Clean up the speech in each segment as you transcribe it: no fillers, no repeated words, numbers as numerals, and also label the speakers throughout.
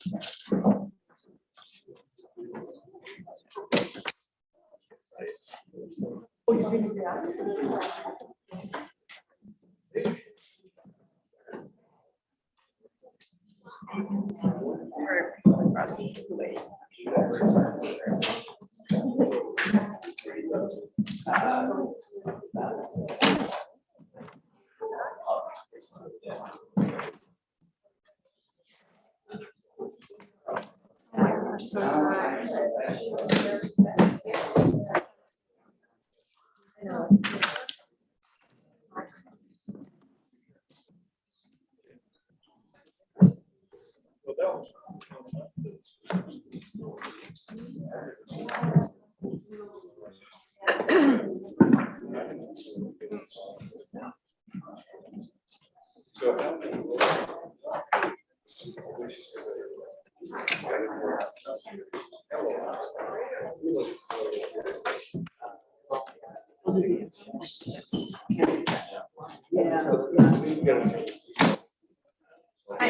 Speaker 1: Hi,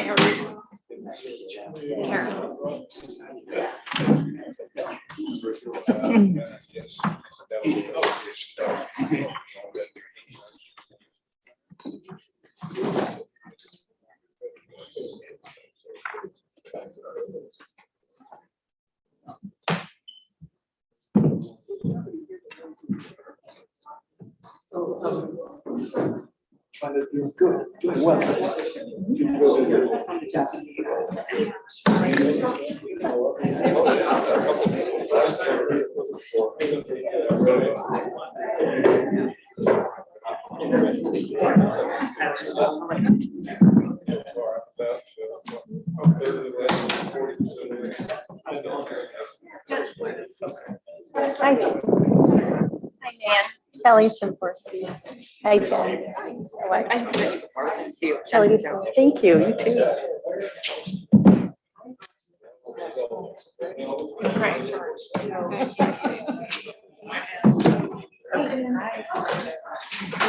Speaker 1: how are you? Karen.
Speaker 2: Trying to do good, doing well.
Speaker 3: Hi, Jen. Hi, Jan. Kelly Simforski. Hi, Jen.
Speaker 1: I've heard you before, so I see you.
Speaker 3: Kelly, thank you. You too.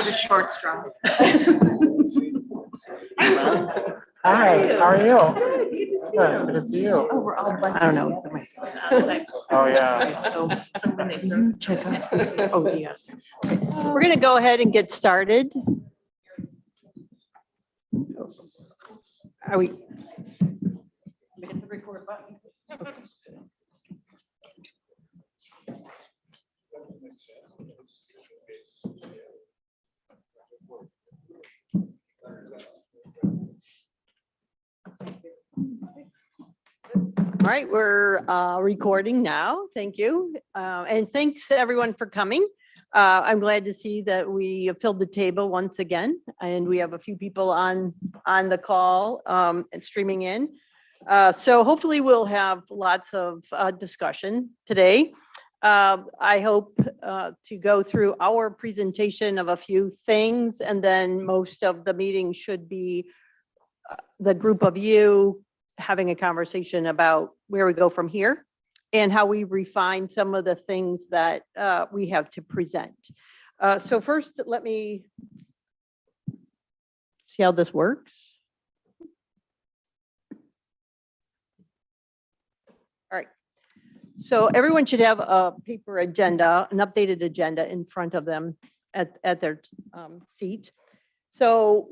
Speaker 1: The short straw.
Speaker 4: Hi, how are you? Good, good to see you.
Speaker 1: Oh, we're all.
Speaker 3: I don't know.
Speaker 4: Oh, yeah.
Speaker 3: Check out. Oh, yeah. We're going to go ahead and get started. Are we? Hit the record button. All right, we're recording now. Thank you. And thanks everyone for coming. I'm glad to see that we filled the table once again, and we have a few people on the call and streaming in. So hopefully we'll have lots of discussion today. I hope to go through our presentation of a few things, and then most of the meeting should be the group of you having a conversation about where we go from here and how we refine some of the things that we have to present. So first, let me see how this works. All right. So everyone should have a paper agenda, an updated agenda in front of them at their seat. So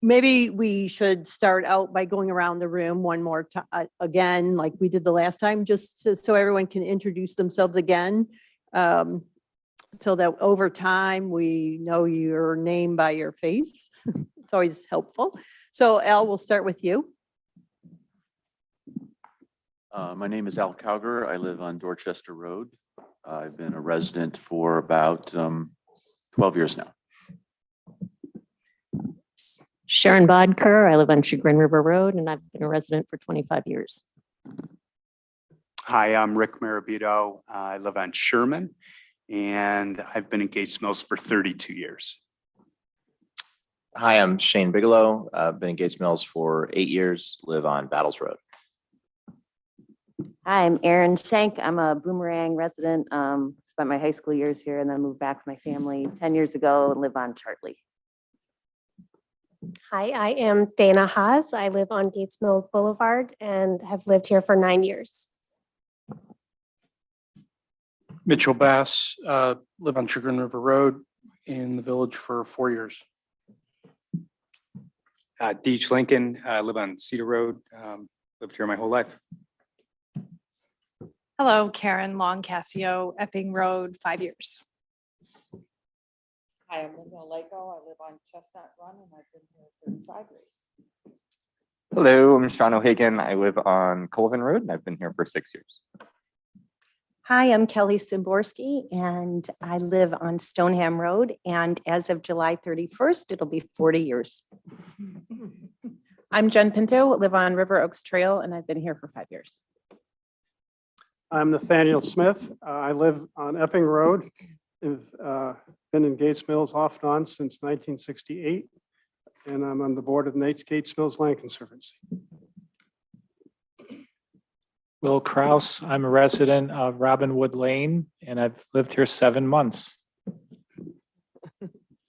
Speaker 3: maybe we should start out by going around the room one more time, again, like we did the last time, just so everyone can introduce themselves again. So that over time, we know your name by your face. It's always helpful. So Al, we'll start with you.
Speaker 5: My name is Al Cowger. I live on Dorchester Road. I've been a resident for about 12 years now.
Speaker 6: Sharon Bodker. I live on Chagrin River Road, and I've been a resident for 25 years.
Speaker 7: Hi, I'm Rick Marabito. I live on Sherman, and I've been in Gates Mills for 32 years.
Speaker 8: Hi, I'm Shane Bigelow. I've been in Gates Mills for 8 years, live on Battles Road.
Speaker 9: Hi, I'm Erin Shank. I'm a Boomerang resident. Spent my high school years here and then moved back with my family 10 years ago and live on Chartley.
Speaker 10: Hi, I am Dana Haas. I live on Gates Mills Boulevard and have lived here for 9 years.
Speaker 4: Mitchell Bass, live on Chagrin River Road in the village for 4 years.
Speaker 11: Deej Lincoln, I live on Cedar Road, lived here my whole life.
Speaker 12: Hello, Karen Long Cassio, Epping Road, 5 years.
Speaker 13: Hi, I'm Linda Lako. I live on Chestnut Run and I've been here 35 years.
Speaker 14: Hello, I'm Sean O'Hagan. I live on Colvin Road and I've been here for 6 years.
Speaker 15: Hi, I'm Kelly Simborski and I live on Stoneham Road. And as of July 31st, it'll be 40 years.
Speaker 16: I'm Jen Pinto, live on River Oaks Trail, and I've been here for 5 years.
Speaker 17: I'm Nathaniel Smith. I live on Epping Road. I've been in Gates Mills off and on since 1968, and I'm on the board of the Gates Mills Land Conservancy.
Speaker 4: Will Kraus, I'm a resident of Robinwood Lane and I've lived here 7 months.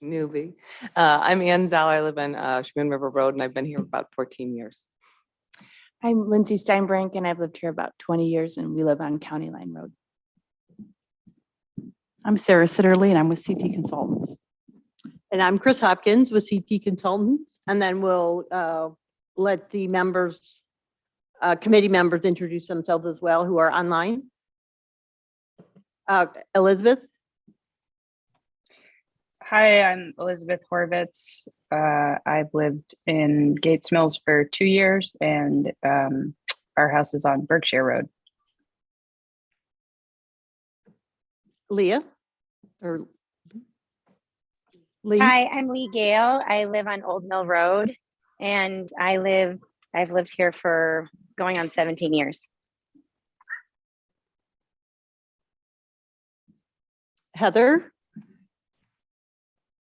Speaker 13: Newbie. I'm Ann Zell. I live on Chagrin River Road and I've been here about 14 years.
Speaker 16: I'm Lindsay Steinbrink, and I've lived here about 20 years, and we live on County Line Road.
Speaker 18: I'm Sarah Sitterly, and I'm with CT Consultants.
Speaker 3: And I'm Chris Hopkins with CT Consultants. And then we'll let the members, committee members introduce themselves as well who are online. Elizabeth.
Speaker 19: Hi, I'm Elizabeth Horvitz. I've lived in Gates Mills for 2 years and our house is on Berkshire Road.
Speaker 3: Leah or Lee.
Speaker 20: Hi, I'm Lee Gale. I live on Old Mill Road and I've lived here for going on 17 years.
Speaker 3: Heather.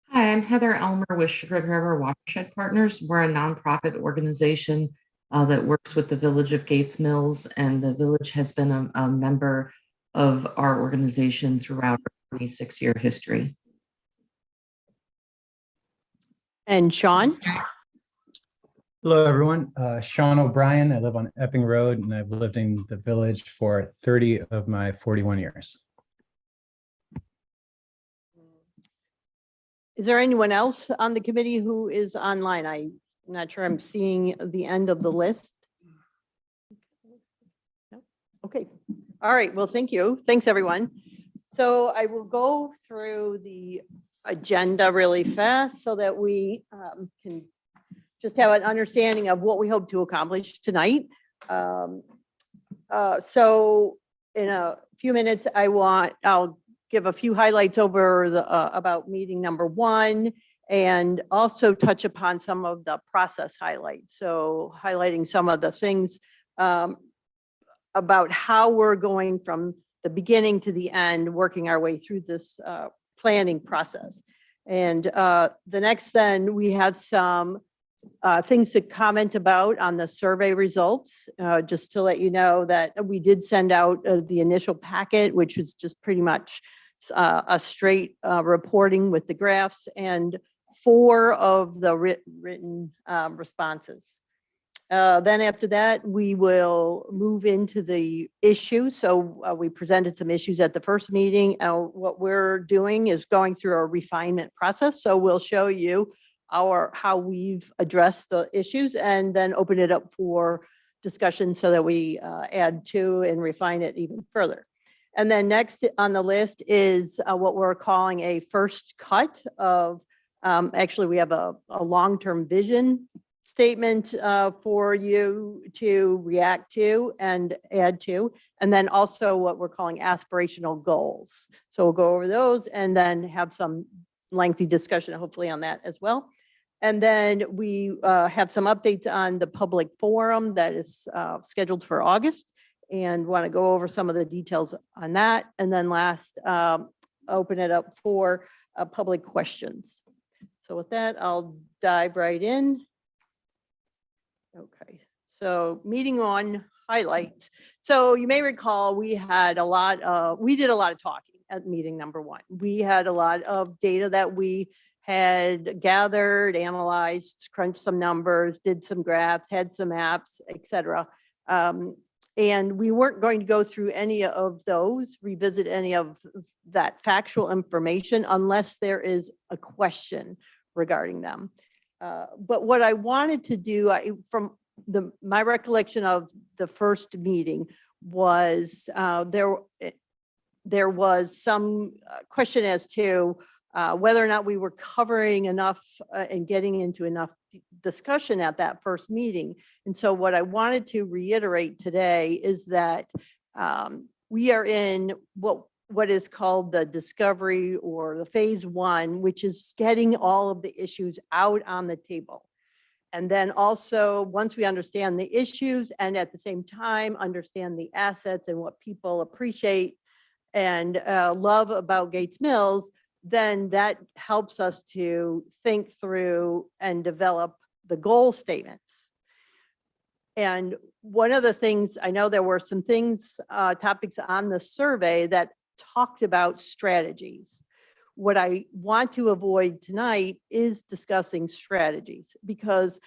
Speaker 13: Hi, I'm Heather Elmer with Chagrin River Watershed Partners. We're a nonprofit organization that works with the village of Gates Mills, and the village has been a member of our organization throughout our 26-year history.
Speaker 3: And Sean.
Speaker 21: Hello, everyone. Sean O'Brien. I live on Epping Road, and I've lived in the village for 30 of my 41 years.
Speaker 3: Is there anyone else on the committee who is online? I'm not sure I'm seeing the end of the list. No? Okay. All right. Well, thank you. Thanks, everyone. So I will go through the agenda really fast so that we can just have an understanding of what we hope to accomplish tonight. So in a few minutes, I'll give a few highlights over about meeting number 1 and also touch upon some of the process highlights. So highlighting some of the things about how we're going from the beginning to the end, working our way through this planning process. And the next then we have some things to comment about on the survey results, just to let you know that we did send out the initial packet, which was just pretty much a straight reporting with the graphs and 4 of the written responses. Then after that, we will move into the issue. So we presented some issues at the first meeting. What we're doing is going through a refinement process. So we'll show you how we've addressed the issues and then open it up for discussion so that we add to and refine it even further. And then next on the list is what we're calling a first cut of, actually we have a long-term vision statement for you to react to and add to, and then also what we're calling aspirational goals. So we'll go over those and then have some lengthy discussion hopefully on that as well. And then we have some updates on the public forum that is scheduled for August, and want to go over some of the details on that. And then last, open it up for public questions. So with that, I'll dive right in. Okay, so meeting on highlights. So you may recall we did a lot of talking at meeting number 1. We had a lot of data that we had gathered, analyzed, crunched some numbers, did some graphs, had some apps, et cetera. And we weren't going to go through any of those, revisit any of that factual information unless there is a question regarding them. But what I wanted to do, from my recollection of the first meeting was there was some question as to whether or not we were covering enough and getting into enough discussion at that first meeting. And so what I wanted to reiterate today is that we are in what is called the discovery or the phase one, which is getting all of the issues out on the table. And then also, once we understand the issues and at the same time understand the assets and what people appreciate and love about Gates Mills, then that helps us to think through and develop the goal statements. And one of the things, I know there were some things, topics on the survey that talked about strategies. What I want to avoid tonight is discussing strategies, because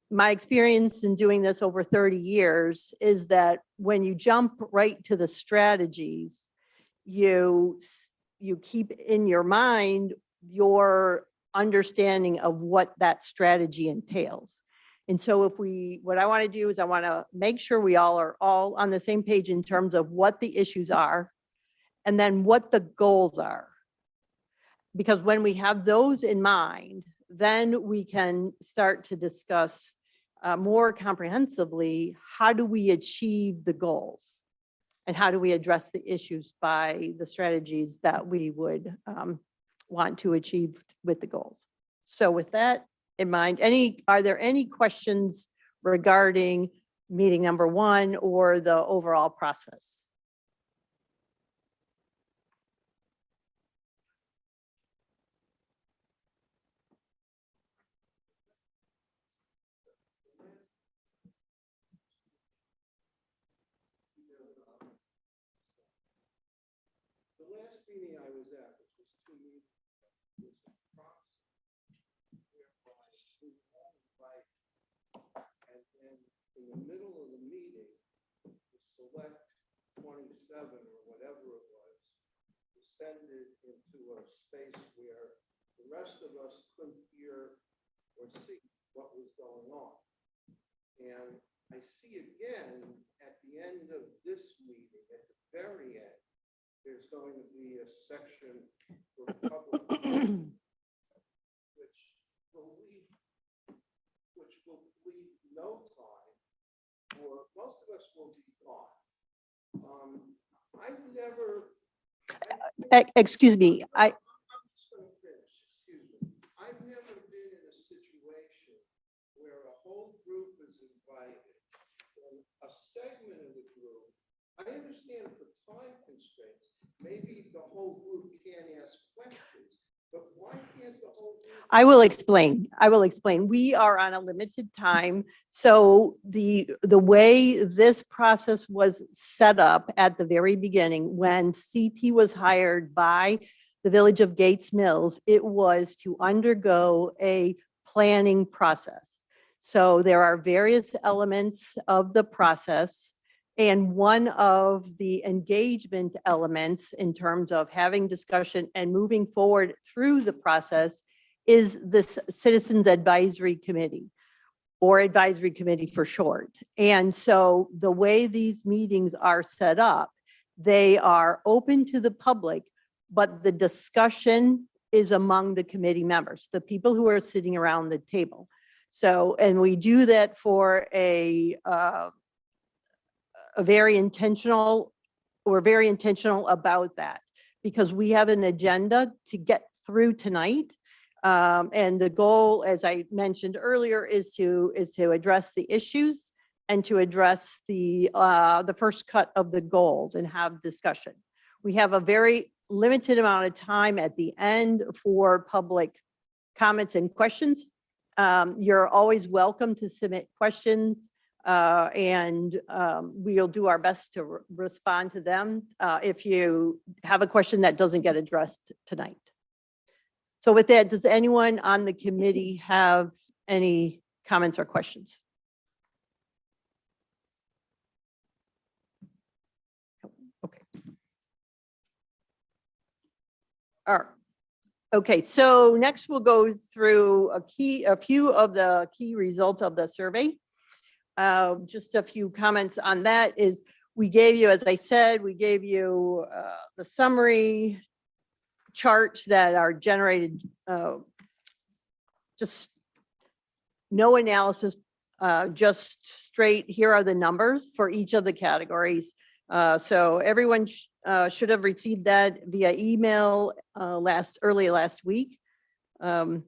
Speaker 3: my experience in doing this over 30 years is that when you jump right to the strategies, you keep in your mind your understanding of what that strategy entails. And so what I want to do is I want to make sure we all are on the same page in terms of what the issues are and then what the goals are. Because when we have those in mind, then we can start to discuss more comprehensively, how do we achieve the goals? And how do we address the issues by the strategies that we would want to achieve with the goals? So with that in mind, are there any questions regarding meeting number one or the overall process?
Speaker 17: The last meeting I was at, which was 2 meetings ago, was a process whereby we all invite, and then in the middle of the meeting, the select 27 or whatever it was, descended into a space where the rest of us couldn't hear or see what was going on. And I see again at the end of this meeting, at the very end, there's going to be a section for public which will leave no time, or most of us will be gone. I've never.
Speaker 3: Excuse me,
Speaker 17: I'm just going to finish. Excuse me. I've never been in a situation where a whole group is invited, and a segment of the group. I understand for time constraints, maybe the whole group can't ask questions, but why can't the whole group?
Speaker 3: I will explain. We are on a limited time. So the way this process was set up at the very beginning, when CT was hired by the Village of Gates Mills, it was to undergo a planning process. So there are various elements of the process. And one of the engagement elements in terms of having discussion and moving forward through the process is this Citizens Advisory Committee, or Advisory Committee for short. And so the way these meetings are set up, they are open to the public, but the discussion is among the committee members, the people who are sitting around the table. So, and we do that for a very intentional, we're very intentional about that, because we have an agenda to get through tonight. And the goal, as I mentioned earlier, is to address the issues and to address the first cut of the goals and have discussion. We have a very limited amount of time at the end for public comments and questions. You're always welcome to submit questions. And we'll do our best to respond to them if you have a question that doesn't get addressed tonight. So with that, does anyone on the committee have any comments or questions? Okay. All right. Okay, so next we'll go through a few of the key results of the survey. Just a few comments on that is we gave you, as I said, we gave you the summary charts that are generated, just no analysis, just straight, here are the numbers for each of the categories. So everyone should have received that via email early last week. And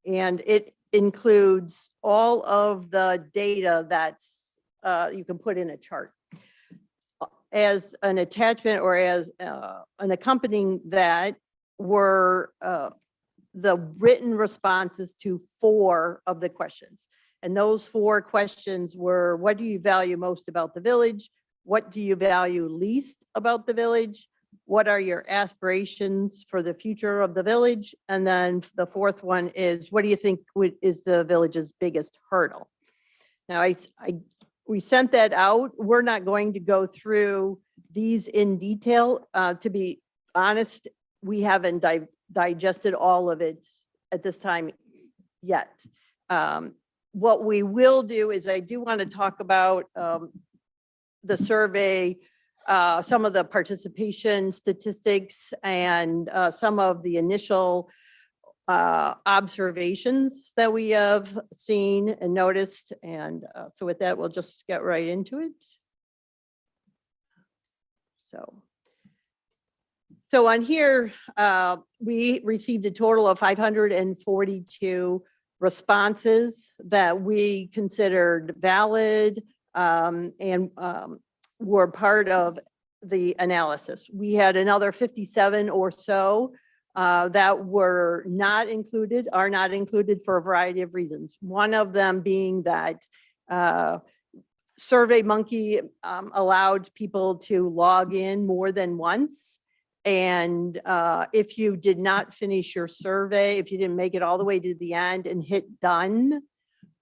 Speaker 3: it includes all of the data that's you can put in a chart. As an attachment or as an accompanying that were the written responses to 4 of the questions. And those 4 questions were, what do you value most about the village? What do you value least about the village? What are your aspirations for the future of the village? And then the 4th one is, what do you think is the village's biggest hurdle? Now, we sent that out. We're not going to go through these in detail. To be honest, we haven't digested all of it at this time yet. What we will do is I do want to talk about the survey, some of the participation statistics and some of the initial observations that we have seen and noticed. And so with that, we'll just get right into it. So on here, we received a total of 542 responses that we considered valid and were part of the analysis. We had another 57 or so that were not included, are not included for a variety of reasons. One of them being that SurveyMonkey allowed people to log in more than once. And if you did not finish your survey, if you didn't make it all the way to the end and hit done,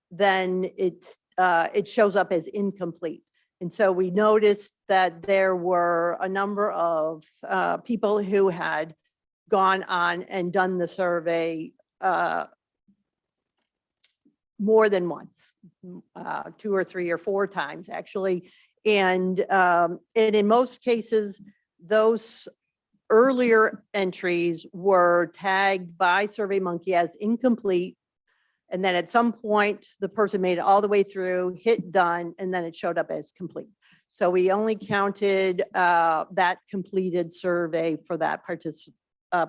Speaker 3: then it shows up as incomplete. And so we noticed that there were a number of people who had gone on and done the survey more than once, 2 or 3 or 4 times actually. And in most cases, those earlier entries were tagged by SurveyMonkey as incomplete. And then at some point, the person made it all the way through, hit done, and then it showed up as complete. So we only counted that completed survey for that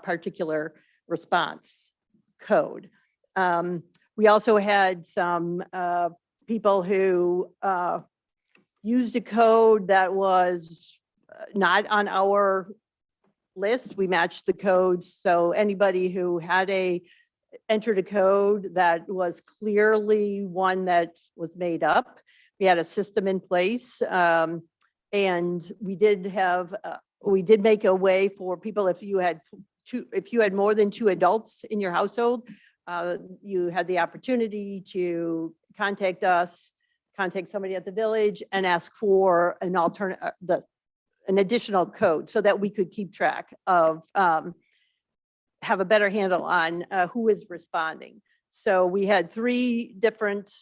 Speaker 3: particular response code. We also had some people who used a code that was not on our list. We matched the codes. So anybody who had entered a code that was clearly one that was made up, we had a system in place. And we did make a way for people, if you had more than 2 adults in your household, you had the opportunity to contact us, contact somebody at the village and ask for an an additional code so that we could keep track of, have a better handle on who is responding. So we had 3 different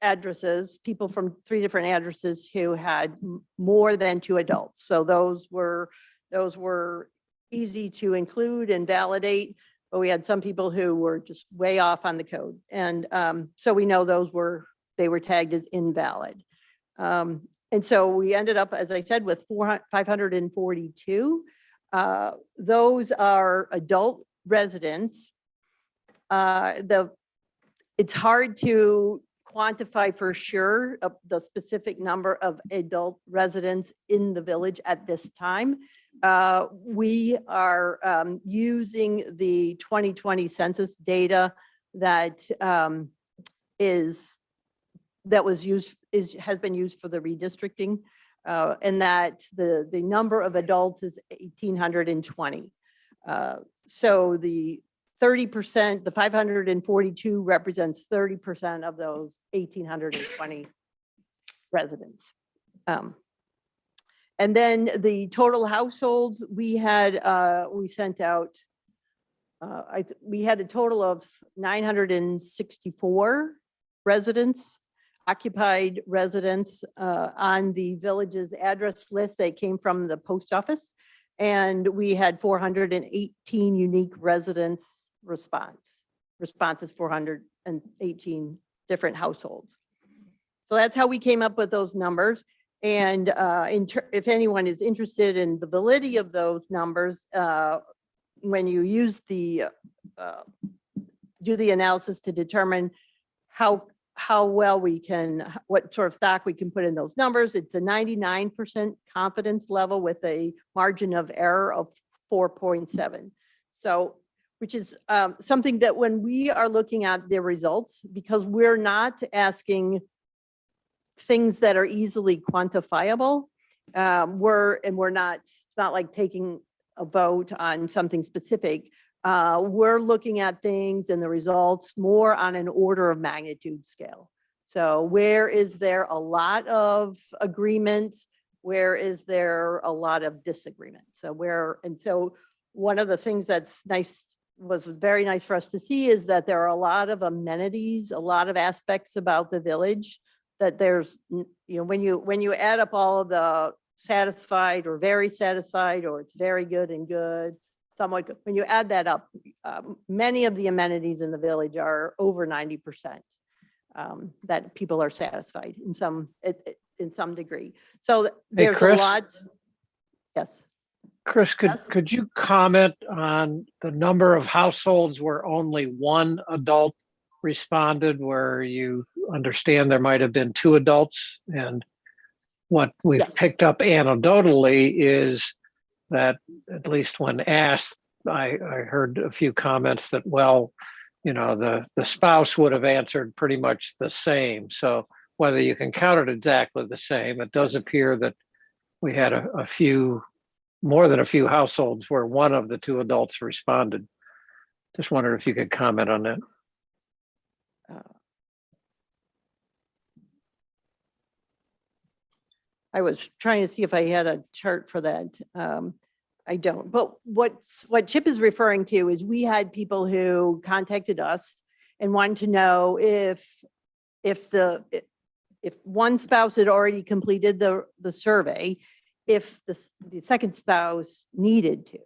Speaker 3: addresses, people from 3 different addresses who had more than 2 adults. So those were easy to include and validate, but we had some people who were just way off on the code. And so we know they were tagged as invalid. And so we ended up, as I said, with 542. Those are adult residents. It's hard to quantify for sure the specific number of adult residents in the village at this time. We are using the 2020 census data that has been used for the redistricting, and that the number of adults is 1,820. So the 30%, the 542 represents 30% of those 1,820 residents. And then the total households, we had, we sent out, we had a total of 964 residents, occupied residents on the village's address list that came from the post office. And we had 418 unique residents responses, 418 different households. So that's how we came up with those numbers. And if anyone is interested in the validity of those numbers, when you use the, do the analysis to determine how well we can, what sort of stock we can put in those numbers, it's a 99% confidence level with a margin of error of 4.7. So, which is something that when we are looking at the results, because we're not asking things that are easily quantifiable, we're not, it's not like taking a vote on something specific. We're looking at things and the results more on an order of magnitude scale. So where is there a lot of agreements? Where is there a lot of disagreement? So so one of the things that's nice, was very nice for us to see, is that there are a lot of amenities, a lot of aspects about the village that there's, you know, when you add up all of the satisfied or very satisfied, or it's very good and good, somewhat good, when you add that up, many of the amenities in the village are over 90%, that people are satisfied in some degree. So there's a
Speaker 2: Chris?
Speaker 3: lot. Yes.
Speaker 2: Chris, could you comment on the number of households where only one adult responded, where you understand there might have been two adults? And what we've picked up anecdotally is that, at least when asked, I heard a few comments that, well, you know, the spouse would have answered pretty much the same. So whether you can count it exactly the same, it does appear that we had a few, more than a few households where one of the two adults responded. Just wondered if you could comment on that.
Speaker 3: I was trying to see if I had a chart for that. I don't, but what Chip is referring to is we had people who contacted us and wanted to know if one spouse had already completed the survey, if the second spouse needed to.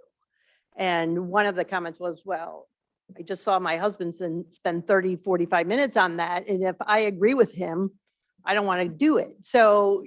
Speaker 3: And one of the comments was, well, I just saw my husband spend 30, 45 minutes on that. And if I agree with him, I don't want to do it. So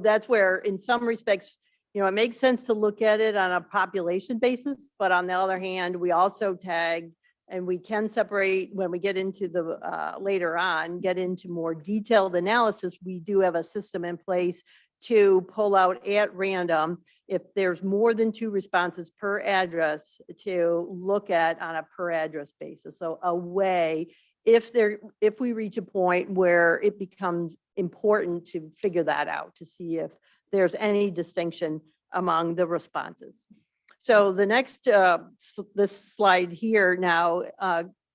Speaker 3: that's where, in some respects, you know, it makes sense to look at it on a population basis, but on the other hand, we also tag, and we can separate when we get into the later on, get into more detailed analysis. We do have a system in place to pull out at random if there's more than two responses per address, to look at on a per address basis. So a way, if we reach a point where it becomes important to figure that out, to see if there's any distinction among the responses. So the next, this slide here now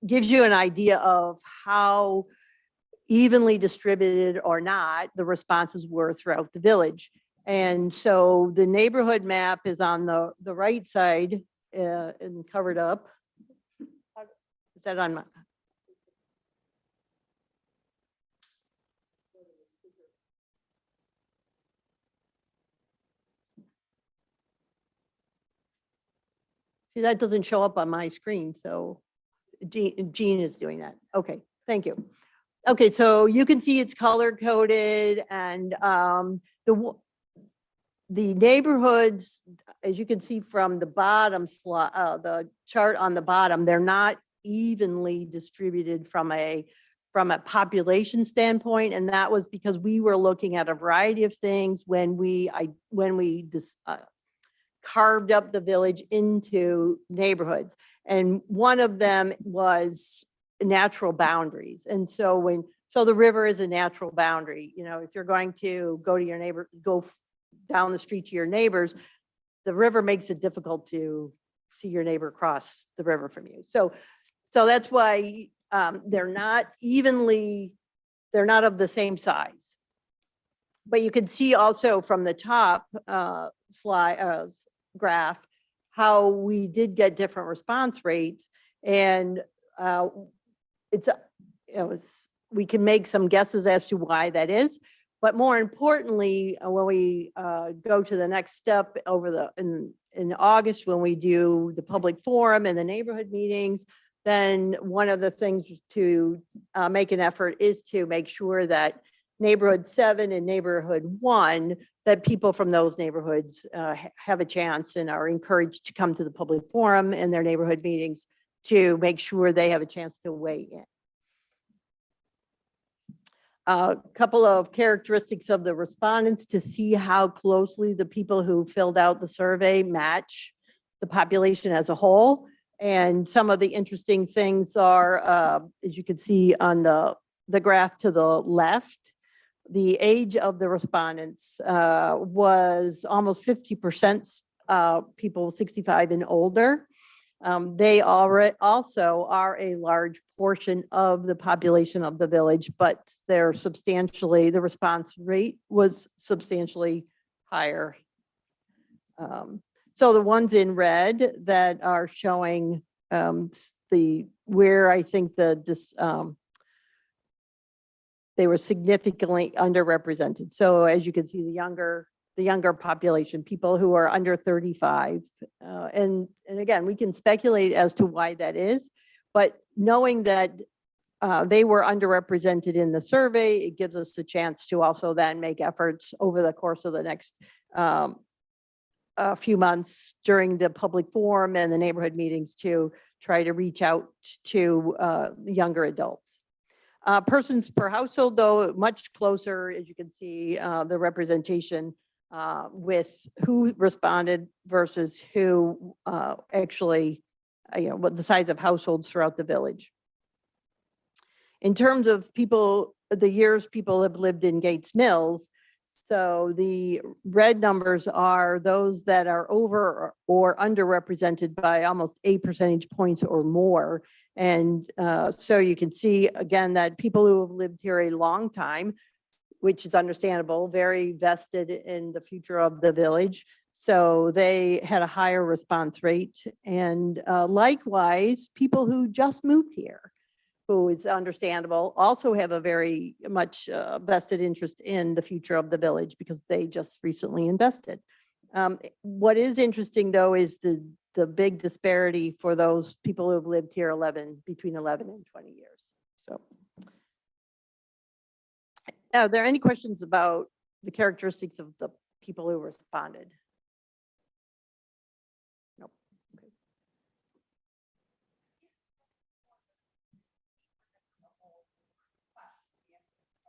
Speaker 3: gives you an idea of how evenly distributed or not the responses were throughout the village. And so the neighborhood map is on the right side and covered up. Is that on my? See, that doesn't show up on my screen, so Jean is doing that. Okay, thank you. Okay, so you can see it's color coded, and the neighborhoods, as you can see from the bottom slide, the chart on the bottom, they're not evenly distributed from a population standpoint, and that was because we were looking at a variety of things when we carved up the village into neighborhoods. And one of them was natural boundaries. And so the river is a natural boundary. You know, if you're going to go to your neighbor, go down the street to your neighbors, the river makes it difficult to see your neighbor cross the river from you. So that's why they're not of the same size. But you can see also from the top graph how we did get different response rates, and we can make some guesses as to why that is. But more importantly, when we go to the next step in August, when we do the public forum and the neighborhood meetings, then one of the things to make an effort is to make sure that neighborhood 7 and neighborhood 1, that people from those neighborhoods have a chance and are encouraged to come to the public forum and their neighborhood meetings to make sure they have a chance to weigh in. A couple of characteristics of the respondents to see how closely the people who filled out the survey match the population as a whole. And some of the interesting things are, as you can see on the graph to the left, the age of the respondents was almost 50% people 65 and older. They also are a large portion of the population of the village, but the response rate was substantially higher. So the ones in red that are showing where I think they were significantly underrepresented. So as you can see, the younger population, people who are under 35. And again, we can speculate as to why that is, but knowing that they were underrepresented in the survey, it gives us a chance to also then make efforts over the course of the next few months during the public forum and the neighborhood meetings to try to reach out to younger adults. Persons per household, though, much closer, as you can see, the representation with who responded versus who actually, what the size of households throughout the village. In terms of people, the years people have lived in Gates Mills, so the red numbers are those that are over or underrepresented by almost 8 percentage points or more. And so you can see again that people who have lived here a long time, which is understandable, very vested in the future of the village. So they had a higher response rate. And likewise, people who just moved here, who is understandable, also have a very much vested interest in the future of the village because they just recently invested. What is interesting though is the big disparity for those people who have lived here between 11 and 20 years. So, are there any questions about the characteristics of the people who responded? Nope. Okay.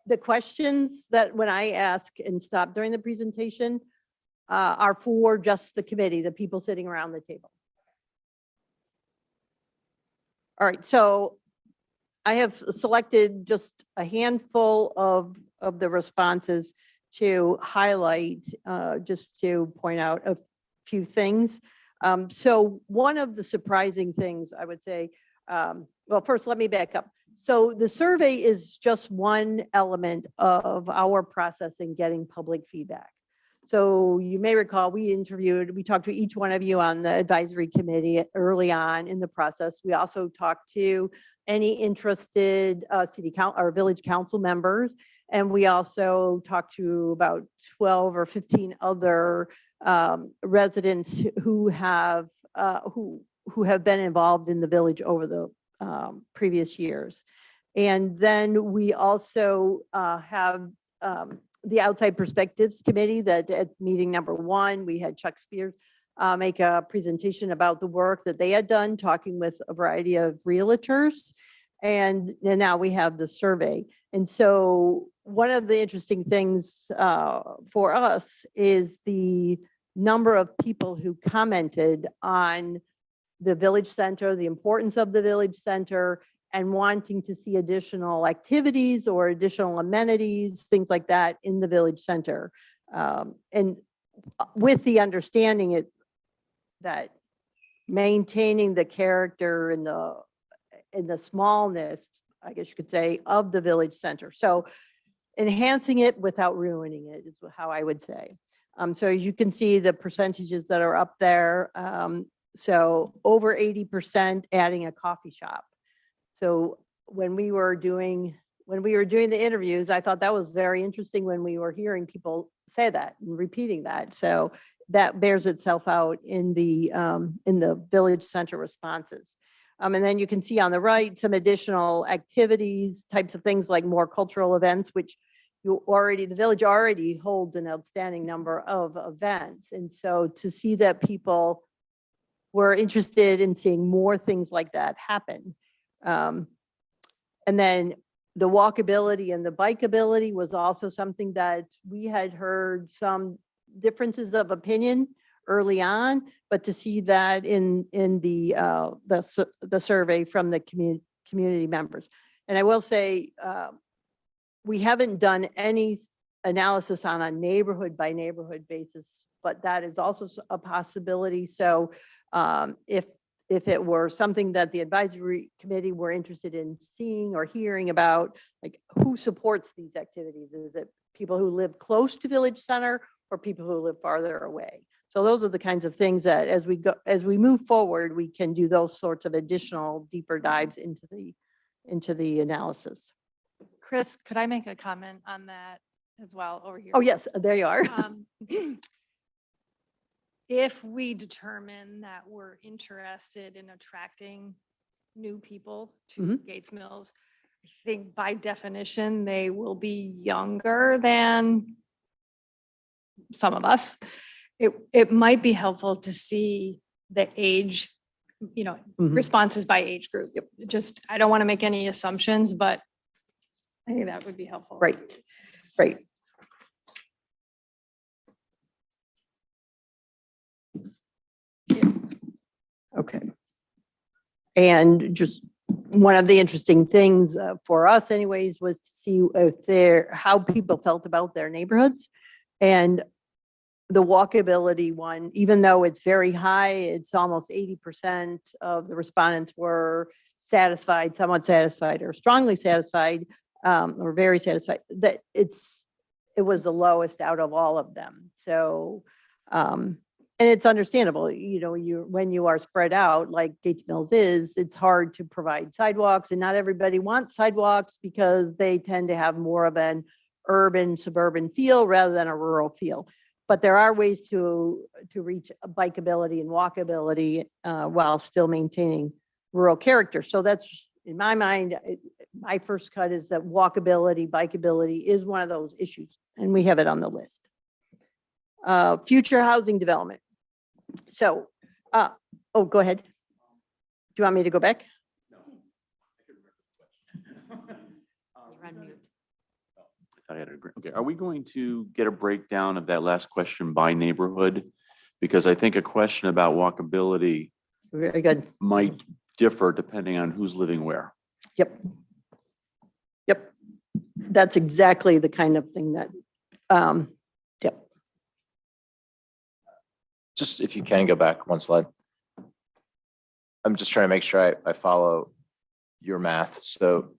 Speaker 3: The questions that when I ask and stop during the presentation are for just the committee, the people sitting around the table. All right, so I have selected just a handful of the responses to highlight, just to point out a few things. So one of the surprising things I would say, well, first let me back up. So the survey is just one element of our process in getting public feedback. So you may recall we talked to each one of you on the advisory committee early on in the process. We also talked to any interested city council or village council members. And we also talked to about 12 or 15 other residents who have been involved in the village over the previous years. And then we also have the Outside Perspectives Committee that at meeting number 1, we had Chuck Spears make a presentation about the work that they had done, talking with a variety of realtors. And then now we have the survey. And so one of the interesting things for us is the number of people who commented on the village center, the importance of the village center, and wanting to see additional activities or additional amenities, things like that in the village center. And with the understanding that maintaining the character and the smallness, I guess you could say, of the village center. So enhancing it without ruining it is how I would say. So as you can see, the percentages that are up there. So over 80% adding a coffee shop. So when we were doing the interviews, I thought that was very interesting when we were hearing people say that and repeating that. So that bears itself out in the village center responses. And then you can see on the right, some additional activities, types of things like more cultural events, which the village already holds an outstanding number of events. And so to see that people were interested in seeing more things like that happen. And then the walkability and the bikeability was also something that we had heard some differences of opinion early on, but to see that in the survey from the community members. And I will say, we haven't done any analysis on a neighborhood by neighborhood basis, but that is also a possibility. So if it were something that the advisory committee were interested in seeing or hearing about, like who supports these activities? Is it people who live close to village center or people who live farther away? So those are the kinds of things that as we move forward, we can do those sorts of additional deeper dives into the analysis.
Speaker 12: Chris, could I make a comment on that as well over here?
Speaker 3: Oh, yes, there you are.
Speaker 12: If we determine that we're interested in attracting new people to Gates Mills, I think by definition, they will be younger than some of us. It might be helpful to see the age, responses by age group. Just, I don't want to make any assumptions, but I think that would be helpful.
Speaker 3: Right, right. Okay. And just one of the interesting things for us anyways was to see how people felt about their neighborhoods. And the walkability one, even though it's very high, it's almost 80% of the respondents were satisfied, somewhat satisfied, or strongly satisfied, or very satisfied, that it was the lowest out of all of them. So, and it's understandable, when you are spread out like Gates Mills is, it's hard to provide sidewalks, and not everybody wants sidewalks because they tend to have more of an urban suburban feel rather than a rural feel. But there are ways to reach bikeability and walkability while still maintaining rural character. So that's, in my mind, my first cut is that walkability, bikeability is one of those issues, and we have it on the list. Future housing development. So, oh, go ahead. Do you want me to go back?
Speaker 5: I thought I had a great, okay, are we going to get a breakdown of that last question by neighborhood? Because I think a question about walkability
Speaker 3: very good
Speaker 5: might differ depending on who's living where.
Speaker 3: Yep. Yep. That's exactly the kind of thing that, yep.
Speaker 8: Just if you can go back one slide. I'm just trying to make sure I follow your math. So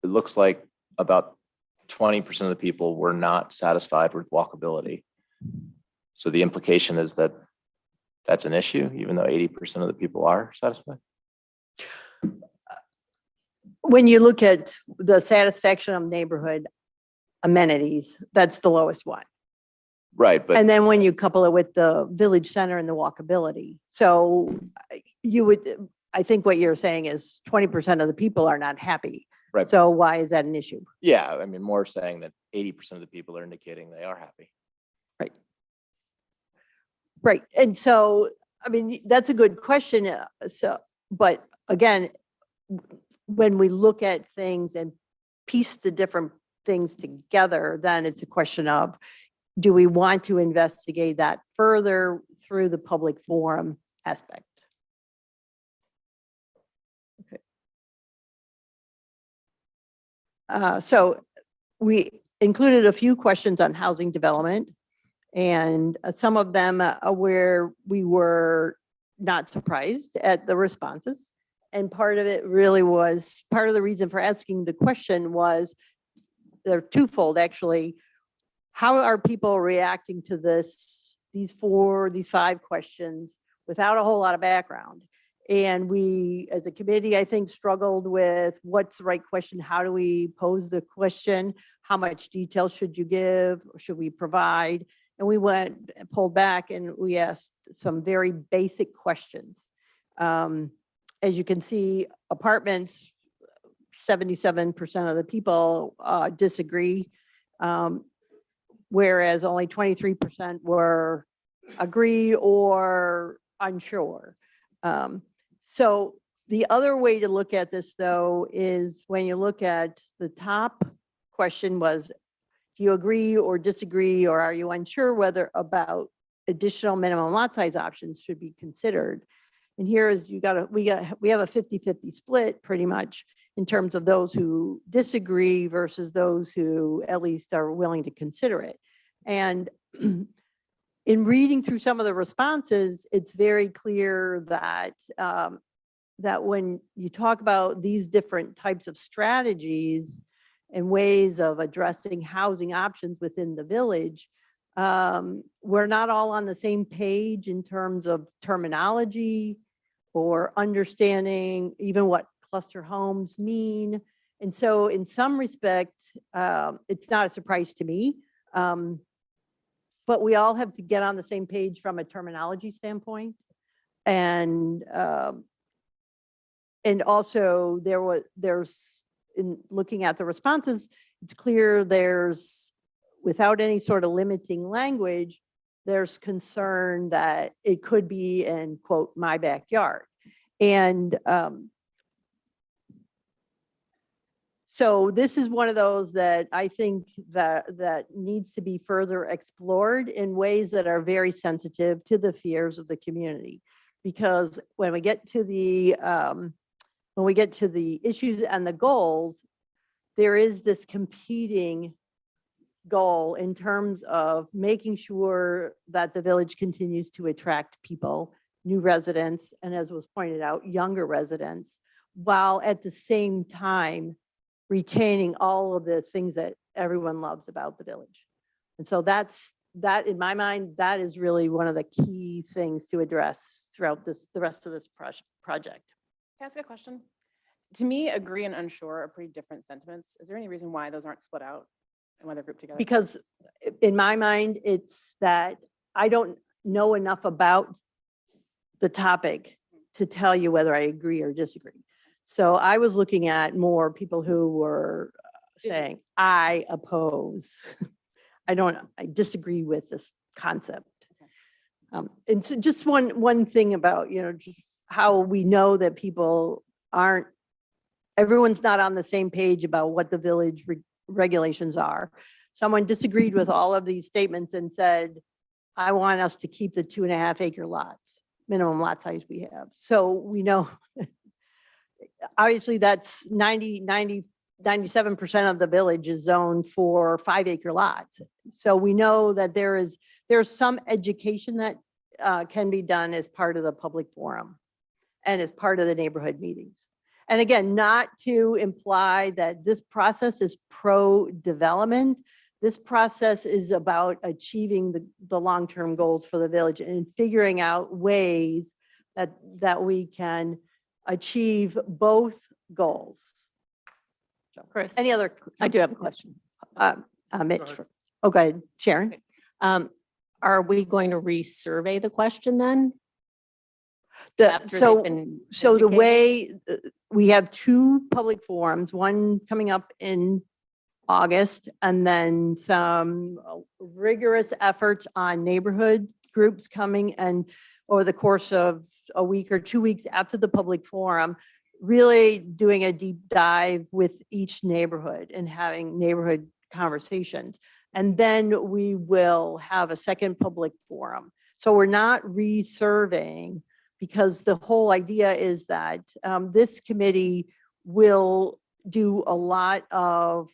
Speaker 8: it looks like about 20% of the people were not satisfied with walkability. So the implication is that that's an issue, even though 80% of the people are satisfied.
Speaker 3: When you look at the satisfaction of neighborhood amenities, that's the lowest one.
Speaker 8: Right. But
Speaker 3: and then when you couple it with the village center and the walkability, so I think what you're saying is 20% of the people are not happy.
Speaker 8: Right.
Speaker 3: So why is that an issue?
Speaker 8: Yeah, I mean, more saying that 80% of the people are indicating they are happy.
Speaker 3: Right. Right. And so, I mean, that's a good question. But again, when we look at things and piece the different things together, then it's a question of, do we want to investigate that further through the public forum aspect? Okay. So we included a few questions on housing development, and some of them where we were not surprised at the responses. And part of it really was, part of the reason for asking the question was, they're twofold, actually. How are people reacting to these 5 questions without a whole lot of background? And we, as a committee, I think, struggled with what's the right question? How do we pose the question? How much detail should you give? Or should we provide? And we pulled back and we asked some very basic questions. As you can see, apartments, 77% of the people disagree, whereas only 23% were agree or unsure. So the other way to look at this, though, is when you look at the top question was, do you agree or disagree, or are you unsure whether about additional minimum lot size options should be considered? And here is we have a 50-50 split pretty much in terms of those who disagree versus those who at least are willing to consider it. And in reading through some of the responses, it's very clear that that when you talk about these different types of strategies and ways of addressing housing options within the village, we're not all on the same page in terms of terminology or understanding even what cluster homes mean. And so in some respect, it's not a surprise to me, but we all have to get on the same page from a terminology standpoint. And also there's in looking at the responses, it's clear there's, without any sort of limiting language, there's concern that it could be in, quote, my backyard. And so this is one of those that I think that needs to be further explored in ways that are very sensitive to the fears of the community. Because when we get to the issues and the goals, there is this competing goal in terms of making sure that the village continues to attract people, new residents, and as was pointed out, younger residents, while at the same time retaining all of the things that everyone loves about the village. And so that in my mind, that is really one of the key things to address throughout the rest of this project.
Speaker 1: Can I ask a question? To me, agree and unsure are pretty different sentiments. Is there any reason why those aren't split out and why they're grouped together?
Speaker 3: Because in my mind, it's that I don't know enough about the topic to tell you whether I agree or disagree. So I was looking at more people who were saying, I oppose. I disagree with this concept. And so just one thing about, just how we know that people everyone's not on the same page about what the village regulations are. Someone disagreed with all of these statements and said, I want us to keep the 2.5 acre lots, minimum lot size we have. So we know, obviously that's 97% of the village is zoned for 5 acre lots. So we know that there's some education that can be done as part of the public forum and as part of the neighborhood meetings. And again, not to imply that this process is pro-development. This process is about achieving the long-term goals for the village and figuring out ways that we can achieve both goals. So,
Speaker 6: Chris,
Speaker 3: any other?
Speaker 6: I do have a question.
Speaker 3: Mitch. Oh, go ahead, Sharon.
Speaker 6: Are we going to resurvey the question then?
Speaker 3: So the way we have 2 public forums, one coming up in August, and then some rigorous efforts on neighborhood groups coming, and over the course of a week or 2 weeks after the public forum, really doing a deep dive with each neighborhood and having neighborhood conversations. And then we will have a second public forum. So we're not resurveying, because the whole idea is that this committee will do a lot of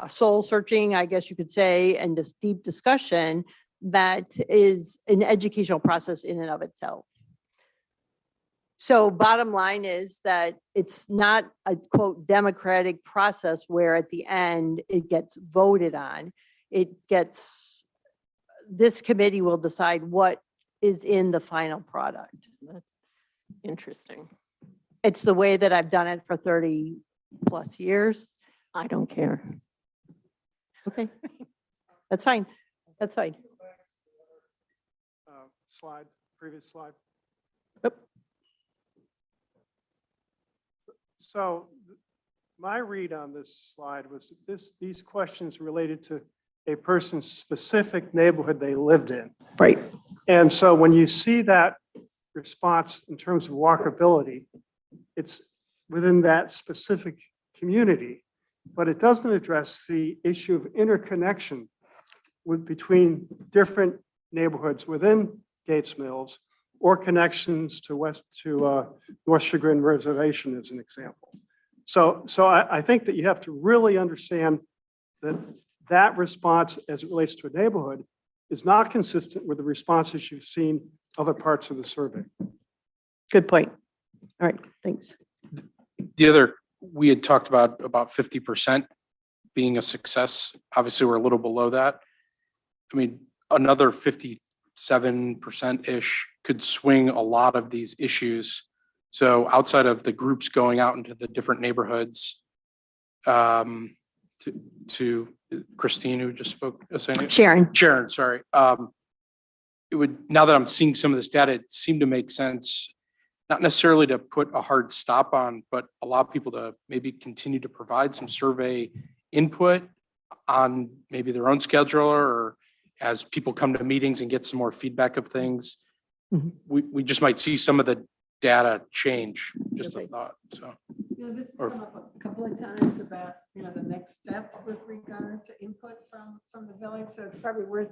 Speaker 3: soul searching, I guess you could say, and just deep discussion that is an educational process in and of itself. So bottom line is that it's not a quote democratic process where at the end it gets voted on. This committee will decide what is in the final product.
Speaker 6: That's interesting.
Speaker 3: It's the way that I've done it for 30 plus years.
Speaker 6: I don't care.
Speaker 3: Okay. That's fine. That's fine.
Speaker 17: Slide, previous slide.
Speaker 3: Yep.
Speaker 17: So my read on this slide was that these questions related to a person's specific neighborhood they lived in.
Speaker 3: Right.
Speaker 17: And so when you see that response in terms of walkability, it's within that specific community, but it doesn't address the issue of interconnection between different neighborhoods within Gates Mills or connections to North Chagrin Reservation as an example. So I think that you have to really understand that response as it relates to a neighborhood is not consistent with the responses you've seen other parts of the survey.
Speaker 3: Good point. All right, thanks.
Speaker 7: The other, we had talked about 50% being a success. Obviously, we're a little below that. I mean, another 57%-ish could swing a lot of these issues. So outside of the groups going out into the different neighborhoods, to Christine, who just spoke.
Speaker 3: Sharon,
Speaker 7: sorry. It would, now that I'm seeing some of this data, it seemed to make sense, not necessarily to put a hard stop on, but allow people to maybe continue to provide some survey input on maybe their own schedule, or as people come to meetings and get some more feedback of things. We just might see some of the data change, just a thought, so.
Speaker 22: This has come up a couple of times about, the next steps with regard to input from the village. So it's probably worth,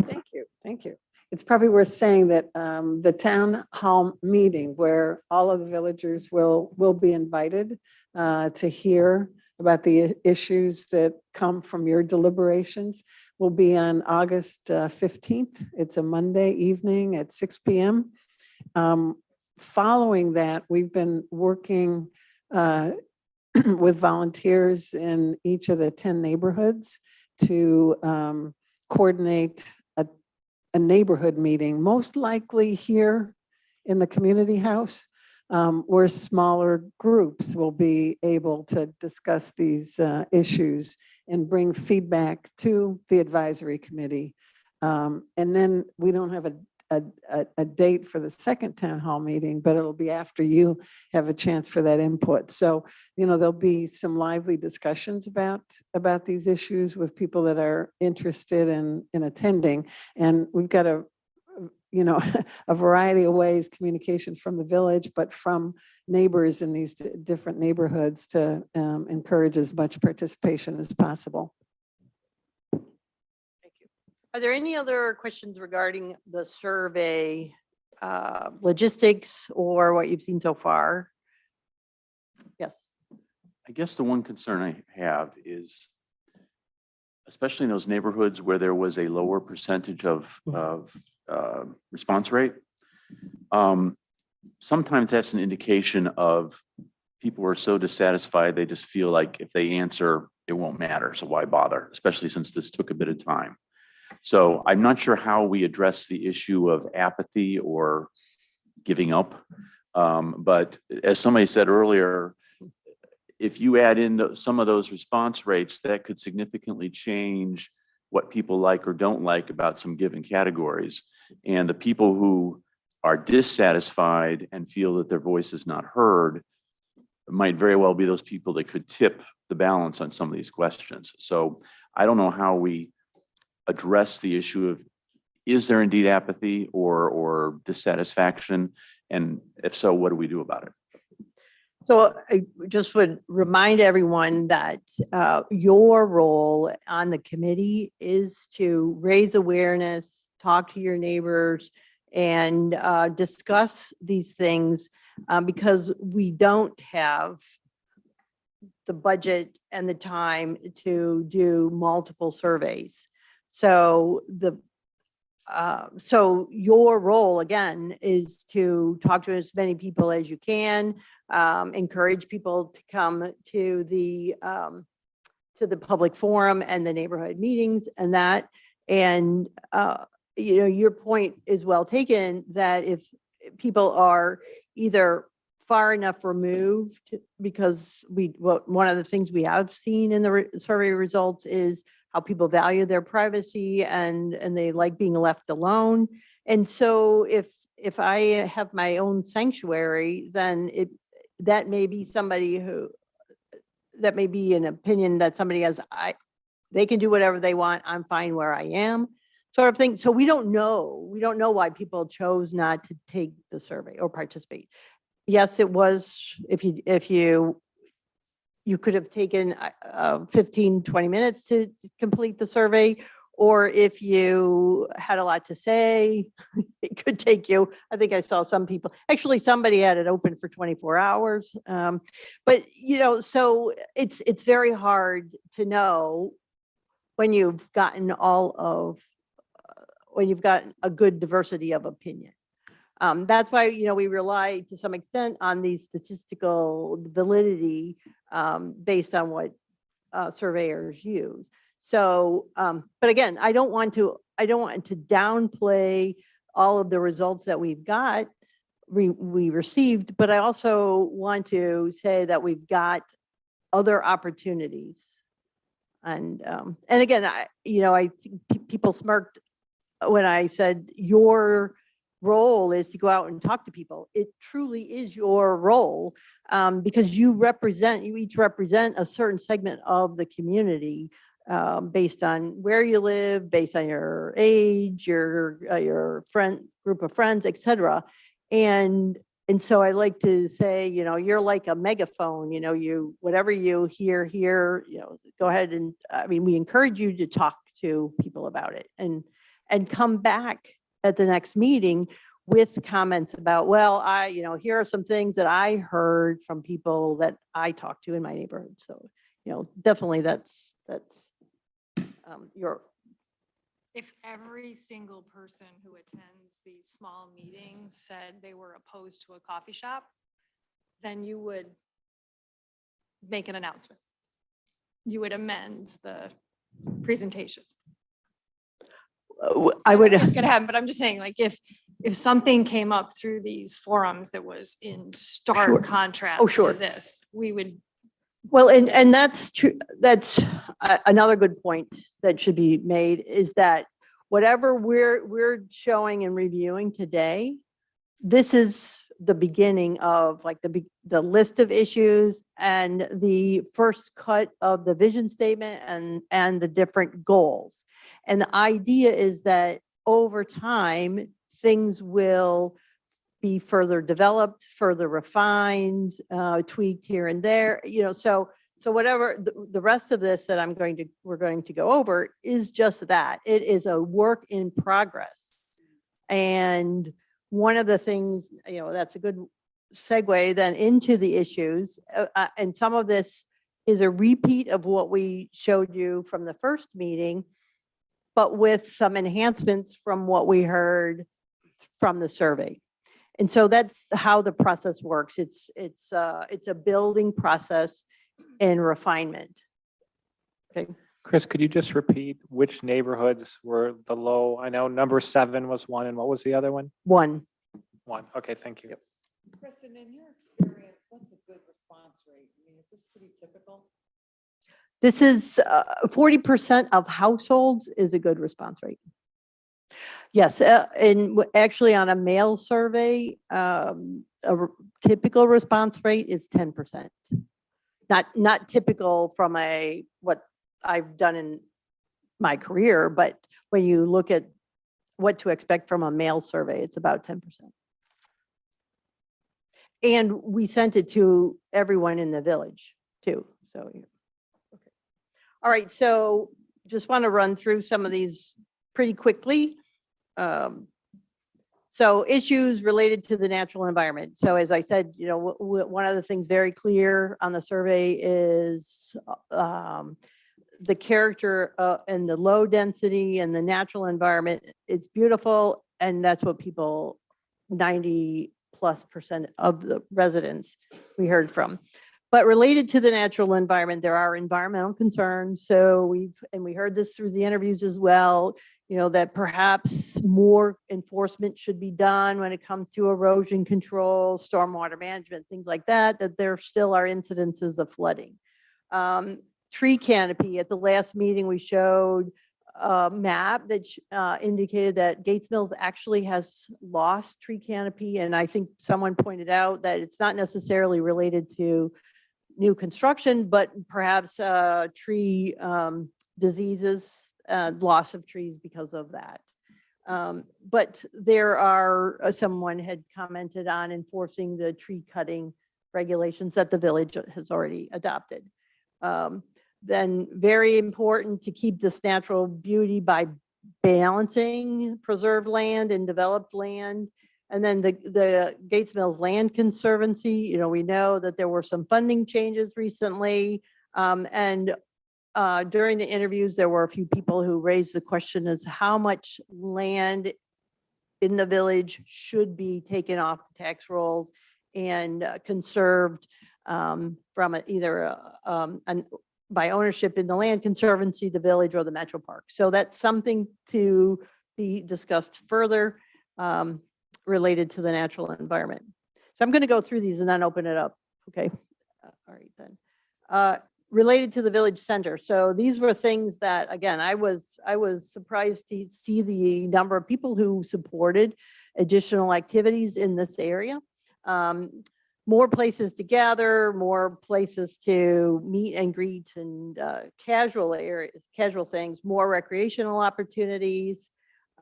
Speaker 22: thank you. It's probably worth saying that the town hall meeting where all of the villagers will be invited to hear about the issues that come from your deliberations will be on August 15th. It's a Monday evening at 6 p.m. Following that, we've been working with volunteers in each of the 10 neighborhoods to coordinate a neighborhood meeting, most likely here in the community house, where smaller groups will be able to discuss these issues and bring feedback to the advisory committee. And then we don't have a date for the second town hall meeting, but it'll be after you have a chance for that input. So, there'll be some lively discussions about these issues with people that are interested in attending. And we've got a variety of ways, communication from the village, but from neighbors in these different neighborhoods to encourage as much participation as possible.
Speaker 3: Are there any other questions regarding the survey logistics or what you've seen so far? Yes.
Speaker 5: I guess the one concern I have is, especially in those neighborhoods where there was a lower percentage of response rate, sometimes that's an indication of people who are so dissatisfied, they just feel like if they answer, it won't matter. So why bother, especially since this took a bit of time. So I'm not sure how we address the issue of apathy or giving up. But as somebody said earlier, if you add in some of those response rates, that could significantly change what people like or don't like about some given categories. And the people who are dissatisfied and feel that their voice is not heard might very well be those people that could tip the balance on some of these questions. So I don't know how we address the issue of, is there indeed apathy or dissatisfaction? And if so, what do we do about it?
Speaker 3: So I just would remind everyone that your role on the committee is to raise awareness, talk to your neighbors, and discuss these things because we don't have the budget and the time to do multiple surveys. So so your role again is to talk to as many people as you can, encourage people to come to the public forum and the neighborhood meetings and that. And, your point is well taken that if people are either far enough removed, because one of the things we have seen in the survey results is how people value their privacy and they like being left alone. And so if I have my own sanctuary, then that may be an opinion that somebody has, they can do whatever they want. I'm fine where I am, sort of thing. So we don't know why people chose not to take the survey or participate. Yes, it was, if you could have taken 15, 20 minutes to complete the survey, or if you had a lot to say, it could take you, I think I saw some people, actually somebody had it open for 24 hours. But, so it's very hard to know when you've gotten when you've got a good diversity of opinion. That's why, we rely to some extent on the statistical validity based on what surveyors use. So, but again, I don't want to downplay all of the results that we've got, we received, but I also want to say that we've got other opportunities. And again, I think people smirked when I said your role is to go out and talk to people. It truly is your role, because you each represent a certain segment of the community, based on where you live, based on your age, your group of friends, etc. And so I like to say, you're like a megaphone, whatever you hear here, go ahead and, we encourage you to talk to people about it and come back at the next meeting with comments about, well, here are some things that I heard from people that I talked to in my neighborhood. So, definitely that's your.
Speaker 12: If every single person who attends these small meetings said they were opposed to a coffee shop, then you would make an announcement. You would amend the presentation.
Speaker 3: I would.
Speaker 12: It's going to happen, but I'm just saying, like, if something came up through these forums that was in stark contrast to this, we would.
Speaker 3: Well, and that's true. That's another good point that should be made, is that whatever we're showing and reviewing today, this is the beginning of like the list of issues and the first cut of the vision statement and the different goals. And the idea is that over time, things will be further developed, further refined, tweaked here and there, so whatever the rest of this that we're going to go over is just that. It is a work in progress. And one of the things, that's a good segue then into the issues. And some of this is a repeat of what we showed you from the first meeting, but with some enhancements from what we heard from the survey. And so that's how the process works. It's a building process and refinement. Okay.
Speaker 4: Chris, could you just repeat which neighborhoods were the low? I know number 7 was one, and what was the other one?
Speaker 3: One.
Speaker 4: Okay, thank you.
Speaker 9: Kristen, in your experience, what's a good response rate? Is this pretty typical?
Speaker 3: This is 40% of households is a good response rate. Yes, and actually on a mail survey, a typical response rate is 10%. Not typical from what I've done in my career, but when you look at what to expect from a mail survey, it's about 10%. And we sent it to everyone in the village too. So, okay. All right, so just want to run through some of these pretty quickly. So issues related to the natural environment. So as I said, one of the things very clear on the survey is the character and the low density and the natural environment, it's beautiful. And that's what people, 90+% of the residents we heard from. But related to the natural environment, there are environmental concerns. So we heard this through the interviews as well, that perhaps more enforcement should be done when it comes to erosion control, stormwater management, things like that, that there still are incidences of flooding. Tree canopy, at the last meeting, we showed a map that indicated that Gates Mills actually has lost tree canopy. And I think someone pointed out that it's not necessarily related to new construction, but perhaps tree diseases, loss of trees because of that. But there are, someone had commented on enforcing the tree cutting regulations that the village has already adopted. Then very important to keep this natural beauty by balancing preserved land and developed land. And then the Gates Mills Land Conservancy, we know that there were some funding changes recently. And during the interviews, there were a few people who raised the question as how much land in the village should be taken off the tax rolls and conserved from either by ownership in the Land Conservancy, the village, or the Metro Park. So that's something to be discussed further related to the natural environment. So I'm going to go through these and then open it up. Okay. All right then. Related to the village center. So these were things that, again, I was surprised to see the number of people who supported additional activities in this area. More places to gather, more places to meet and greet, and casual things, more recreational opportunities.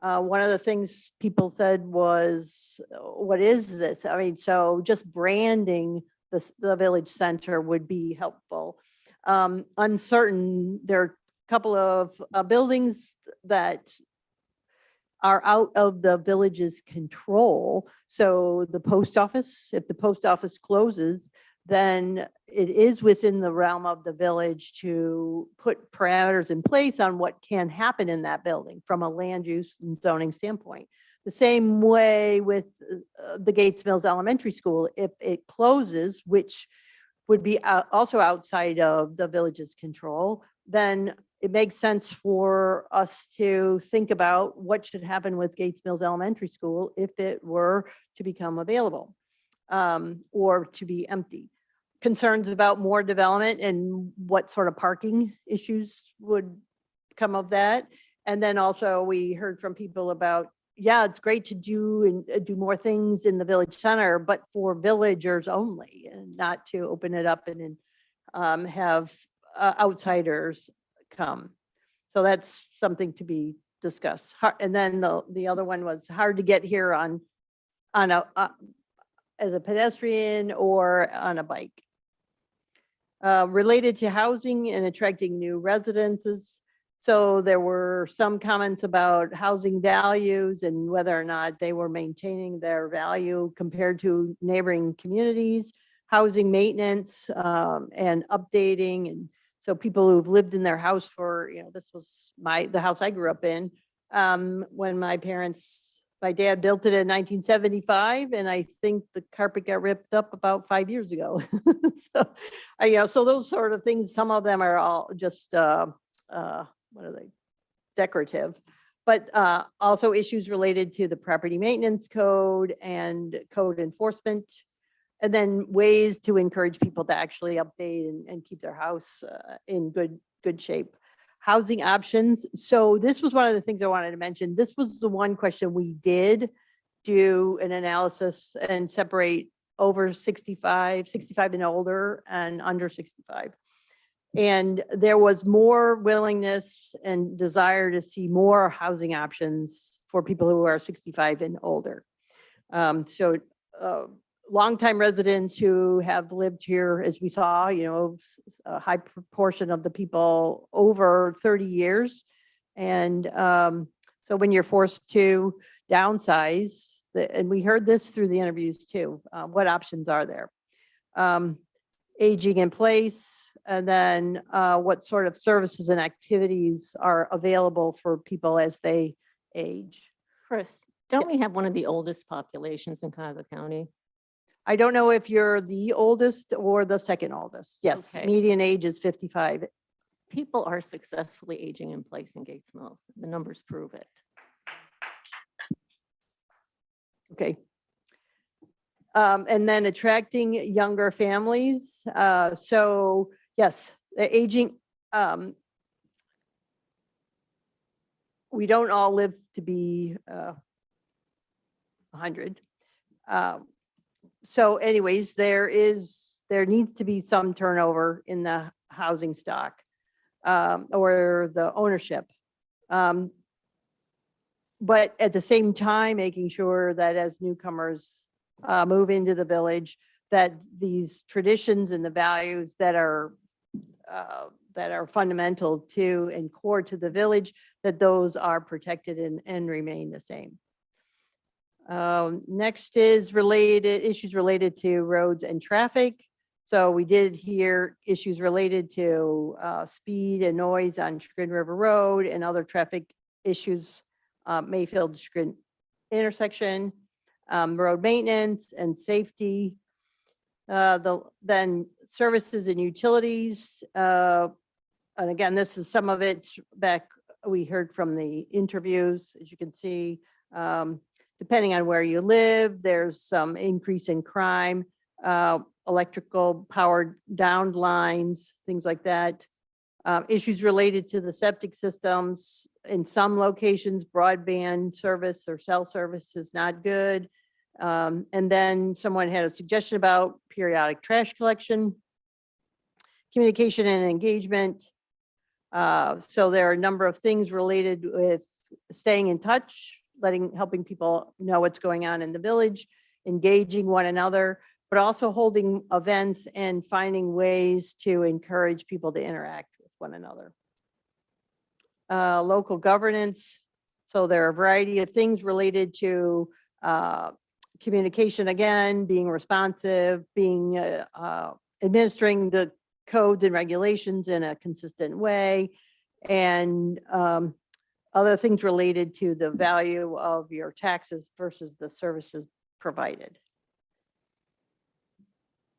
Speaker 3: One of the things people said was, what is this? I mean, so just branding the village center would be helpful. Uncertain, there are a couple of buildings that are out of the village's control. So the post office, if the post office closes, then it is within the realm of the village to put parameters in place on what can happen in that building from a land use and zoning standpoint. The same way with the Gates Mills Elementary School, if it closes, which would be also outside of the village's control, then it makes sense for us to think about what should happen with Gates Mills Elementary School if it were to become available or to be empty. Concerns about more development and what sort of parking issues would come of that. And then also we heard from people about, yeah, it's great to do more things in the village center, but for villagers only, and not to open it up and have outsiders come. So that's something to be discussed. And then the other one was hard to get here on as a pedestrian or on a bike. Related to housing and attracting new residences. So there were some comments about housing values and whether or not they were maintaining their value compared to neighboring communities, housing maintenance and updating. And so people who've lived in their house for, this was the house I grew up in when my dad built it in 1975, and I think the carpet got ripped up about 5 years ago. So, so those sort of things, some of them are all just, what are they? Decorative, but also issues related to the property maintenance code and code enforcement, and then ways to encourage people to actually update and keep their house in good shape. Housing options. So this was one of the things I wanted to mention. This was the one question we did do an analysis and separate over 65 and older and under 65. And there was more willingness and desire to see more housing options for people who are 65 and older. Longtime residents who have lived here, as we saw, a high proportion of the people over 30 years. And so when you're forced to downsize, and we heard this through the interviews too, what options are there? Aging in place, And then what sort of services and activities are available for people as they age.
Speaker 6: Chris, don't we have one of the oldest populations in Cuyahoga County?
Speaker 3: I don't know if you're the oldest or the second oldest. Yes,
Speaker 6: Okay.
Speaker 3: median age is 55.
Speaker 6: People are successfully aging in place in Gates Mills. The numbers prove it.
Speaker 3: Okay. And then attracting younger families. So yes, the aging, we don't all live to be 100. So anyways, there needs to be some turnover in the housing stock or the ownership. But at the same time, making sure that as newcomers move into the village, that these traditions and the values that are fundamental to and core to the village, that those are protected and remain the same. Next is issues related to roads and traffic. So we did hear issues related to speed and noise on Chagrin River Road and other traffic issues, Mayfield Chagrin intersection, road maintenance and safety. Then services and utilities. And again, this is some of it back we heard from the interviews, as you can see. Depending on where you live, there's some increase in crime, electrical powered down lines, things like that. Issues related to the septic systems. In some locations, broadband service or cell service is not good. And then someone had a suggestion about periodic trash collection, communication and engagement. So there are a number of things related with staying in touch, helping people know what's going on in the village, engaging one another, but also holding events and finding ways to encourage people to interact with one another. Local governance. So there are a variety of things related to communication, again, being responsive, being administering the codes and regulations in a consistent way, and other things related to the value of your taxes versus the services provided.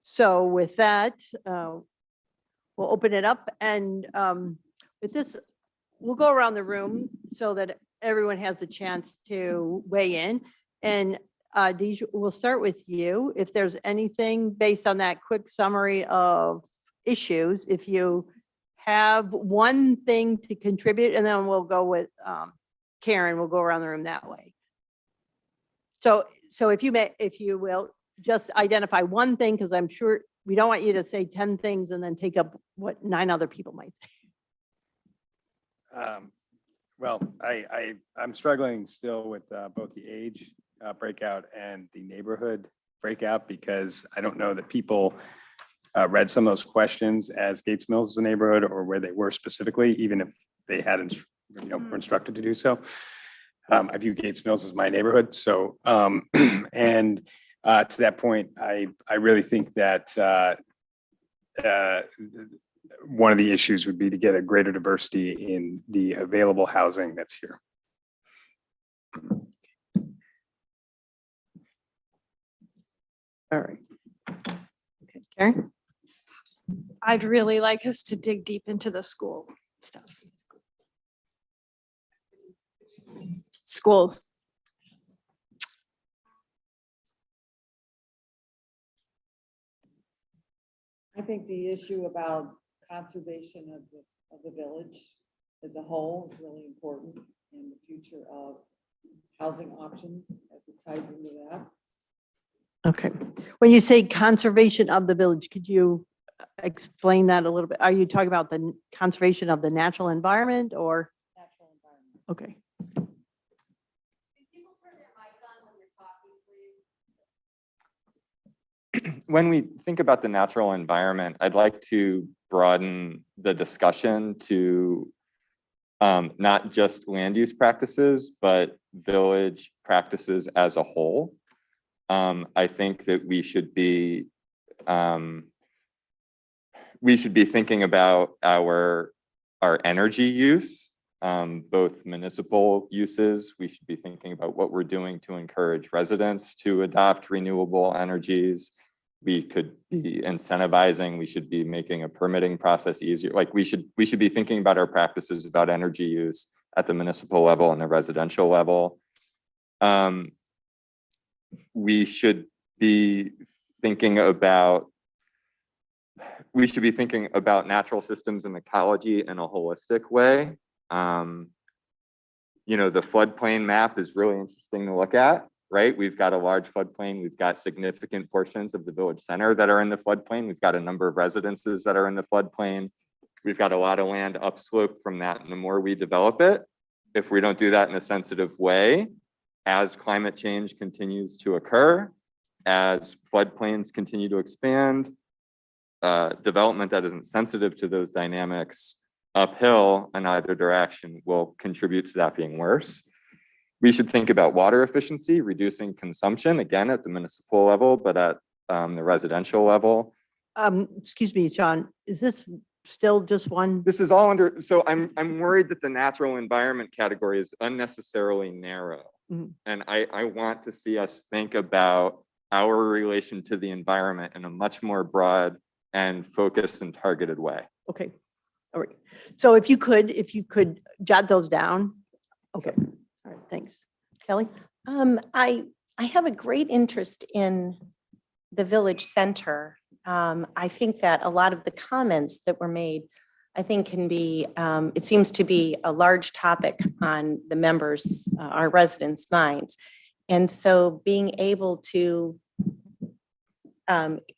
Speaker 3: So with that, we'll open it up, and with this, we'll go around the room so that everyone has a chance to weigh in. And Deej, we'll start with you. If there's anything based on that quick summary of issues, if you have one thing to contribute, and then we'll go with Karen, we'll go around the room that way. So if you will, just identify one thing, because I'm sure we don't want you to say 10 things and then take up what 9 other people might say.
Speaker 10: Well, I'm struggling still with both the age breakout and the neighborhood breakout, because I don't know that people read some of those questions as Gates Mills is a neighborhood or where they were specifically, even if they hadn't, were instructed to do so. I view Gates Mills as my neighborhood. So, and to that point, I really think that one of the issues would be to get a greater diversity in the available housing that's here.
Speaker 3: All right. Okay, Karen?
Speaker 12: I'd really like us to dig deep into the school stuff. Schools.
Speaker 9: I think the issue about conservation of the village as a whole is really important in the future of housing options as it ties into that.
Speaker 3: Okay. When you say conservation of the village, could you explain that a little bit? Are you talking about the conservation of the natural environment or?
Speaker 9: Natural environment.
Speaker 3: Okay.
Speaker 14: When we think about the natural environment, I'd like to broaden the discussion to not just land use practices, but village practices as a whole. I think that we should be we should be thinking about our energy use, both municipal uses. We should be thinking about what we're doing to encourage residents to adopt renewable energies. We could be incentivizing, we should be making a permitting process easier. Like we should be thinking about our practices about energy use at the municipal level and the residential level. We should be thinking about natural systems and ecology in a holistic way. You know, the floodplain map is really interesting to look at, right? We've got a large floodplain. We've got significant portions of the village center that are in the floodplain. We've got a number of residences that are in the floodplain. We've got a lot of land upslope from that. And the more we develop it, if we don't do that in a sensitive way, as climate change continues to occur, as floodplains continue to expand, development that isn't sensitive to those dynamics uphill in either direction will contribute to that being worse. We should think about water efficiency, reducing consumption, again, at the municipal level, but at the residential level.
Speaker 3: Excuse me, John, is this still just one?
Speaker 14: This is all under, so I'm worried that the natural environment category is unnecessarily narrow.
Speaker 3: Mhm.
Speaker 14: And I want to see us think about our relation to the environment in a much more broad and focused and targeted way.
Speaker 3: Okay, all right. So if you could jot those down. Okay, all right, thanks. Kelly?
Speaker 11: I have a great interest in the village center. I think that a lot of the comments that were made, I think can be, it seems to be a large topic on the members, our residents' minds. And so being able to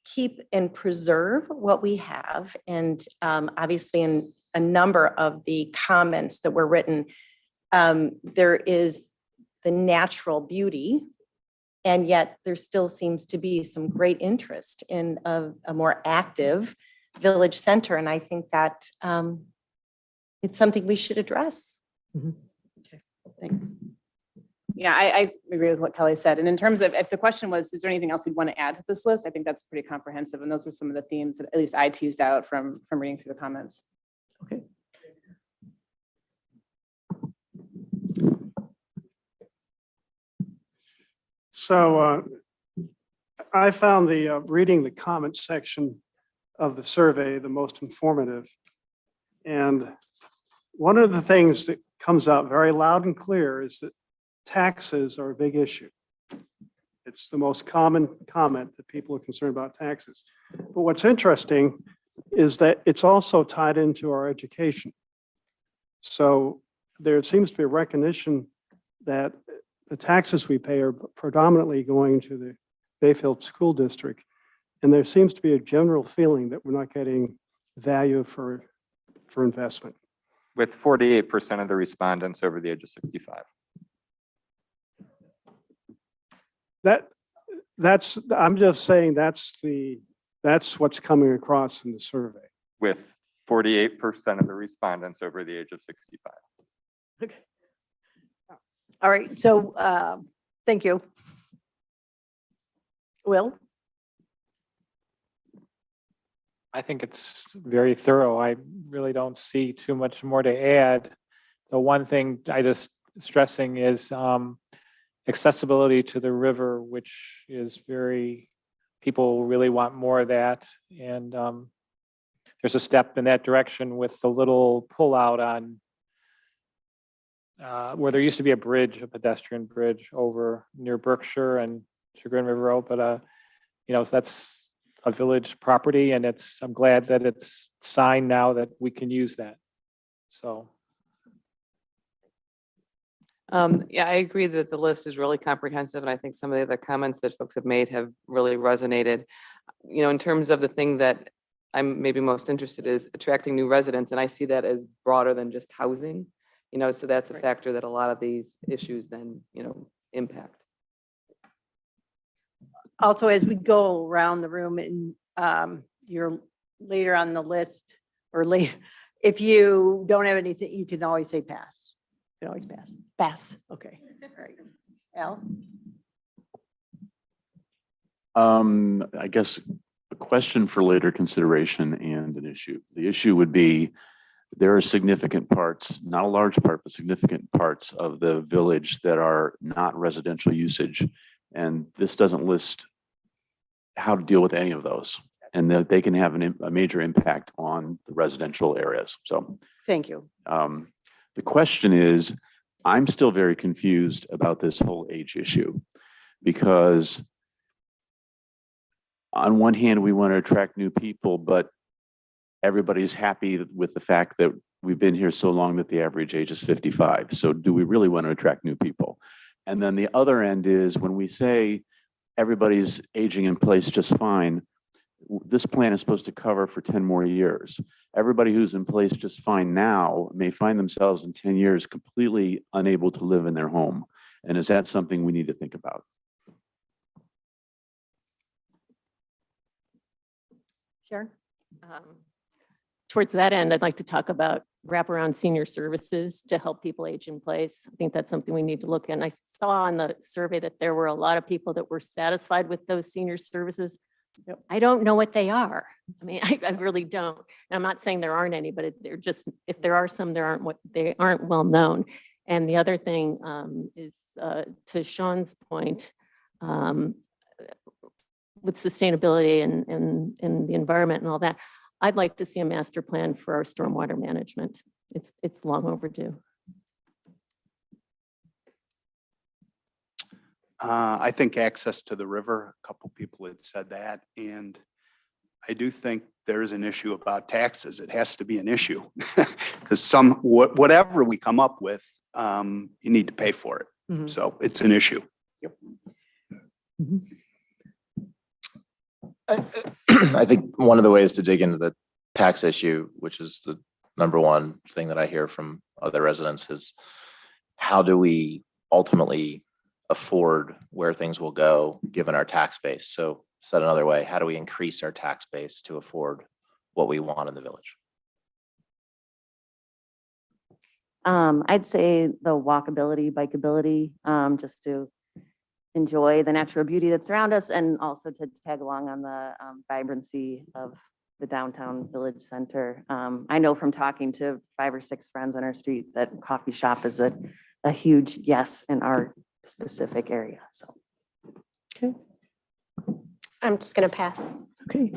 Speaker 11: keep and preserve what we have, and obviously in a number of the comments that were written, there is the natural beauty, and yet there still seems to be some great interest in a more active village center. And I think that it's something we should address.
Speaker 3: Okay, thanks.
Speaker 1: Yeah, I agree with what Kelly said. And in terms of, if the question was, is there anything else we'd want to add to this list? I think that's pretty comprehensive. And those were some of the themes that at least I teased out from reading through the comments.
Speaker 3: Okay.
Speaker 17: So I found the reading the comments section of the survey the most informative. And one of the things that comes out very loud and clear is that taxes are a big issue. It's the most common comment that people are concerned about taxes. But what's interesting is that it's also tied into our education. So there seems to be a recognition that the taxes we pay are predominantly going to the Bayfield School District. And there seems to be a general feeling that we're not getting value for investment.
Speaker 14: With 48% of the respondents over the age of 65.
Speaker 17: I'm just saying that's what's coming across in the survey.
Speaker 14: With 48% of the respondents over the age of 65.
Speaker 3: Okay. All right, so thank you. Will?
Speaker 4: I think it's very thorough. I really don't see too much more to add. The one thing I just stressing is accessibility to the river, which is people really want more of that. And there's a step in that direction with the little pullout on where there used to be a pedestrian bridge over near Berkshire and Chagrin River Road, but so that's a village property, and I'm glad that it's signed now that we can use that. So.
Speaker 15: Yeah, I agree that the list is really comprehensive, and I think some of the other comments that folks have made have really resonated. In terms of the thing that I'm maybe most interested is attracting new residents, and I see that as broader than just housing. So that's a factor that a lot of these issues then, impact.
Speaker 3: Also, as we go around the room and you're later on the list or later, if you don't have anything, you can always say pass. You can always pass. Pass. Okay. All right. Al?
Speaker 5: I guess a question for later consideration and an issue. The issue would be there are significant parts, not a large part, but significant parts of the village that are not residential usage. And this doesn't list how to deal with any of those, and that they can have a major impact on the residential areas. So
Speaker 3: Thank you.
Speaker 5: the question is, I'm still very confused about this whole age issue, because on one hand, we want to attract new people, but everybody's happy with the fact that we've been here so long that the average age is 55. So do we really want to attract new people? And then the other end is when we say everybody's aging in place just fine, this plan is supposed to cover for 10 more years. Everybody who's in place just fine now may find themselves in 10 years completely unable to live in their home. And is that something we need to think about?
Speaker 3: Sharon?
Speaker 6: Towards that end, I'd like to talk about wraparound senior services to help people age in place. I think that's something we need to look at. And I saw on the survey that there were a lot of people that were satisfied with those senior services. I don't know what they are. I mean, I really don't. And I'm not saying there aren't any, but they're just, if there are some, they aren't well known. And the other thing is to Sean's point, with sustainability and the environment and all that, I'd like to see a master plan for our stormwater management. It's long overdue.
Speaker 16: I think access to the river, a couple people had said that, and I do think there's an issue about taxes. It has to be an issue because whatever we come up with, you need to pay for it. So it's an issue.
Speaker 8: I think one of the ways to dig into the tax issue, which is the number one thing that I hear from other residents, is how do we ultimately afford where things will go given our tax base? So said another way, how do we increase our tax base to afford what we want in the village?
Speaker 11: I'd say the walkability, bikeability, just to enjoy the natural beauty that's around us, and also to tag along on the vibrancy of the downtown village center. I know from talking to 5 or 6 friends on our street that coffee shop is a huge yes in our specific area. So,
Speaker 3: okay.
Speaker 18: I'm just going to pass.
Speaker 3: Okay.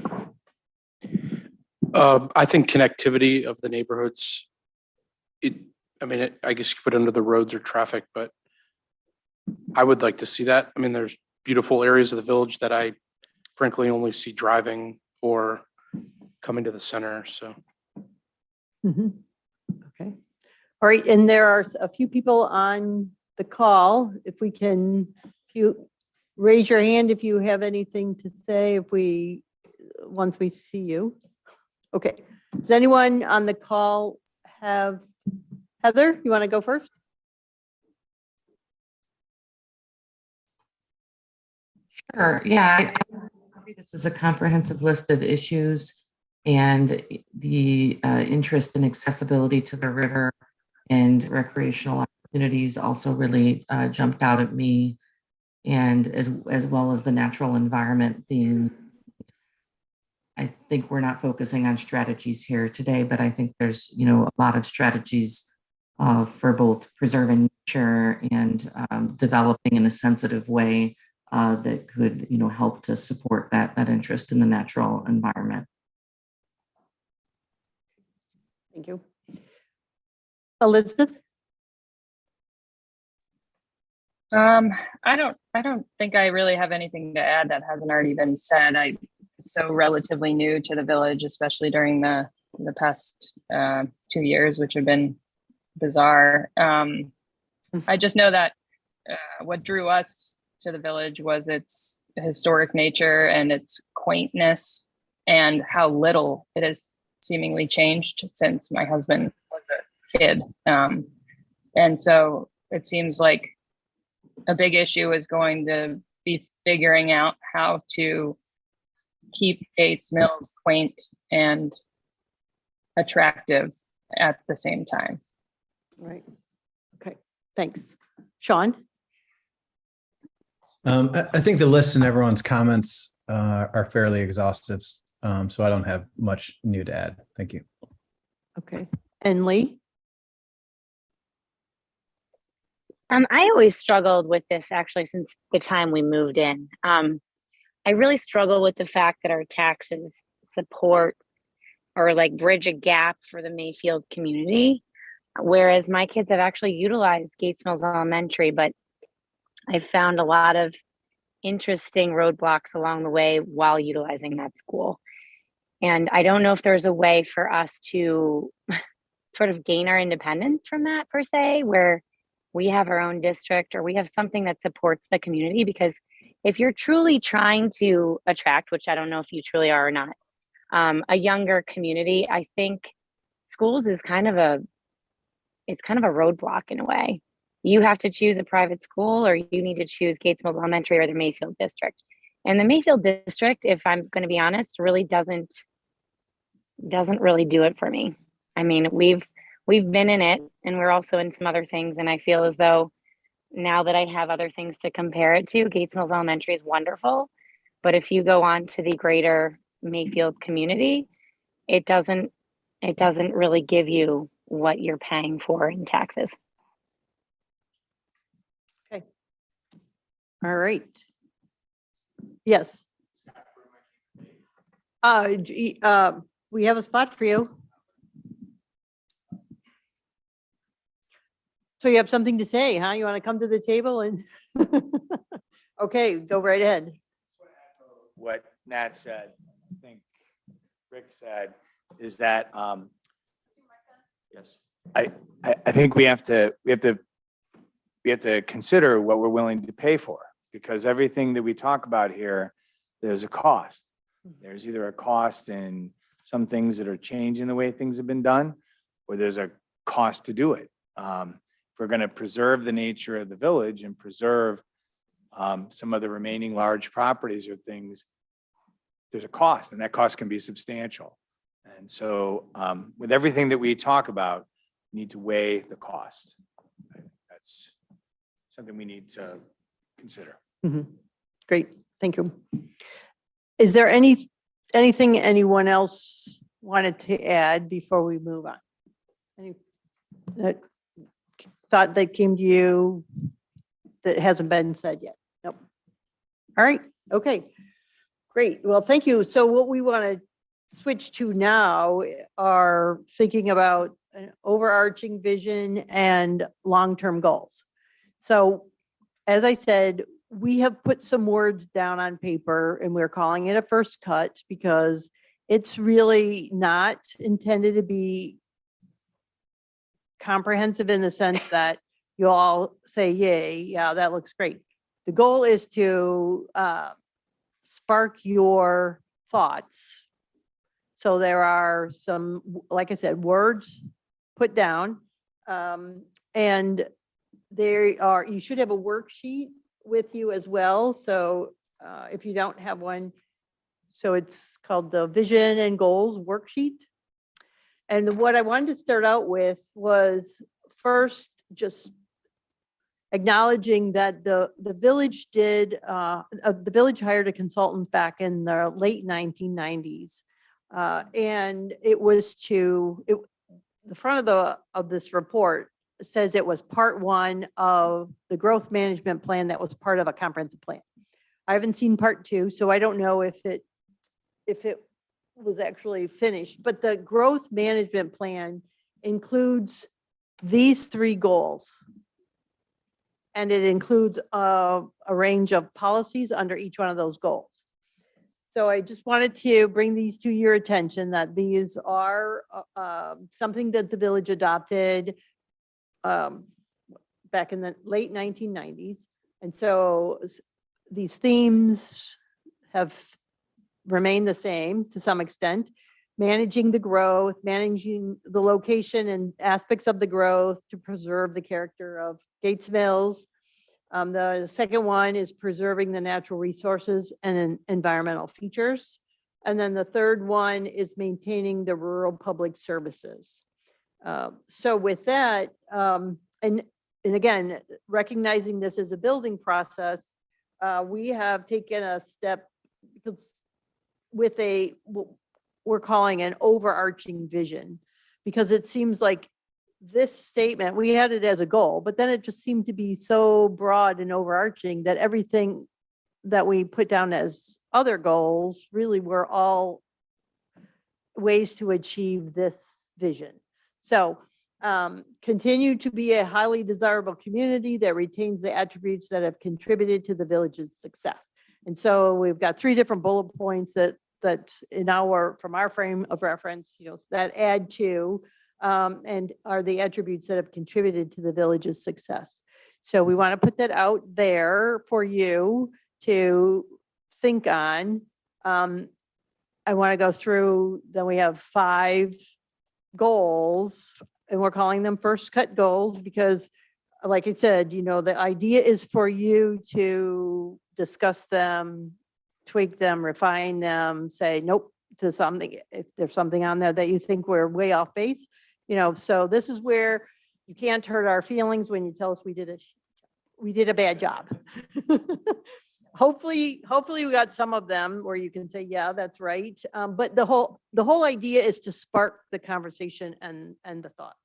Speaker 7: I think connectivity of the neighborhoods, I guess you could put under the roads or traffic, but I would like to see that. I mean, there's beautiful areas of the village that I frankly only see driving or coming to the center, so.
Speaker 3: Okay. All right, and there are a few people on the call. If you raise your hand if you have anything to say, once we see you. Okay, does anyone on the call have, Heather, you want to go first?
Speaker 13: Sure. Yeah, I think this is a comprehensive list of issues, and the interest in accessibility to the river and recreational opportunities also really jumped out at me, and as well as the natural environment theme. I think we're not focusing on strategies here today, but I think there's a lot of strategies for both preserving nature and developing in a sensitive way that could, help to support that interest in the natural environment.
Speaker 3: Thank you. Elizabeth?
Speaker 19: I don't think I really have anything to add that hasn't already been said. I'm so relatively new to the village, especially during the past 2 years, which have been bizarre. I just know that what drew us to the village was its historic nature and its quaintness, and how little it has seemingly changed since my husband was a kid. And so it seems like a big issue is going to be figuring out how to keep Gates Mills quaint and attractive at the same time.
Speaker 3: Right. Okay, thanks. Sean?
Speaker 20: I think the list and everyone's comments are fairly exhaustive, so I don't have much new to add. Thank you.
Speaker 3: Okay. And Lee?
Speaker 21: I always struggled with this actually since the time we moved in. I really struggle with the fact that our taxes support or like bridge a gap for the Mayfield community, whereas my kids have actually utilized Gates Mills Elementary, but I've found a lot of interesting roadblocks along the way while utilizing that school. And I don't know if there's a way for us to sort of gain our independence from that per se, where we have our own district or we have something that supports the community. Because if you're truly trying to attract, which I don't know if you truly are or not, a younger community, I think schools is kind of a roadblock in a way. You have to choose a private school or you need to choose Gates Mills Elementary or the Mayfield district. And the Mayfield district, if I'm going to be honest, really doesn't really do it for me. I mean, we've been in it and we're also in some other things. And I feel as though now that I have other things to compare it to, Gates Mills Elementary is wonderful. But if you go on to the greater Mayfield community, it doesn't really give you what you're paying for in taxes.
Speaker 3: Okay. All right. Yes. We have a spot for you. So you have something to say, huh? You want to come to the table and okay, go right ahead.
Speaker 23: What Nat said, I think Rick said, is that
Speaker 5: Yes.
Speaker 23: I think we have to consider what we're willing to pay for, because everything that we talk about here, there's a cost. There's either a cost in some things that are changing the way things have been done, or there's a cost to do it. If we're going to preserve the nature of the village and preserve some of the remaining large properties or things, there's a cost, and that cost can be substantial. And so with everything that we talk about, we need to weigh the cost. That's something we need to consider.
Speaker 3: Great, thank you. Is there anything anyone else wanted to add before we move on? Any thought that came to you that hasn't been said yet? Nope. All right, okay, great. Well, thank you. So what we want to switch to now are thinking about an overarching vision and long-term goals. So as I said, we have put some words down on paper and we're calling it a first cut because it's really not intended to be comprehensive in the sense that you'll all say, yay, yeah, that looks great. The goal is to spark your thoughts. So there are some, like I said, words put down, and you should have a worksheet with you as well. So if you don't have one, so it's called the Vision and Goals Worksheet. And what I wanted to start out with was first just acknowledging that the village hired a consultant back in the late 1990s. And it was the front of this report says it was part one of the growth management plan that was part of a comprehensive plan. I haven't seen part two, so I don't know if it was actually finished, but the growth management plan includes these three goals. And it includes a range of policies under each one of those goals. So I just wanted to bring these to your attention that these are something that the village adopted back in the late 1990s. And so these themes have remained the same to some extent. Managing the growth, managing the location and aspects of the growth to preserve the character of Gates Mills. The second one is preserving the natural resources and environmental features. And then the third one is maintaining the rural public services. So with that, and again, recognizing this as a building process, we have taken a step because with what we're calling an overarching vision, because it seems like this statement, we had it as a goal, but then it just seemed to be so broad and overarching that everything that we put down as other goals really were all ways to achieve this vision. So continue to be a highly desirable community that retains the attributes that have contributed to the village's success. And so we've got 3 different bullet points that from our frame of reference, that add to and are the attributes that have contributed to the village's success. So we want to put that out there for you to think on. I want to go through, then we have 5 goals, and we're calling them first cut goals because, like I said, the idea is for you to discuss them, tweak them, refine them, say nope to something if there's something on there that you think we're way off base. So this is where you can't hurt our feelings when you tell us we did a bad job. Hopefully we got some of them where you can say, yeah, that's right. But the whole idea is to spark the conversation and the thoughts.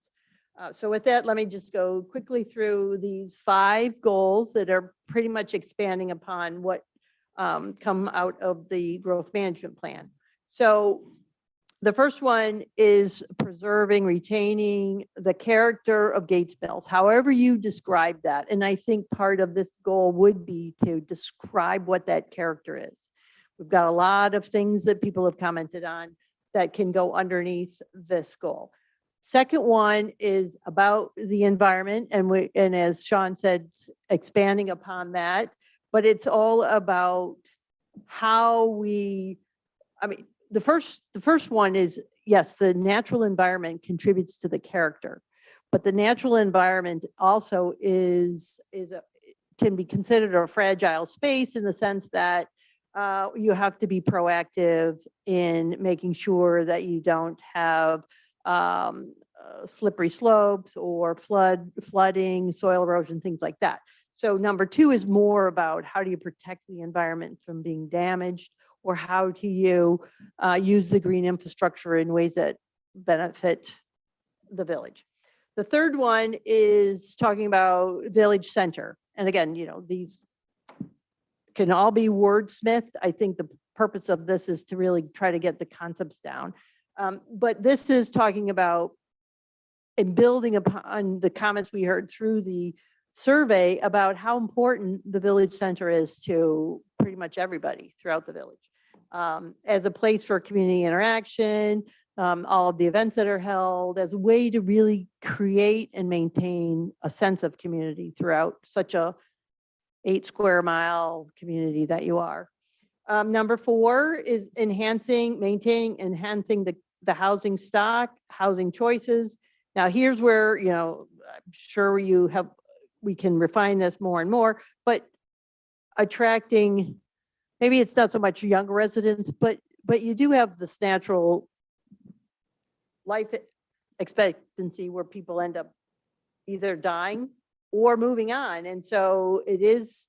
Speaker 3: So with that, let me just go quickly through these 5 goals that are pretty much expanding upon what come out of the growth management plan. So the first one is preserving, retaining the character of Gates Mills, however you describe that. And I think part of this goal would be to describe what that character is. We've got a lot of things that people have commented on that can go underneath this goal. Second one is about the environment, and as Sean said, expanding upon that, but it's all about how the first one is, yes, the natural environment contributes to the character, but the natural environment also can be considered a fragile space in the sense that you have to be proactive in making sure that you don't have slippery slopes or flooding, soil erosion, things like that. So number 2 is more about how do you protect the environment from being damaged, or how do you use the green infrastructure in ways that benefit the village. The third one is talking about village center. And again, these can all be wordsmithed. I think the purpose of this is to really try to get the concepts down. But this is talking about and building upon the comments we heard through the survey about how important the village center is to pretty much everybody throughout the village. As a place for community interaction, all of the events that are held, as a way to really create and maintain a sense of community throughout such a 8 square mile community that you are. Number 4 is enhancing the housing stock, housing choices. Now here's where, I'm sure we can refine this more and more, but attracting, maybe it's not so much younger residents, but you do have this natural life expectancy where people end up either dying or moving on. And so it is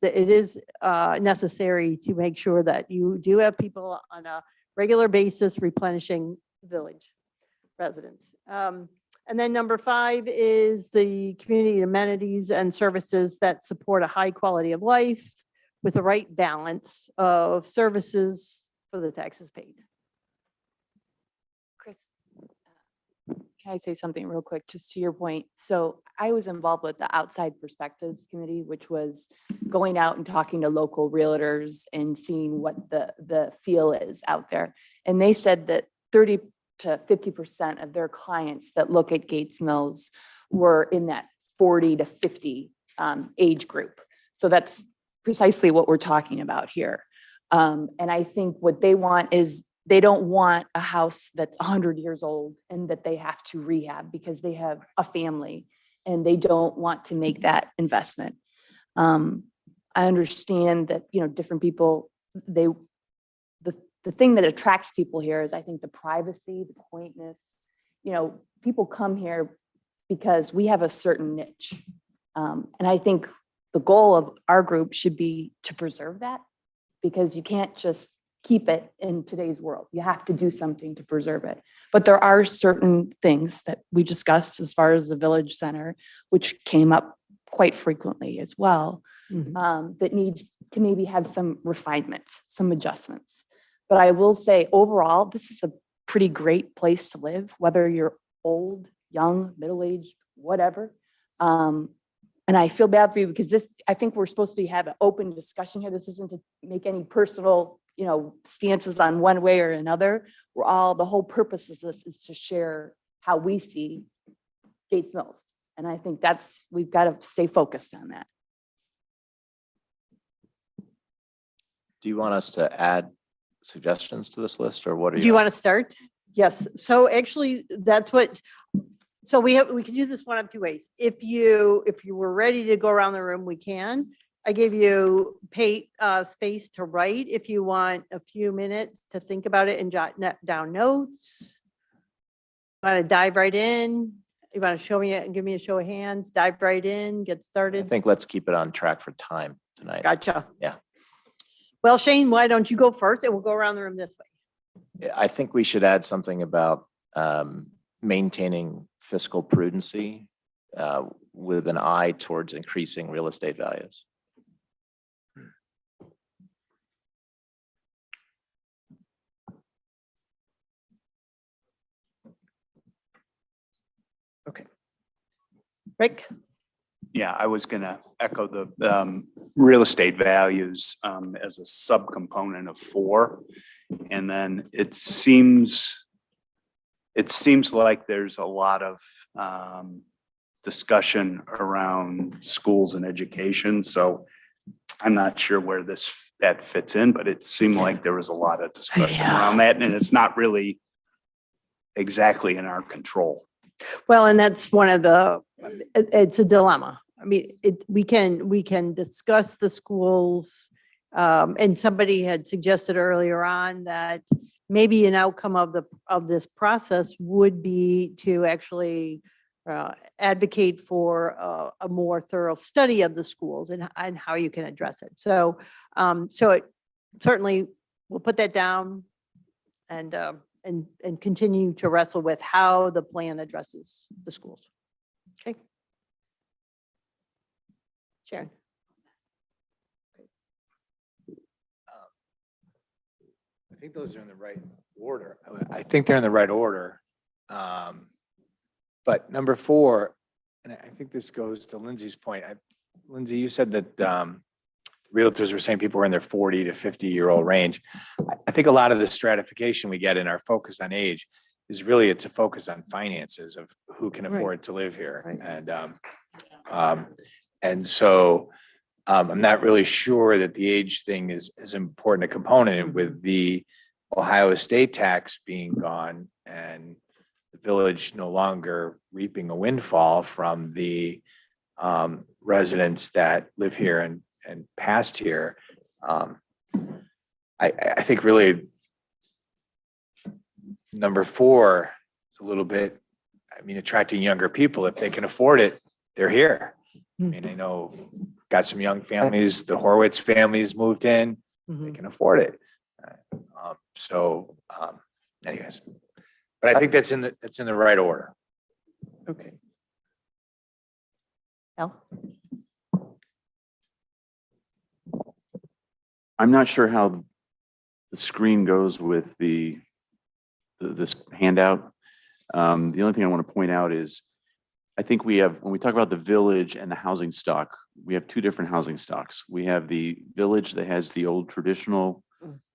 Speaker 3: necessary to make sure that you do have people on a regular basis replenishing village residents. And then number 5 is the community amenities and services that support a high quality of life with the right balance of services for the taxes paid.
Speaker 2: Chris, can I say something real quick, just to your point? So I was involved with the Outside Perspectives Committee, which was going out and talking to local realtors and seeing what the feel is out there. And they said that 30 to 50% of their clients that look at Gates Mills were in that 40 to 50 age group. So that's precisely what we're talking about here. And I think what they want is they don't want a house that's 100 years old and that they have to rehab because they have a family and they don't want to make that investment. I understand that, different people, the thing that attracts people here is I think the privacy, the quaintness. People come here because we have a certain niche. And I think the goal of our group should be to preserve that, because you can't just keep it in today's world. You have to do something to preserve it. But there are certain things that we discussed as far as the village center, which came up quite frequently as well, that needs to maybe have some refinement, some adjustments. But I will say overall, this is a pretty great place to live, whether you're old, young, middle-aged, whatever. And I feel bad for you because this, I think we're supposed to have an open discussion here. This isn't to make any personal, stances on one way or another. The whole purpose of this is to share how we see Gates Mills. And I think we've got to stay focused on that.
Speaker 8: Do you want us to add suggestions to this list, or what are you?
Speaker 3: Do you want to start? Yes. So actually, so we can do this one of two ways. If you were ready to go around the room, we can. I gave you space to write if you want a few minutes to think about it and jot down notes. Want to dive right in? You want to give me a show of hands, dive right in, get
Speaker 8: I
Speaker 3: started?
Speaker 8: think let's keep it on track for time tonight.
Speaker 3: Gotcha.
Speaker 8: Yeah.
Speaker 3: Well, Shane, why don't you go first and we'll go around the room this way.
Speaker 8: I think we should add something about maintaining fiscal prudency with an eye towards increasing real estate values.
Speaker 3: Okay. Rick?
Speaker 16: Yeah, I was going to echo the real estate values as a subcomponent of 4. And then it seems like there's a lot of discussion around schools and education. So I'm not sure where that fits in, but it seemed like there was a lot of discussion around that, and it's not really exactly in our control.
Speaker 3: Well, and that's one of it's a dilemma. I mean, we can discuss the schools, and somebody had suggested earlier on that maybe an outcome of this process would be to actually advocate for a more thorough study of the schools and how you can address it. So, it certainly we'll put that down and continue to wrestle with how the plan addresses the schools. Okay. Sharon.
Speaker 23: I think those are in the right order. I think they're in the right order. But number 4, and I think this goes to Lindsay's point. Lindsay, you said that realtors were saying people were in their 40 to 50-year-old range. I think a lot of the stratification we get in our focus on age is really it's a focus on finances of who can afford to live here. Right. And so I'm not really sure that the age thing is as important a component with the Ohio estate tax being gone and the village no longer reaping a windfall from the residents that live here and passed here. I think really number 4 is a little bit, attracting younger people. If they can afford it, they're here. I know got some young families, the Horwitz families moved in, they can afford it. Anyways, but I think that's in the right order.
Speaker 3: Okay. Al?
Speaker 5: I'm not sure how the screen goes with this handout. The only thing I want to point out is I think when we talk about the village and the housing stock, we have 2 different housing stocks. We have the village that has the old traditional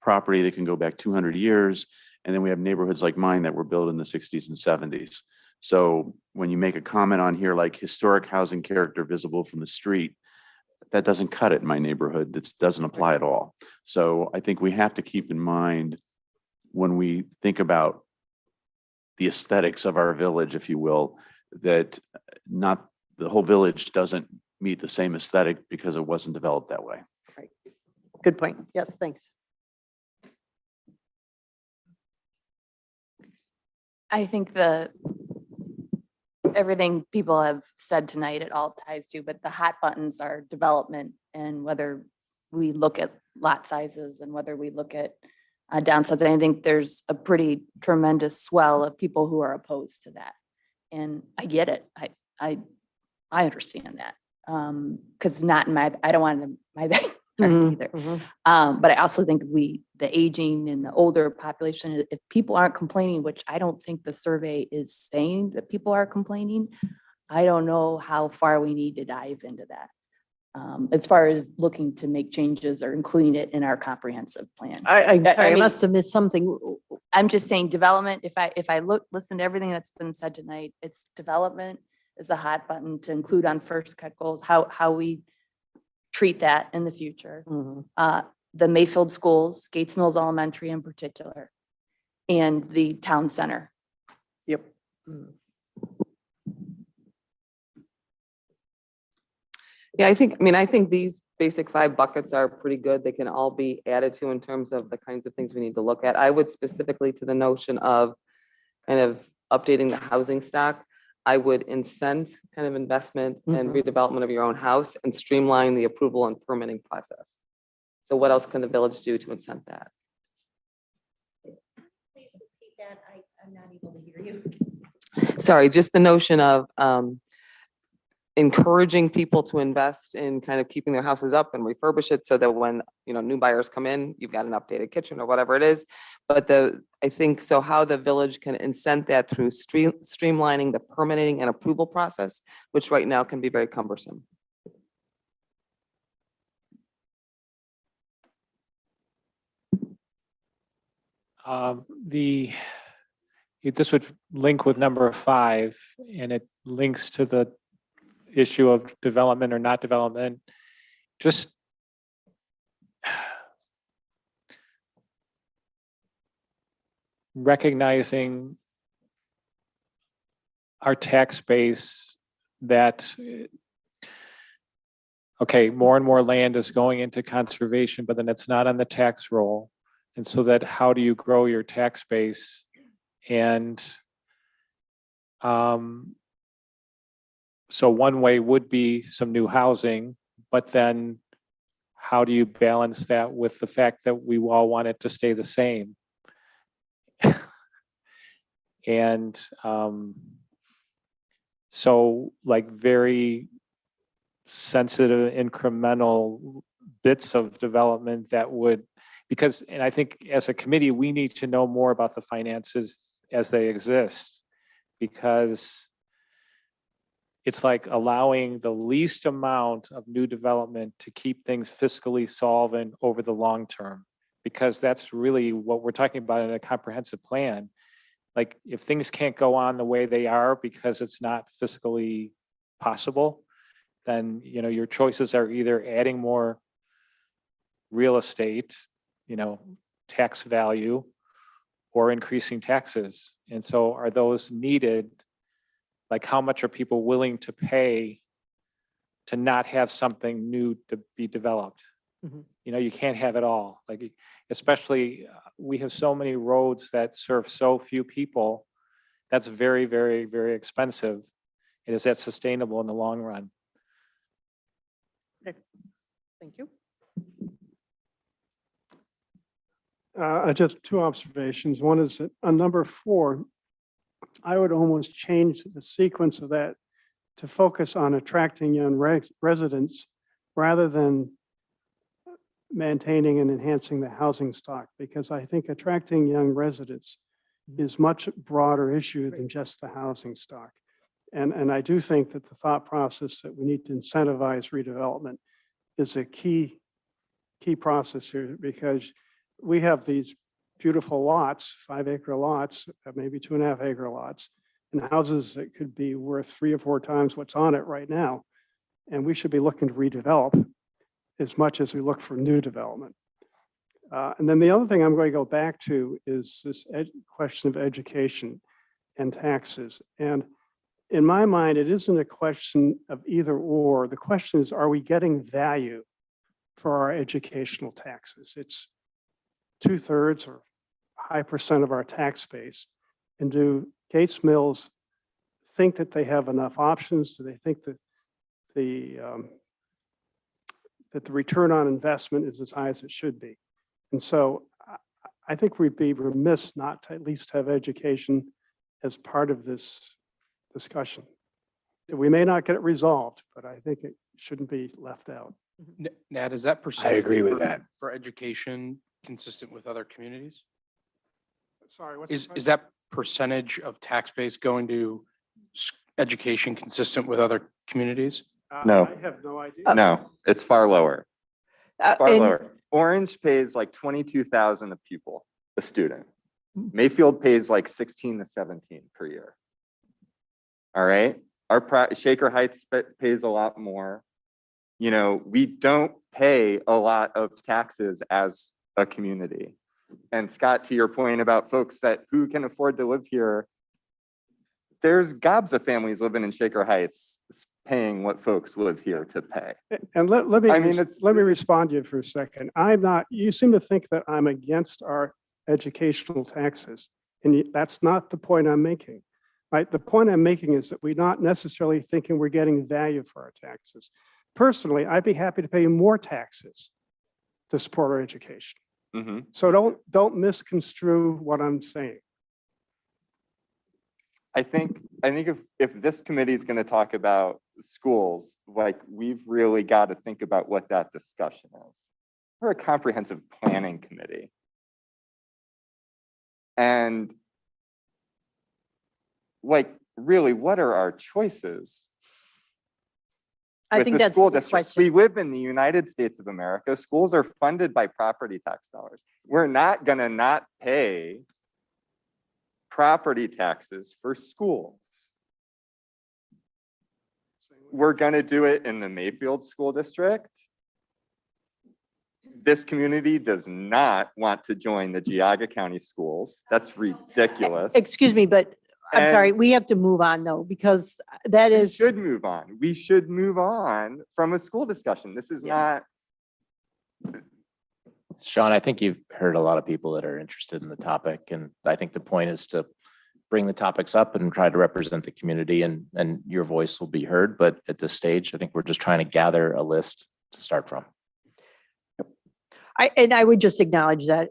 Speaker 5: property that can go back 200 years. And then we have neighborhoods like mine that were built in the 60s and 70s. So when you make a comment on here, like historic housing character visible from the street, that doesn't cut it in my neighborhood. That doesn't apply at all. So I think we have to keep in mind when we think about the aesthetics of our village, if you will, that not the whole village doesn't meet the same aesthetic because it wasn't developed that way.
Speaker 3: Right. Good point. Yes, thanks.
Speaker 2: I think the everything people have said tonight, it all ties to, but the hot buttons are development and whether we look at lot sizes and whether we look at downsides. And I think there's a pretty tremendous swell of people who are opposed to that. And I get it. I understand that. Cause not in I don't want to my backyard either. But I also think the aging and the older population, if people aren't complaining, which I don't think the survey is saying that people are complaining, I don't know how far we need to dive into that. As far as looking to make changes or including it in our comprehensive plan.
Speaker 3: I
Speaker 2: mean,
Speaker 3: must have missed something.
Speaker 2: I'm just saying development, if I listen to everything that's been said tonight, it's development is a hot button to include on first cut goals, how we treat that in the future. The Mayfield schools, Gates Mills Elementary in particular, and the town center.
Speaker 3: Yep. Yeah, I think these basic 5 buckets are pretty good. They can all be added to in terms of the kinds of things we need to look at. I would specifically to the notion of kind of updating the housing stock. I would incent kind of investment and redevelopment of your own house and streamline the approval and permitting process. So what else can the village do to incent that?
Speaker 11: Please repeat that. I'm not able to hear you.
Speaker 3: Sorry, just the notion of encouraging people to invest in kind of keeping their houses up and refurbish it so that when, new buyers come in, you've got an updated kitchen or whatever it is. But I think so how the village can incent that through streamlining the permitting and approval process, which right now can be very cumbersome.
Speaker 4: This would link with number 5, and it links to the issue of development or not development. Just recognizing our tax base that, okay, more and more land is going into conservation, but then it's not on the tax roll. And so that how do you grow your tax base? And so one way would be some new housing, but then how do you balance that with the fact that we all want it to stay the same? And so like very sensitive incremental bits of development that would, because, and I think as a committee, we need to know more about the finances as they exist, because it's like allowing the least amount of new development to keep things fiscally solvent over the long term, because that's really what we're talking about in a comprehensive plan. Like if things can't go on the way they are because it's not fiscally possible, then your choices are either adding more real estate, tax value, or increasing taxes. And so are those needed? Like how much are people willing to pay to not have something new to be developed? You can't have it all. Like, especially we have so many roads that serve so few people. That's very, very, very expensive. And is that sustainable in the long run?
Speaker 3: Okay. Thank you.
Speaker 17: Just 2 observations. One is that on number 4, I would almost change the sequence of that to focus on attracting young residents rather than maintaining and enhancing the housing stock, because I think attracting young residents is much broader issue than just the housing stock. And I do think that the thought process that we need to incentivize redevelopment is a key process here, because we have these beautiful lots, 5-acre lots, maybe 2.5-acre lots, and houses that could be worth 3 or 4 times what's on it right now. And we should be looking to redevelop as much as we look for new development. And then the other thing I'm going to go back to is this question of education and taxes. And in my mind, it isn't a question of either or. The question is, are we getting value for our educational taxes? It's 2/3 or high % of our tax base. And do Gates Mills think that they have enough options? Do they think that the return on investment is as high as it should be? And so I think we'd be remiss not to at least have education as part of this discussion. We may not get it resolved, but I think it shouldn't be left out.
Speaker 7: Nat, is that percentage?
Speaker 23: agree with
Speaker 7: for-
Speaker 23: that.
Speaker 7: For education consistent with other communities?
Speaker 17: Sorry, what's the
Speaker 7: Is
Speaker 17: question?
Speaker 7: that percentage of tax base going to education consistent with other communities?
Speaker 14: No.
Speaker 17: I have no idea.
Speaker 14: No, it's far lower. Far
Speaker 3: and-
Speaker 14: lower. Orange pays like 22,000 a pupil, a student. Mayfield pays like 16 to 17 per year. All right. Shaker Heights pays a lot more. You know, we don't pay a lot of taxes as a community. And Scott, to your point about folks who can afford to live here, there's gobs of families living in Shaker Heights paying what folks live here to pay.
Speaker 17: And let me,
Speaker 14: I mean,
Speaker 17: let me respond to you for a second. You seem to think that I'm against our educational taxes. And that's not the point I'm making. Right? The point I'm making is that we're not necessarily thinking we're getting value for our taxes. Personally, I'd be happy to pay more taxes to support our education.
Speaker 14: Mm-hmm.
Speaker 17: So don't misconstrue what I'm saying.
Speaker 14: I think if this committee is going to talk about schools, like we've really got to think about what that discussion is. We're a comprehensive planning committee. And like, really, what are our choices?
Speaker 3: I
Speaker 14: with
Speaker 3: think
Speaker 14: the
Speaker 3: that's
Speaker 14: school
Speaker 3: the
Speaker 14: districts?
Speaker 3: question.
Speaker 14: We live in the United States of America. Schools are funded by property tax dollars. We're not going to not pay property taxes for schools. We're going to do it in the Mayfield School District. This community does not want to join the Geauga County Schools. That's ridiculous.
Speaker 3: Excuse me, but I'm
Speaker 14: And-
Speaker 3: sorry, we have to move on though, because that
Speaker 14: We
Speaker 3: is,
Speaker 14: should move on. We should move on from a school discussion. This is not,
Speaker 8: Sean, I think you've heard a lot of people that are interested in the topic, and I think the point is to bring the topics up and try to represent the community, and your voice will be heard. But at this stage, I think we're just trying to gather a list to start from.
Speaker 3: I would just acknowledge that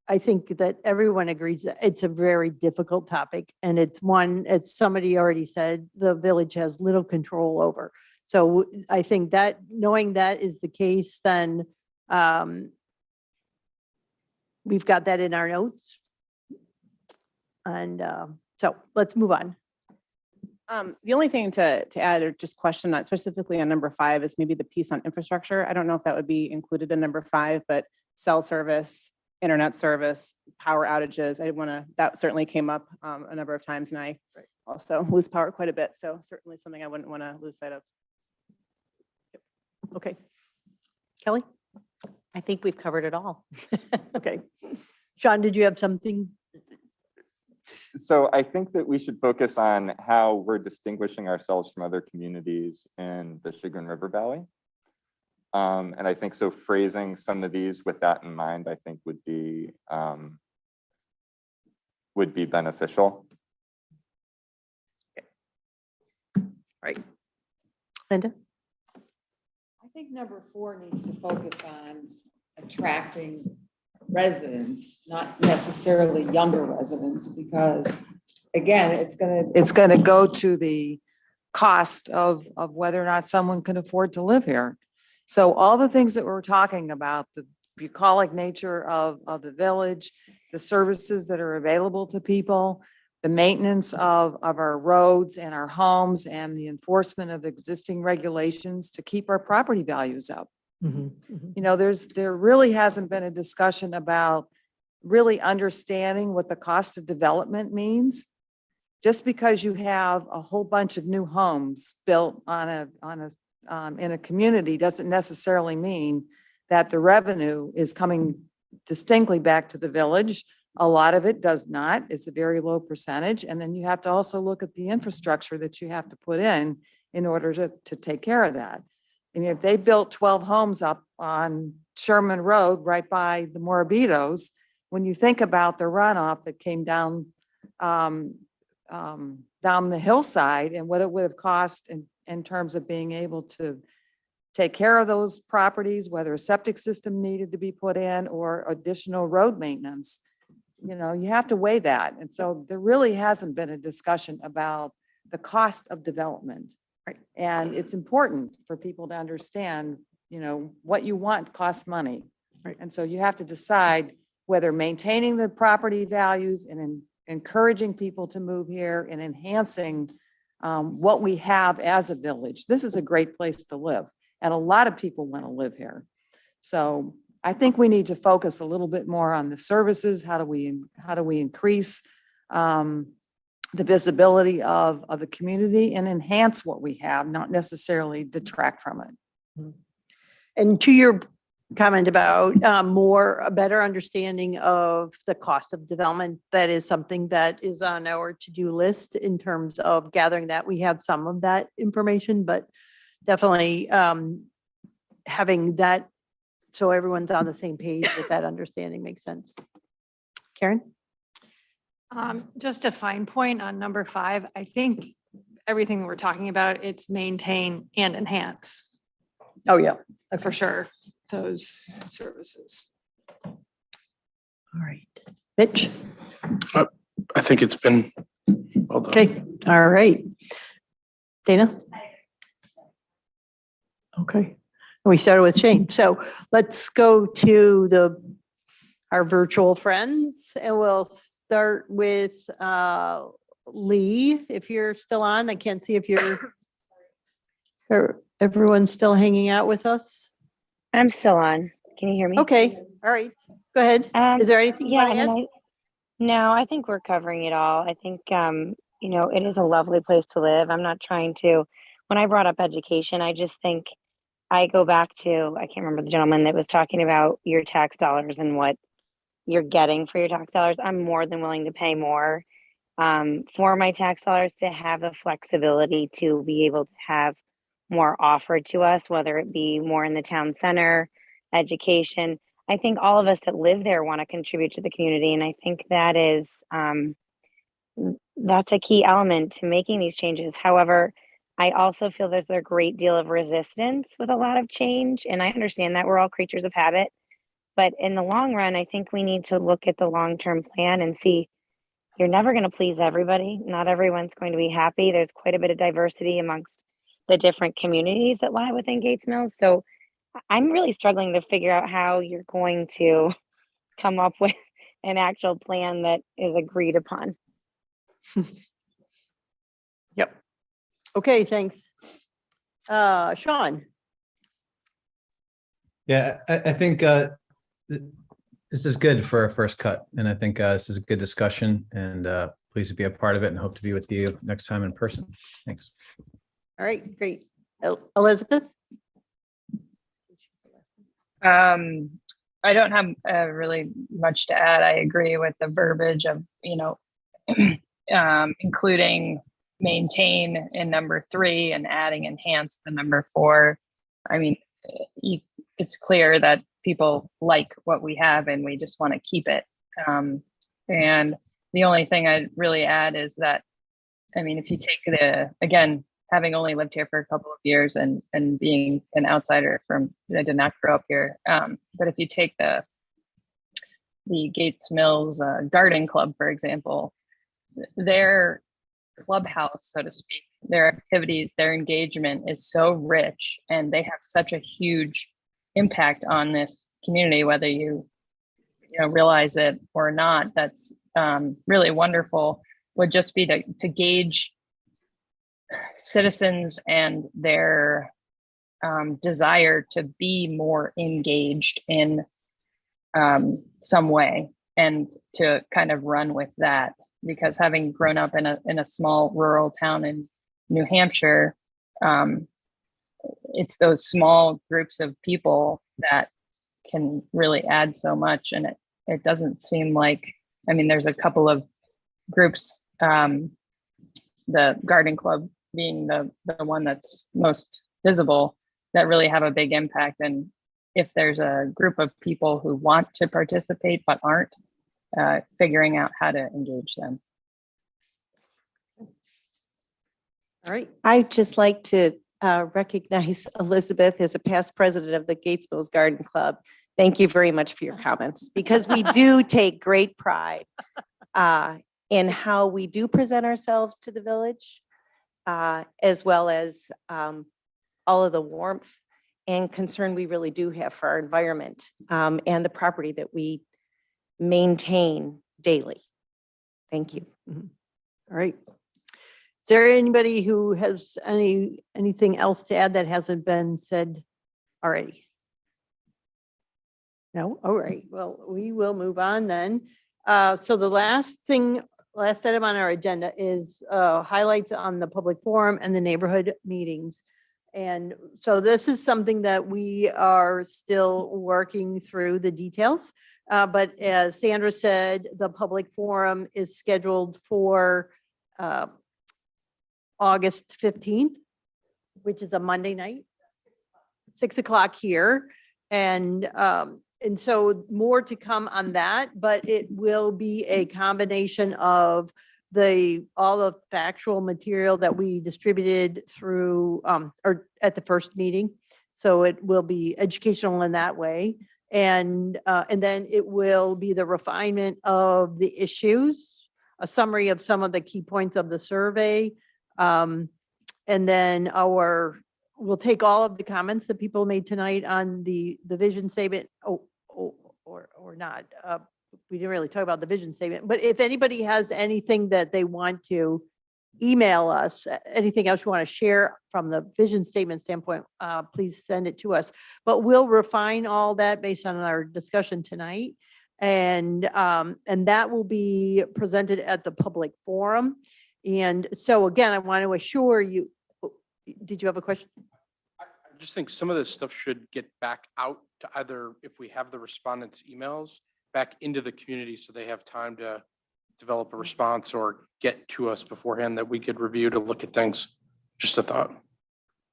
Speaker 3: I think that everyone agrees that it's a very difficult topic, and it's one, as somebody already said, the village has little control over. So I think that knowing that is the case, then we've got that in our notes. And so let's move on.
Speaker 1: The only thing to add or just question on specifically on number 5 is maybe the piece on infrastructure. I don't know if that would be included in number 5, but cell service, internet service, power outages. That certainly came up a number of times, and I also lose power quite a bit. So certainly something I wouldn't want to lose sight of.
Speaker 3: Okay. Kelly?
Speaker 11: I think we've covered it all.
Speaker 3: Okay. Sean, did you have something?
Speaker 14: so I think that we should focus on how we're distinguishing ourselves from other communities in the Chagrin River Valley. And I think so phrasing some of these with that in mind, I think would be beneficial.
Speaker 3: Right. Linda?
Speaker 9: I think number 4 needs to focus on attracting residents, not necessarily younger residents, because again, it's gonna go to the cost of whether or not someone can afford to live here. So all the things that we're talking about, the bucolic nature of the village, the services that are available to people, the maintenance of our roads and our homes, and the enforcement of existing regulations to keep our property values up. You know, there really hasn't been a discussion about really understanding what the cost of development means. Just because you have a whole bunch of new homes built in a community doesn't necessarily mean that the revenue is coming distinctly back to the village. A lot of it does not. It's a very low percentage. And then you have to also look at the infrastructure that you have to put in order to take care of that. And if they built 12 homes up on Sherman Road right by the Morbidos, when you think about the runoff that came down down the hillside and what it would have cost in terms of being able to take care of those properties, whether a septic system needed to be put in or additional road maintenance. You know, you have to weigh that. And so there really hasn't been a discussion about the cost of development.
Speaker 3: Right.
Speaker 9: And it's important for people to understand, you know, what you want costs money.
Speaker 3: Right.
Speaker 9: And so you have to decide whether maintaining the property values and encouraging people to move here and enhancing what we have as a village. This is a great place to live, and a lot of people want to live here. So I think we need to focus a little bit more on the services. How do we increase the visibility of the community and enhance what we have, not necessarily detract from it.
Speaker 3: And to your comment about a better understanding of the cost of development, that is something that is on our to-do list in terms of gathering that. We have some of that information, but definitely having that so everyone's on the same page with that understanding makes sense. Karen?
Speaker 10: Just a fine point on number 5. I think everything we're talking about, it's maintain and enhance.
Speaker 3: Oh, yeah.
Speaker 10: For sure, those services.
Speaker 3: All right. Mitch?
Speaker 7: I think it's been well done.
Speaker 3: Okay, all right. Dana? Okay, we started with Shane. So let's go to our virtual friends, and we'll start with Lee, if you're still on. I can't see if everyone's still hanging out with us.
Speaker 21: I'm still on. Can you hear me?
Speaker 3: Okay, all right, go ahead. Is there anything you want to add?
Speaker 21: No, I think we're covering it all. I think, you know, it is a lovely place to live. I'm not trying to, when I brought up education, I just think I go back to, I can't remember the gentleman that was talking about your tax dollars and what you're getting for your tax dollars. I'm more than willing to pay more for my tax dollars to have the flexibility to be able to have more offered to us, whether it be more in the town center, education. I think all of us that live there want to contribute to the community. And I think that is, that's a key element to making these changes. However, I also feel there's a great deal of resistance with a lot of change. And I understand that we're all creatures of habit. But in the long run, I think we need to look at the long-term plan and see you're never going to please everybody. Not everyone's going to be happy. There's quite a bit of diversity amongst the different communities that lie within Gates Mills. So I'm really struggling to figure out how you're going to come up with an actual plan that is agreed upon.
Speaker 3: Yep. Okay, thanks. Sean?
Speaker 20: Yeah, I think this is good for a first cut. And I think this is a good discussion, and pleased to be a part of it and hope to be with you next time in person. Thanks.
Speaker 3: All right, great. Elizabeth?
Speaker 19: I don't have really much to add. I agree with the verbiage of, you know, including maintain in number 3 and adding enhance the number 4. I mean, it's clear that people like what we have and we just want to keep it. And the only thing I'd really add is that, I mean, if you take again, having only lived here for a couple of years and being an outsider I did not grow up here. But if you take the Gates Mills Garden Club, for example, their clubhouse, so to speak, their activities, their engagement is so rich, and they have such a huge impact on this community, whether you realize it or not. That's really wonderful. Would just be to gauge citizens and their desire to be more engaged in some way, and to kind of run with that. Because having grown up in a small rural town in New Hampshire, it's those small groups of people that can really add so much. And it doesn't seem like, I mean, there's a couple of groups, the Garden Club being the one that's most visible, that really have a big impact. And if there's a group of people who want to participate but aren't, figuring out how to engage them.
Speaker 3: All right.
Speaker 11: I'd just like to recognize Elizabeth as a past president of the Gates Mills Garden Club. Thank you very much for your comments, because we do take great pride in how we do present ourselves to the village, as well as all of the warmth and concern we really do have for our environment and the property that we maintain daily. Thank you.
Speaker 3: All right. Is there anybody who has anything else to add that hasn't been said already? No? All right. Well, we will move on then. So the last item on our agenda is highlights on the public forum and the neighborhood meetings. And so this is something that we are still working through the details. But as Sandra said, the public forum is scheduled for August 15th, which is a Monday night, 6 o'clock here. And so more to come on that, but it will be a combination of all the factual material that we distributed through or at the first meeting. So it will be educational in that way. And then it will be the refinement of the issues, a summary of some of the key points of the survey. And then we'll take all of the comments that people made tonight on the vision statement. Or not. We didn't really talk about the vision statement, but if anybody has anything that they want to email us, anything else you want to share from the vision statement standpoint, please send it to us. But we'll refine all that based on our discussion tonight. And that will be presented at the public forum. And so again, I want to assure you, did you have a question?
Speaker 7: I just think some of this stuff should get back out to either, if we have the respondents' emails, back into the community so they have time to develop a response or get to us beforehand that we could review to look at things. Just a thought.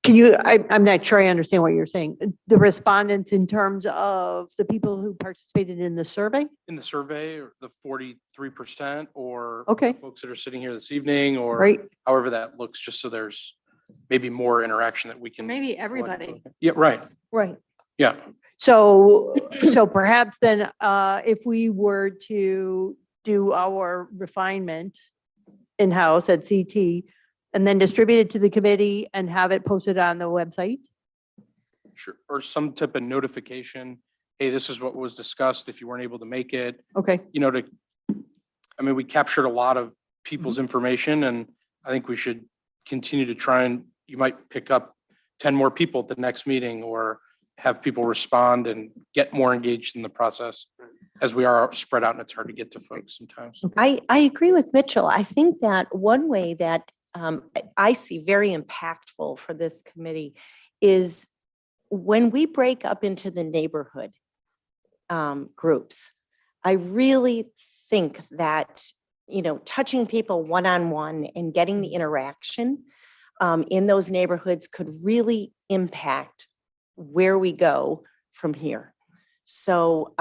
Speaker 3: I'm not sure I understand what you're saying. The respondents in terms of the people who participated in the survey?
Speaker 7: In the survey, or the 43%, or
Speaker 3: Okay.
Speaker 7: the folks that are sitting here this evening, or
Speaker 3: Right.
Speaker 7: however that looks, just so there's maybe more interaction that we can.
Speaker 10: Maybe everybody.
Speaker 7: Yeah, right.
Speaker 3: Right.
Speaker 7: Yeah.
Speaker 3: So perhaps then, if we were to do our refinement in-house at CT and then distribute it to the committee and have it posted on the website?
Speaker 7: Sure. Or some type of notification. Hey, this is what was discussed. If you weren't able to make it,
Speaker 3: Okay.
Speaker 7: we captured a lot of people's information, and I think we should continue to try, and you might pick up 10 more people at the next meeting, or have people respond and get more engaged in the process, as we are spread out and it's hard to get to folks sometimes.
Speaker 11: I agree with Mitchell. I think that one way that I see very impactful for this committee is when we break up into the neighborhood groups. I really think that, touching people one-on-one and getting the interaction in those neighborhoods could really impact where we go from here. So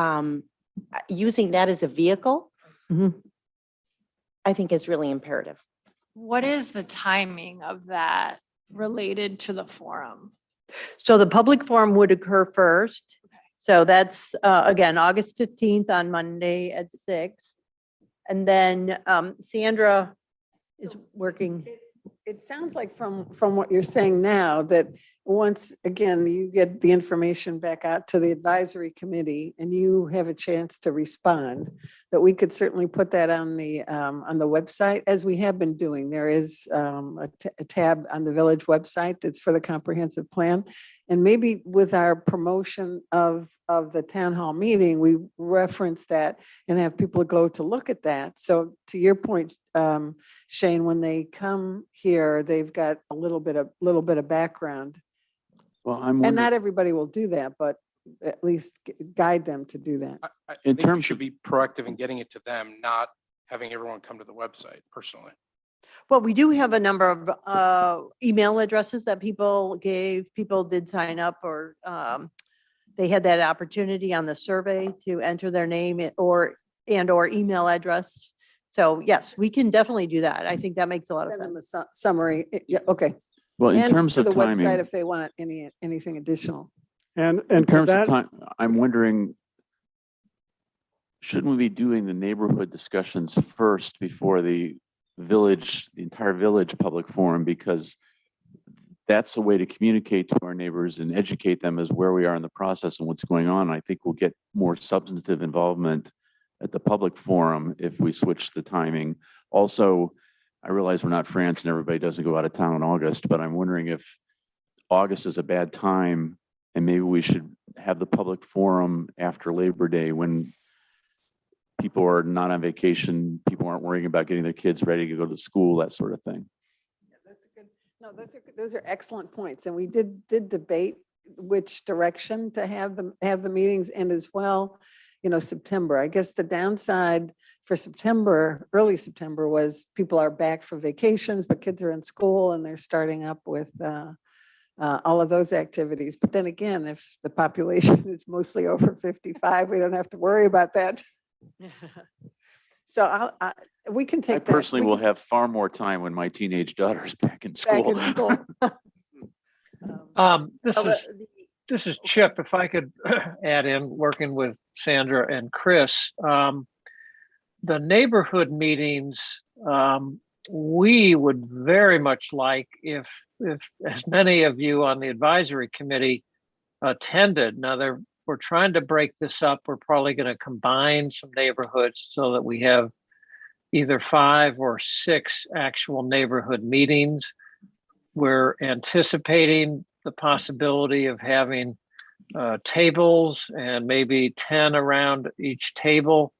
Speaker 11: using that as a vehicle, I think is really imperative.
Speaker 10: What is the timing of that related to the forum?
Speaker 3: So the public forum would occur first. So that's, again, August 15th on Monday at 6. And then Sandra is working.
Speaker 12: It sounds like from what you're saying now that once again, you get the information back out to the advisory committee and you have a chance to respond, that we could certainly put that on the website, as we have been doing. There is a tab on the village website that's for the comprehensive plan. And maybe with our promotion of the town hall meeting, we reference that and have people go to look at that. So to your point, Shane, when they come here, they've got a little bit of background.
Speaker 5: Well,
Speaker 12: And not everybody will do that, but at least guide them to do that.
Speaker 7: I think we should be proactive in getting it to them, not having everyone come to the website personally.
Speaker 3: Well, we do have a number of email addresses that people gave. People did sign up, or they had that opportunity on the survey to enter their name or email address. So yes, we can definitely do that. I think that makes a lot of
Speaker 12: Send them
Speaker 3: sense.
Speaker 12: a summary. Yeah, okay.
Speaker 5: Well, in
Speaker 12: And
Speaker 5: terms
Speaker 12: to
Speaker 5: of
Speaker 12: the website
Speaker 5: timing,
Speaker 12: if they want anything additional.
Speaker 17: And
Speaker 5: in
Speaker 17: could
Speaker 5: terms of
Speaker 17: that,
Speaker 5: time, I'm wondering, shouldn't we be doing the neighborhood discussions first before the entire village public forum? Because that's a way to communicate to our neighbors and educate them as where we are in the process and what's going on. I think we'll get more substantive involvement at the public forum if we switch the timing. Also, I realize we're not France and everybody doesn't go out of town in August, but I'm wondering if August is a bad time and maybe we should have the public forum after Labor Day when people are not on vacation, people aren't worrying about getting their kids ready to go to school, that sort of thing.
Speaker 12: Yeah, that's a good, no, those are excellent points. And we did debate which direction to have the meetings, and as well, September. I guess the downside for September, early September, was people are back from vacations, but kids are in school and they're starting up with all of those activities. But then again, if the population is mostly over 55, we don't have to worry about that. So we can take
Speaker 5: I
Speaker 12: that.
Speaker 5: personally
Speaker 12: We
Speaker 5: will
Speaker 12: can-
Speaker 5: have far more time when my teenage daughter's back in
Speaker 12: back
Speaker 5: school.
Speaker 12: in school.
Speaker 6: This is Chip. If I could add in, working with Sandra and Chris, the neighborhood meetings, we would very much like if as many of you on the advisory committee attended. Now we're trying to break this up. We're probably going to combine some neighborhoods so that we have either 5 or 6 actual neighborhood meetings. We're anticipating the possibility of having tables and maybe 10 around each table.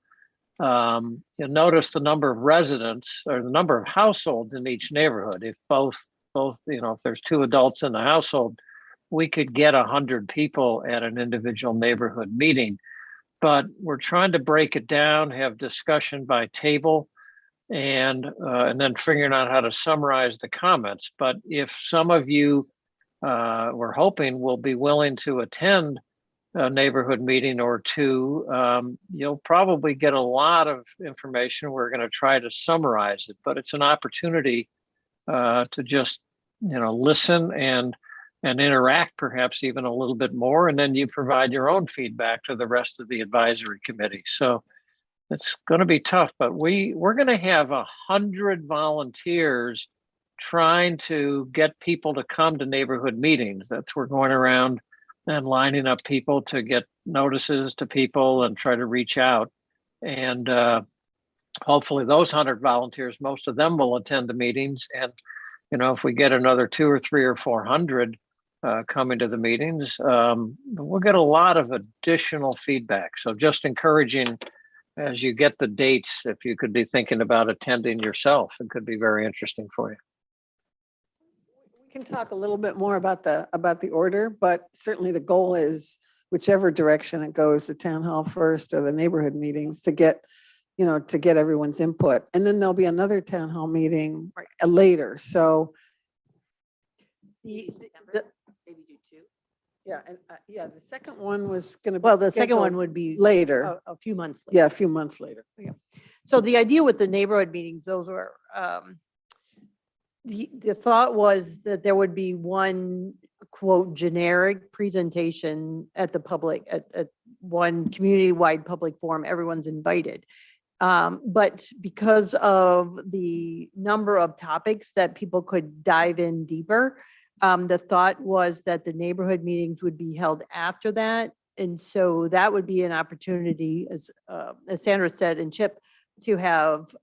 Speaker 6: You'll notice the number of residents or the number of households in each neighborhood. If both, if there's 2 adults in the household, we could get 100 people at an individual neighborhood meeting. But we're trying to break it down, have discussion by table, and then figuring out how to summarize the comments. But if some of you, we're hoping, will be willing to attend a neighborhood meeting or 2, you'll probably get a lot of information. We're going to try to summarize it, but it's an opportunity to just listen and interact perhaps even a little bit more, and then you provide your own feedback to the rest of the advisory committee. So it's going to be tough, but we're going to have 100 volunteers trying to get people to come to neighborhood meetings. We're going around and lining up people to get notices to people and try to reach out. And hopefully those 100 volunteers, most of them will attend the meetings. And, if we get another 2 or 3 or 400 coming to the meetings, we'll get a lot of additional feedback. So just encouraging, as you get the dates, if you could be thinking about attending yourself, it could be very interesting for you.
Speaker 12: We can talk a little bit more about the order, but certainly the goal is whichever direction it goes, the town hall first or the neighborhood meetings, to get everyone's input. And then there'll be another town hall meeting later. So
Speaker 2: Maybe do 2.
Speaker 12: yeah, and the second one was going to be.
Speaker 3: Well, the second one
Speaker 12: scheduled
Speaker 3: would be
Speaker 12: later.
Speaker 3: a few months later.
Speaker 12: Yeah, a few months later.
Speaker 3: So the idea with the neighborhood meetings, those were, the thought was that there would be one quote generic presentation at the public, at one community-wide public forum, everyone's invited. But because of the number of topics that people could dive in deeper, the thought was that the neighborhood meetings would be held after that. And so that would be an opportunity, as Sandra said, and Chip, to have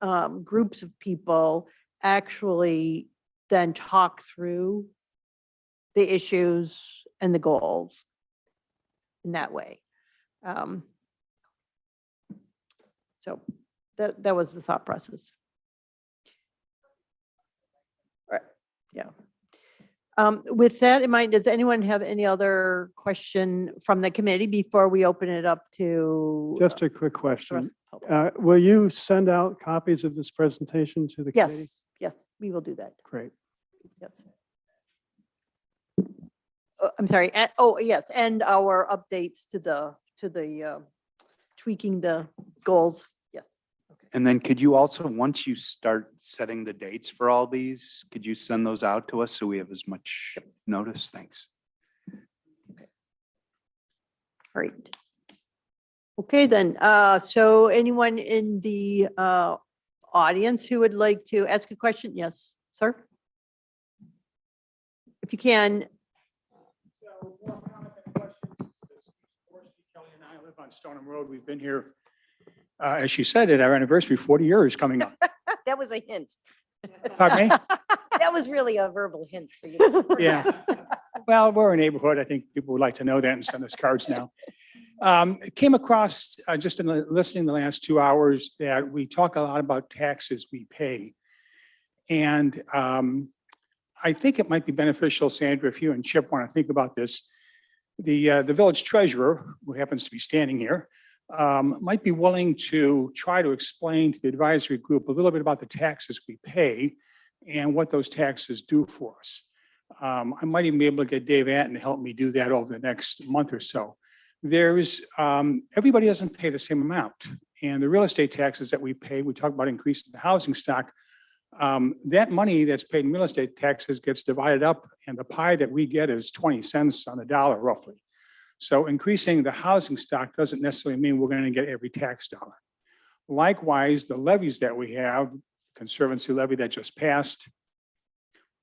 Speaker 3: groups of people actually then talk through the issues and the goals in that way. So that was the thought process. Right. Yeah. With that in mind, does anyone have any other question from the committee before we open it up to?
Speaker 17: just a quick question. Will you send out copies of this presentation to the committee?
Speaker 3: Yes, we will do that.
Speaker 17: Great.
Speaker 3: Yes. I'm sorry. Yes, and our updates to the tweaking the goals. Yes. Okay.
Speaker 16: And then could you also, once you start setting the dates for all these, could you send those out to us so we have as much notice? Thanks.
Speaker 3: Great. Okay, then, so anyone in the audience who would like to ask a question? Yes, sir? If you can.
Speaker 15: Kelly and I live on Stoneham Road. We've been here, as she said, at our anniversary, 40 years coming up.
Speaker 11: That was a hint.
Speaker 15: Pardon me?
Speaker 11: That was really a verbal hint for you.
Speaker 15: Yeah. Well, we're a neighborhood. I think people would like to know that and send us cards now. Came across just in listening the last 2 hours that we talk a lot about taxes we pay. And I think it might be beneficial, Sandra, if you and Chip want to think about this. The village treasurer, who happens to be standing here, might be willing to try to explain to the advisory group a little bit about the taxes we pay and what those taxes do for us. I might even be able to get Dave Atten to help me do that over the next month or so. There's, everybody doesn't pay the same amount. And the real estate taxes that we pay, we talk about increasing the housing stock. That money that's paid in real estate taxes gets divided up, and the pie that we get is 20 cents on the dollar roughly. So increasing the housing stock doesn't necessarily mean we're going to get every tax dollar. Likewise, the levies that we have, Conservancy levy that just passed,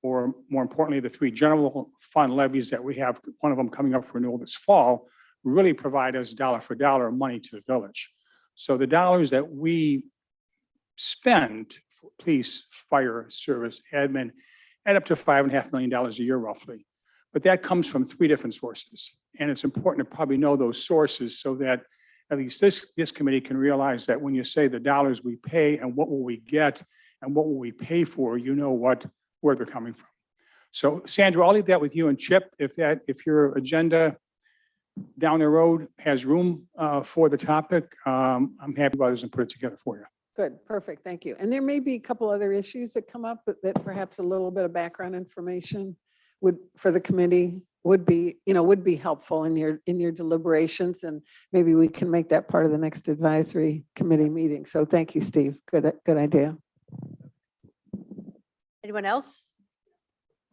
Speaker 15: or more importantly, the 3 general fund levies that we have, one of them coming up for renewal this fall, really provide us dollar for dollar money to the village. So the dollars that we spend for police, fire, service, admin, add up to $5.5 million a year roughly. But that comes from 3 different sources. And it's important to probably know those sources so that at least this committee can realize that when you say the dollars we pay and what will we get and what will we pay for, you know where they're coming from. So Sandra, I'll leave that with you and Chip. If your agenda down the road has room for the topic, I'm happy about this and put it together for you.
Speaker 12: Good, perfect, thank you. And there may be a couple other issues that come up that perhaps a little bit of background information for the committee would be helpful in your deliberations, and maybe we can make that part of the next advisory committee meeting. So thank you, Steve. Good idea.
Speaker 3: Anyone else?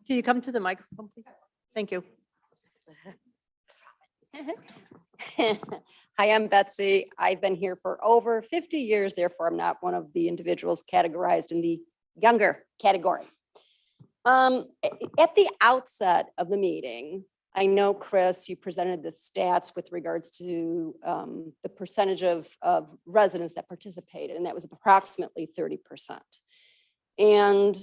Speaker 3: Can you come to the microphone, please? Thank you.
Speaker 18: Hi, I'm Betsy. I've been here for over 50 years, therefore I'm not one of the individuals categorized in the younger category. At the outset of the meeting, I know, Chris, you presented the stats with regards to the percentage of residents that participated, and that was approximately 30%. And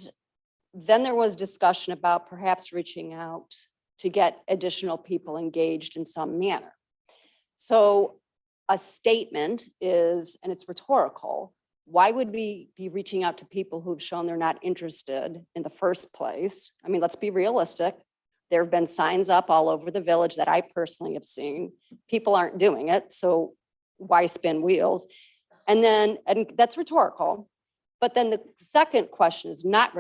Speaker 18: then there was discussion about perhaps reaching out to get additional people engaged in some manner. So a statement is, and it's rhetorical, why would we be reaching out to people who've shown they're not interested in the first place? I mean, let's be realistic. There have been signs up all over the village that I personally have seen. People aren't doing it, so why spin wheels? And that's rhetorical. But then the second question is not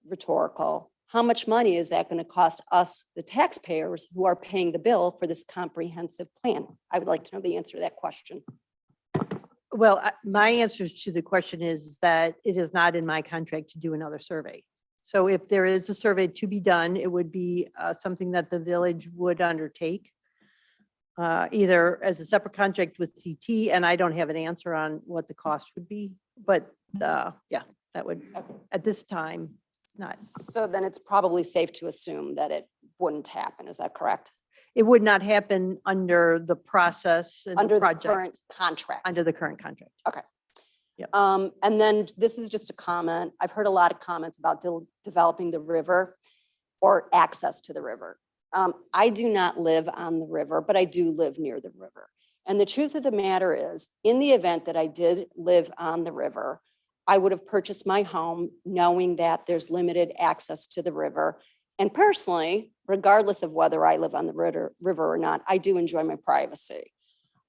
Speaker 18: rhetorical. How much money is that going to cost us, the taxpayers, who are paying the bill for this comprehensive plan? I would like to know the answer to that question.
Speaker 3: Well, my answer to the question is that it is not in my contract to do another survey. So if there is a survey to be done, it would be something that the village would undertake, either as a separate contract with CT, and I don't have an answer on what the cost would be, but yeah, that would, at this time, not.
Speaker 18: So then it's probably safe to assume that it wouldn't happen. Is that correct?
Speaker 3: It would not happen under the process and
Speaker 18: Under the
Speaker 3: project.
Speaker 18: current contract?
Speaker 3: Under the current contract.
Speaker 18: Okay.
Speaker 3: Yep.
Speaker 18: And then this is just a comment. I've heard a lot of comments about developing the river or access to the river. I do not live on the river, but I do live near the river. And the truth of the matter is, in the event that I did live on the river, I would have purchased my home knowing that there's limited access to the river. And personally, regardless of whether I live on the river or not, I do enjoy my privacy.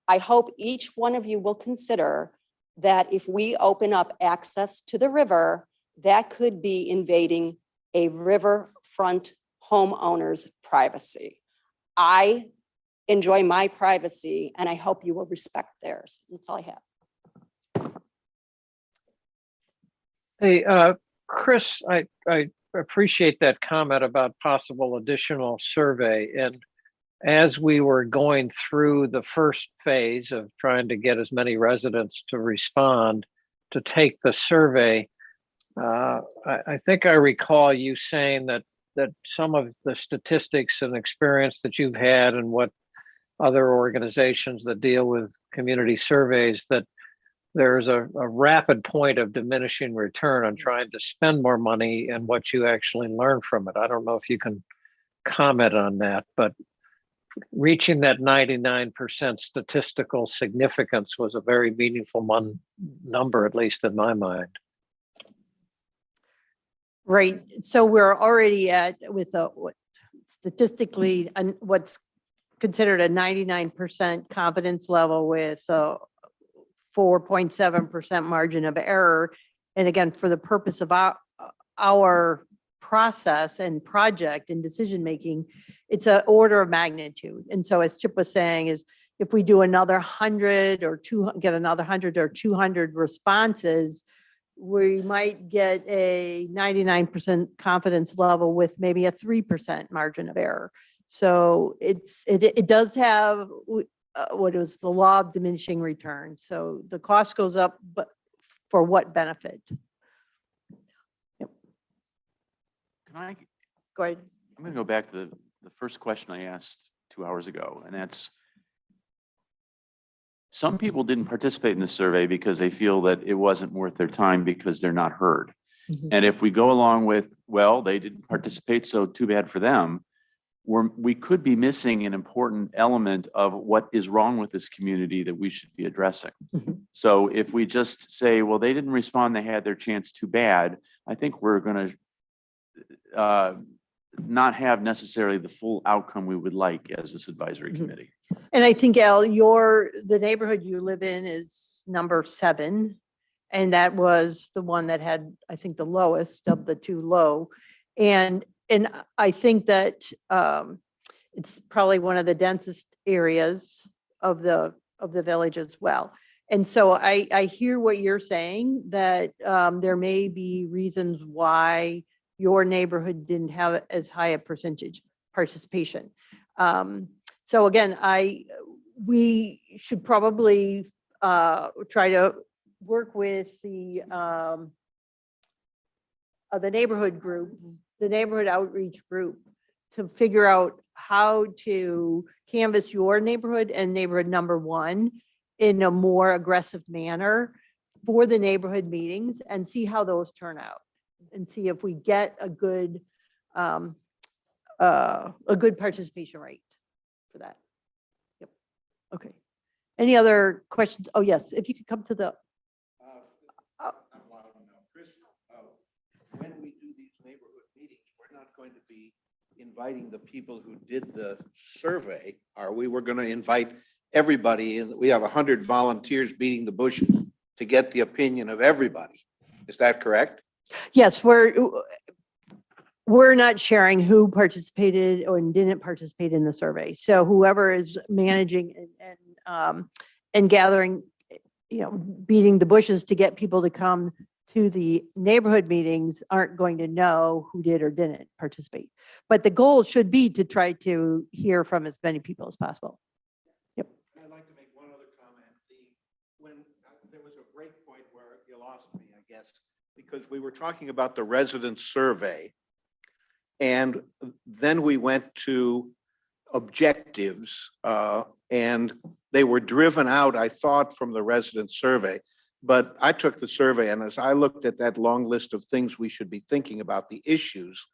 Speaker 18: I hope each one of you will consider that if we open up access to the river, that could be invading a riverfront homeowner's privacy. I enjoy my privacy, and I hope you will respect theirs. That's all I have.
Speaker 6: Hey, Chris, I appreciate that comment about possible additional survey. And as we were going through the first phase of trying to get as many residents to respond to take the survey, I think I recall you saying that some of the statistics and experience that you've had and what other organizations that deal with community surveys, that there's a rapid point of diminishing return on trying to spend more money and what you actually learn from it. I don't know if you can comment on that, but reaching that 99% statistical significance was a very meaningful number, at least in my mind.
Speaker 3: Right. So we're already at with a statistically what's considered a 99% confidence level with a 4.7% margin of error. And again, for the purpose of our process and project and decision making, it's an order of magnitude. And so as Chip was saying, is if we do another 100 or get another 100 or 200 responses, we might get a 99% confidence level with maybe a 3% margin of error. So it does have what is the law of diminishing return. So the cost goes up, but for what benefit? Yep.
Speaker 5: Can I?
Speaker 3: Go ahead.
Speaker 5: I'm going to go back to the first question I asked 2 hours ago, and that's, some people didn't participate in the survey because they feel that it wasn't worth their time because they're not heard.
Speaker 3: Mhm.
Speaker 5: And if we go along with, well, they didn't participate, so too bad for them, we could be missing an important element of what is wrong with this community that we should be addressing.
Speaker 3: Mhm.
Speaker 5: So if we just say, well, they didn't respond, they had their chance, too bad, I think we're going to not have necessarily the full outcome we would like as this advisory committee.
Speaker 3: And I think, Al, the neighborhood you live in is number 7. And that was the one that had, I think, the lowest of the 2 low. And I think that it's probably one of the densest areas of the village as well. And so I hear what you're saying, that there may be reasons why your neighborhood didn't have as high a percentage participation. So again, we should probably try to work with the neighborhood group, the neighborhood outreach group, to figure out how to canvass your neighborhood and neighborhood number 1 in a more aggressive manner for the neighborhood meetings, and see how those turn out, and see if we get a good participation rate for that. Yep. Okay. Any other questions? Oh, yes, if you could come to the.
Speaker 4: Chris, when we do these neighborhood meetings, we're not going to be inviting the people who did the survey, are we? We're going to invite everybody. We have 100 volunteers beating the bushes to get the opinion of everybody. Is that correct?
Speaker 3: Yes, we're not sharing who participated or didn't participate in the survey. So whoever is managing and gathering, beating the bushes to get people to come to the neighborhood meetings aren't going to know who did or didn't participate. But the goal should be to try to hear from as many people as possible. Yep.
Speaker 4: I'd like to make one other comment. When there was a break point where you lost me, I guess, because we were talking about the resident survey. And then we went to objectives, and they were driven out, I thought, from the resident survey. But I took the survey, and as I looked at that long list of things we should be thinking about, the issues,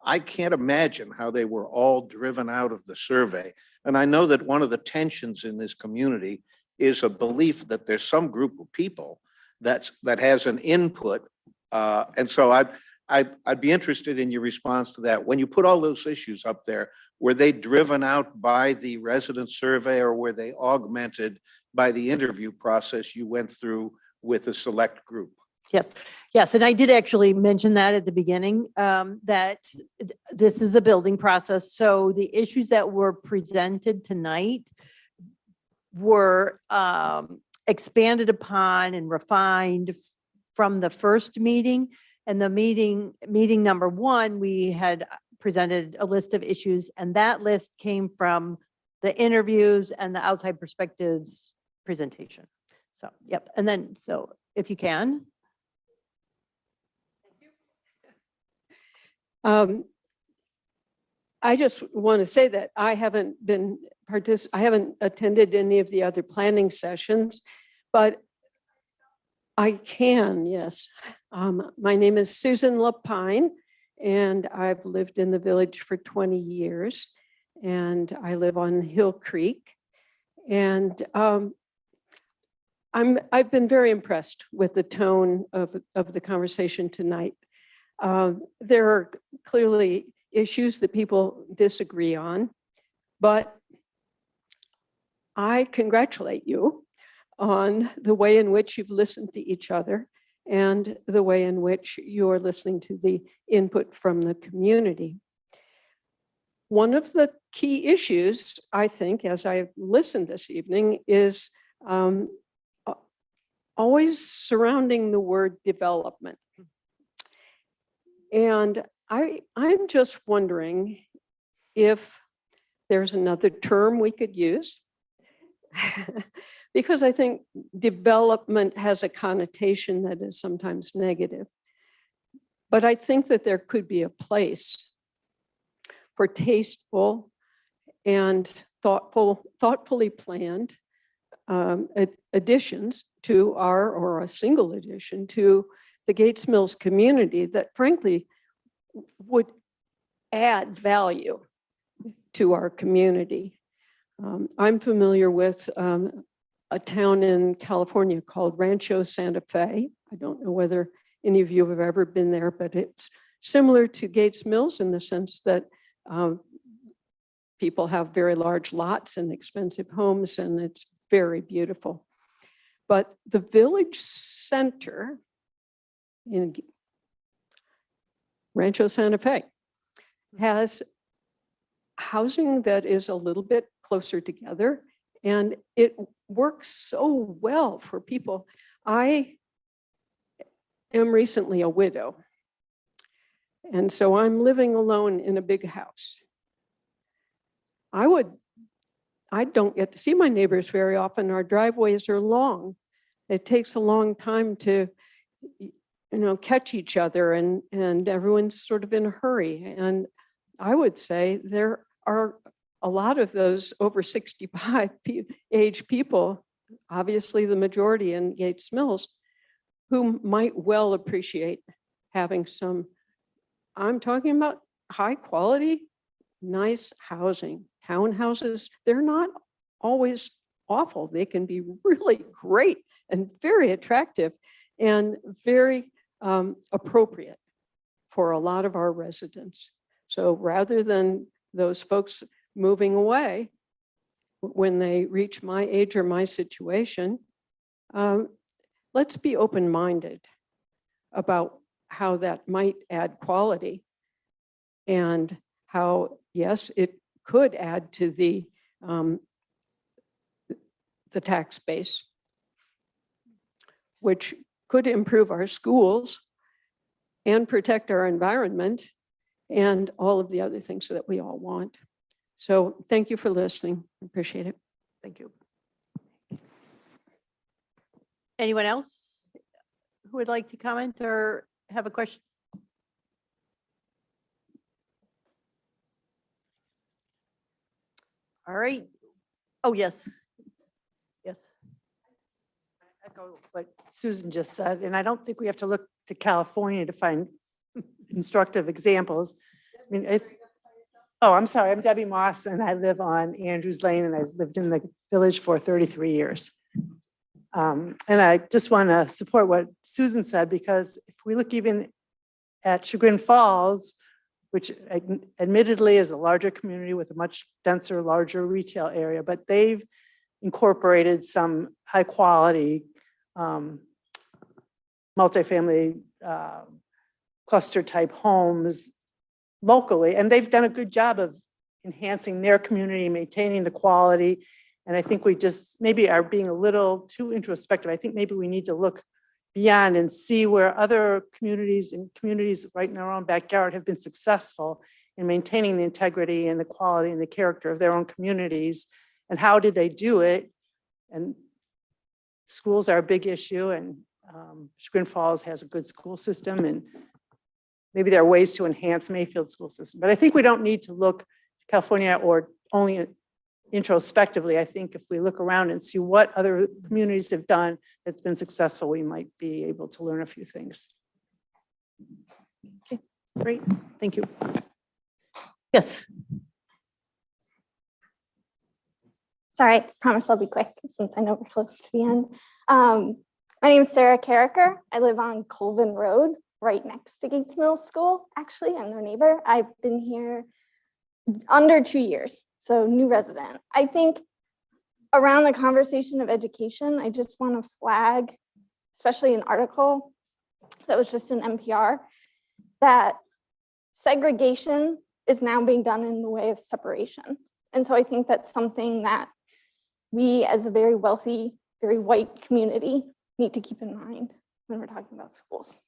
Speaker 4: I can't imagine how they were all driven out of the survey. And I know that one of the tensions in this community is a belief that there's some group of people that has an input. And so I'd be interested in your response to that. When you put all those issues up there, were they driven out by the resident survey, or were they augmented by the interview process you went through with a select group?
Speaker 3: Yes. And I did actually mention that at the beginning, that this is a building process. So the issues that were presented tonight were expanded upon and refined from the first meeting. And the meeting number one, we had presented a list of issues, and that list came from the interviews and the outside perspectives presentation. So, yep. And then, so if you can.
Speaker 13: I just want to say that I haven't attended any of the other planning sessions, but I can, yes. My name is Susan Lapine, and I've lived in the village for 20 years, and I live on Hill Creek. And I've been very impressed with the tone of the conversation tonight. There are clearly issues that people disagree on, but I congratulate you on the way in which you've listened to each other and the way in which you're listening to the input from the community. One of the key issues, I think, as I've listened this evening, is always surrounding the word development. And I'm just wondering if there's another term we could use, because I think development has a connotation that is sometimes negative. But I think that there could be a place for tasteful and thoughtfully planned additions to or a single addition to the Gates Mills community that frankly would add value to our community. I'm familiar with a town in California called Rancho Santa Fe. I don't know whether any of you have ever been there, but it's similar to Gates Mills in the sense that people have very large lots and expensive homes, and it's very beautiful. But the village center in Rancho Santa Fe has housing that is a little bit closer together, and it works so well for people. I am recently a widow, and so I'm living alone in a big house. I don't get to see my neighbors very often. Our driveways are long. It takes a long time to, catch each other, and everyone's sort of in a hurry. And I would say there are a lot of those over 65 age people, obviously the majority in Gates Mills, who might well appreciate having some, I'm talking about high quality, nice housing. Townhouses, they're not always awful. They can be really great and very attractive and very appropriate for a lot of our residents. So rather than those folks moving away when they reach my age or my situation, let's be open-minded about how that might add quality and how, yes, it could add to the tax base, which could improve our schools and protect our environment and all of the other things that we all want. So thank you for listening. Appreciate it.
Speaker 3: Thank you. Anyone else who would like to comment or have a question? All right. Oh, yes. Yes.
Speaker 22: Echo what Susan just said, and I don't think we have to look to California to find instructive examples. I mean, I'm sorry, I'm Debbie Moss, and I live on Andrews Lane, and I've lived in the village for 33 years. And I just want to support what Susan said, because if we look even at Chagrin Falls, which admittedly is a larger community with a much denser, larger retail area, but they've incorporated some high quality multifamily cluster type homes locally, and they've done a good job of enhancing their community, maintaining the quality. And I think we just maybe are being a little too introspective. I think maybe we need to look beyond and see where other communities and communities right in our own backyard have been successful in maintaining the integrity and the quality and the character of their own communities, and how did they do it? And schools are a big issue, and Chagrin Falls has a good school system, and maybe there are ways to enhance Mayfield's school system. But I think we don't need to look to California or only introspectively. I think if we look around and see what other communities have done that's been successful, we might be able to learn a few things.
Speaker 3: Okay, great, thank you. Yes.
Speaker 1: Sorry, I promise I'll be quick since I know we're close to the end. My name is Sarah Carricker. I live on Colvin Road, right next to Gates Mill School. Actually, I'm their neighbor. I've been here under 2 years, so new resident. I think around the conversation of education, I just want to flag, especially an article that was just in NPR, that segregation is now being done in the way of separation. And so I think that's something that we as a very wealthy, very white community need to keep in mind when we're talking about schools.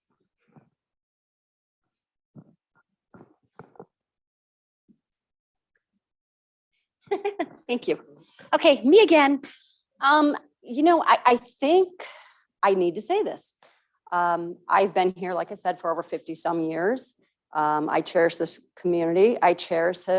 Speaker 18: Thank you. Okay, me again. You know, I think I need to say this. I've been here, like I said, for over 50 some years. I cherish this community. I cherish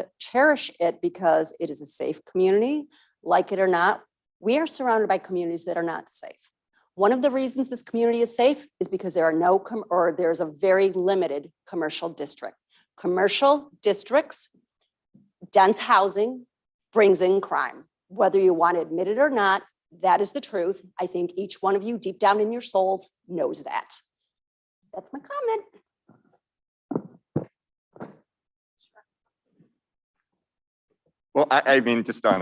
Speaker 18: it because it is a safe community. Like it or not, we are surrounded by communities that are not safe. One of the reasons this community is safe is because there are there's a very limited commercial district. Commercial districts, dense housing brings in crime. Whether you want to admit it or not, that is the truth. I think each one of you deep down in your souls knows that. That's my comment.
Speaker 14: Well, I mean, just on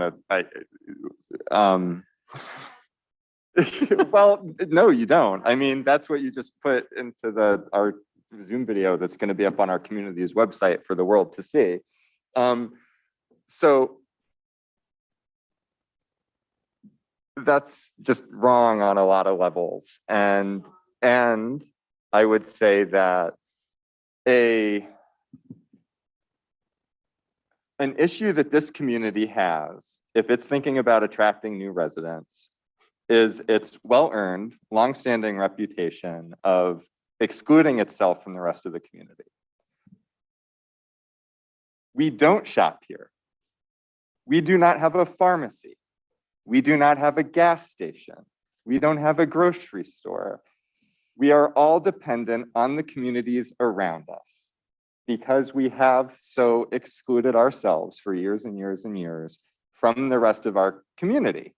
Speaker 14: well, no, you don't. I mean, that's what you just put into our Zoom video that's going to be up on our community's website for the world to see. So that's just wrong on a lot of levels. And I would say that an issue that this community has, if it's thinking about attracting new residents, is its well-earned, longstanding reputation of excluding itself from the rest of the community. We don't shop here. We do not have a pharmacy. We do not have a gas station. We don't have a grocery store. We are all dependent on the communities around us because we have so excluded ourselves for years and years and years from the rest of our community.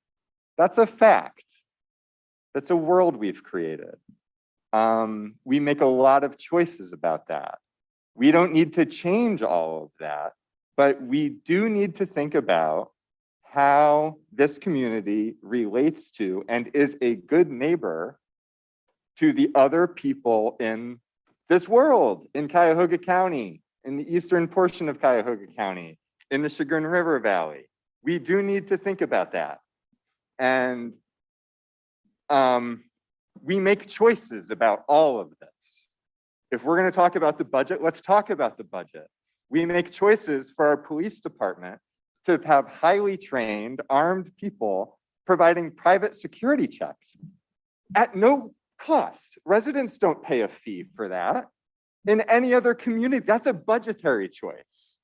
Speaker 14: That's a fact. That's a world we've created. We make a lot of choices about that. We don't need to change all of that, but we do need to think about how this community relates to and is a good neighbor to the other people in this world, in Cuyahoga County, in the eastern portion of Cuyahoga County, in the Chagrin River Valley. We do need to think about that. And we make choices about all of this. If we're going to talk about the budget, let's talk about the budget. We make choices for our police department to have highly trained, armed people providing private security checks at no cost. Residents don't pay a fee for that. In any other community, that's a budgetary choice.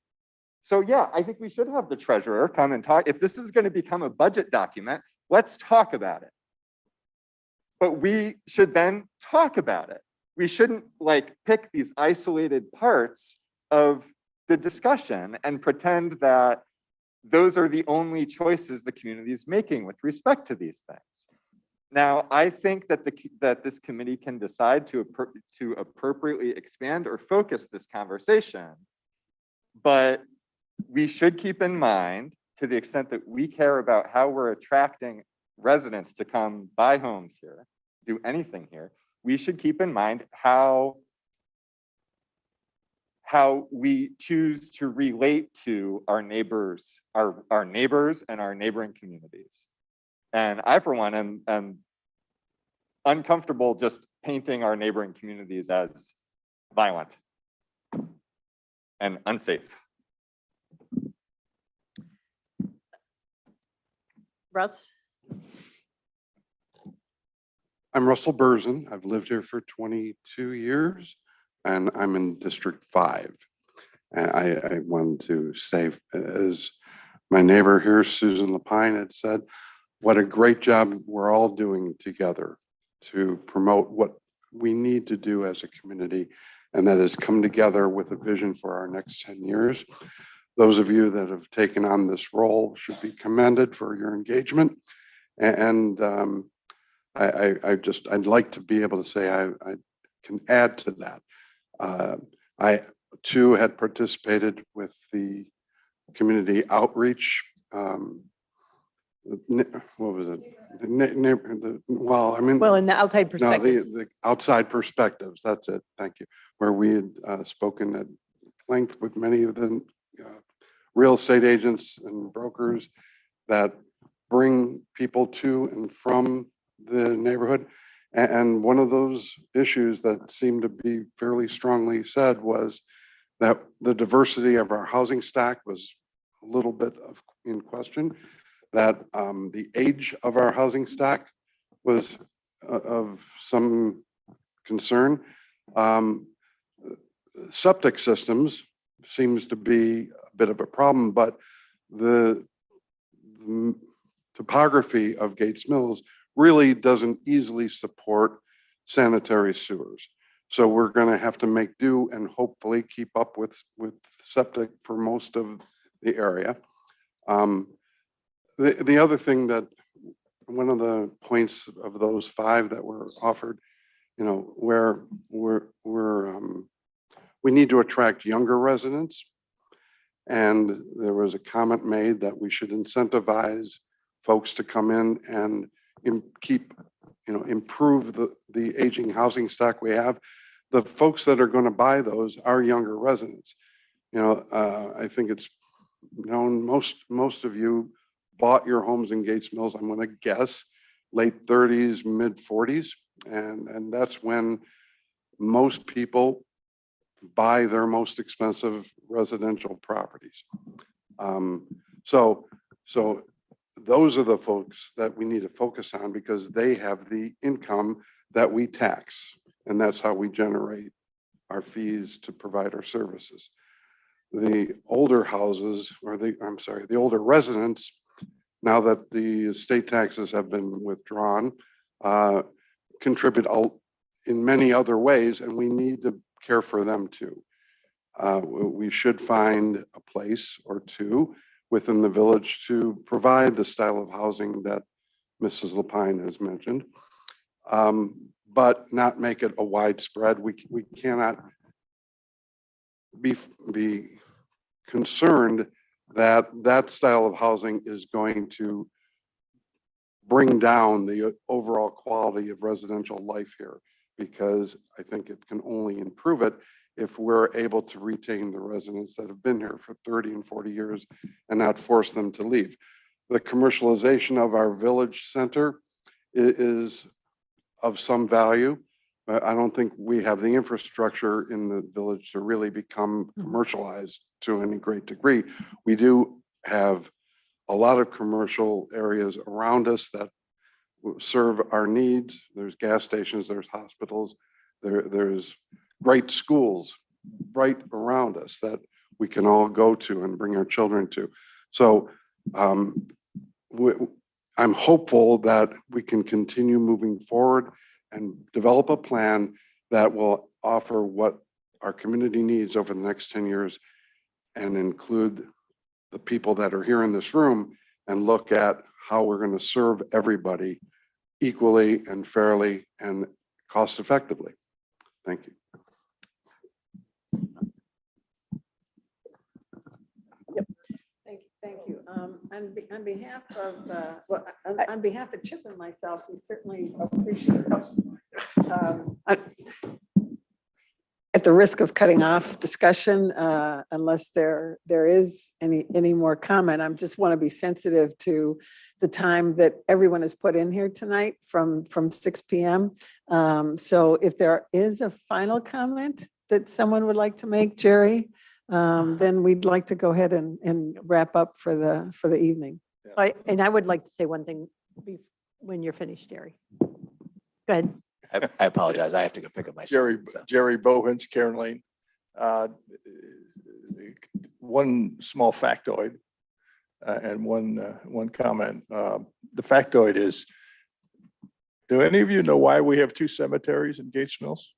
Speaker 14: So yeah, I think we should have the treasurer come and talk. If this is going to become a budget document, let's talk about it. But we should then talk about it. We shouldn't like pick these isolated parts of the discussion and pretend that those are the only choices the community is making with respect to these things. Now, I think that that this committee can decide to appropriately expand or focus this conversation, but we should keep in mind, to the extent that we care about how we're attracting residents to come buy homes here, do anything here, we should keep in mind how we choose to relate to our neighbors, our neighbors and our neighboring communities. And I, for one, am uncomfortable just painting our neighboring communities as violent and unsafe.
Speaker 3: Russ?
Speaker 8: I'm Russell Burzen. I've lived here for 22 years and I'm in District 5. And I wanted to say, as my neighbor here, Susan Lapine, had said, what a great job we're all doing together to promote what we need to do as a community, and that is come together with a vision for our next 10 years. Those of you that have taken on this role should be commended for your engagement. And I'd like to be able to say I can add to that. I too had participated with the community outreach. What was it? Well, I mean,
Speaker 3: Well, in the outside
Speaker 8: no,
Speaker 3: perspective.
Speaker 8: the outside perspectives. That's it. Thank you. Where we had spoken at length with many of the real estate agents and brokers that bring people to and from the neighborhood. And one of those issues that seemed to be fairly strongly said was that the diversity of our housing stock was a little bit in question, that the age of our housing stock was of some concern. Septic systems seems to be a bit of a problem, but the topography of Gates Mills really doesn't easily support sanitary sewers. So we're going to have to make do and hopefully keep up with septic for most of the area. The other thing that one of the points of those 5 that were offered, you know, where we need to attract younger residents. And there was a comment made that we should incentivize folks to come in and improve the aging housing stock we have. The folks that are going to buy those are younger residents. You know, I think it's known most of you bought your homes in Gates Mills, I'm going to guess, late 30s, mid 40s. And that's when most people buy their most expensive residential properties. So those are the folks that we need to focus on because they have the income that we tax. And that's how we generate our fees to provide our services. The older houses, or the older residents, now that the estate taxes have been withdrawn, contribute in many other ways, and we need to care for them too. We should find a place or two within the village to provide the style of housing that Mrs. Lapine has mentioned, but not make it a widespread. We cannot be concerned that that style of housing is going to bring down the overall quality of residential life here, because I think it can only improve it if we're able to retain the residents that have been here for 30 and 40 years and not force them to leave. The commercialization of our village center is of some value, but I don't think we have the infrastructure in the village to really become commercialized to any great degree. We do have a lot of commercial areas around us that serve our needs. There's gas stations, there's hospitals, there's great schools right around us that we can all go to and bring our children to. So I'm hopeful that we can continue moving forward and develop a plan that will offer what our community needs over the next 10 years and include the people that are here in this room and look at how we're going to serve everybody equally and fairly and cost effectively. Thank you.
Speaker 12: Thank you. On behalf of, on behalf of Chip and myself, we certainly appreciate at the risk of cutting off discussion, unless there is any more comment, I just want to be sensitive to the time that everyone has put in here tonight from 6 p.m. So if there is a final comment that someone would like to make, Jerry, then we'd like to go ahead and wrap up for the evening.
Speaker 3: And I would like to say one thing when you're finished, Jerry. Go ahead.
Speaker 9: I apologize. I have to go pick up my son. Jerry Bowens, Karen Lane. One small factoid and one comment. The factoid is, do any of you know why we have two cemeteries in Gates Mills?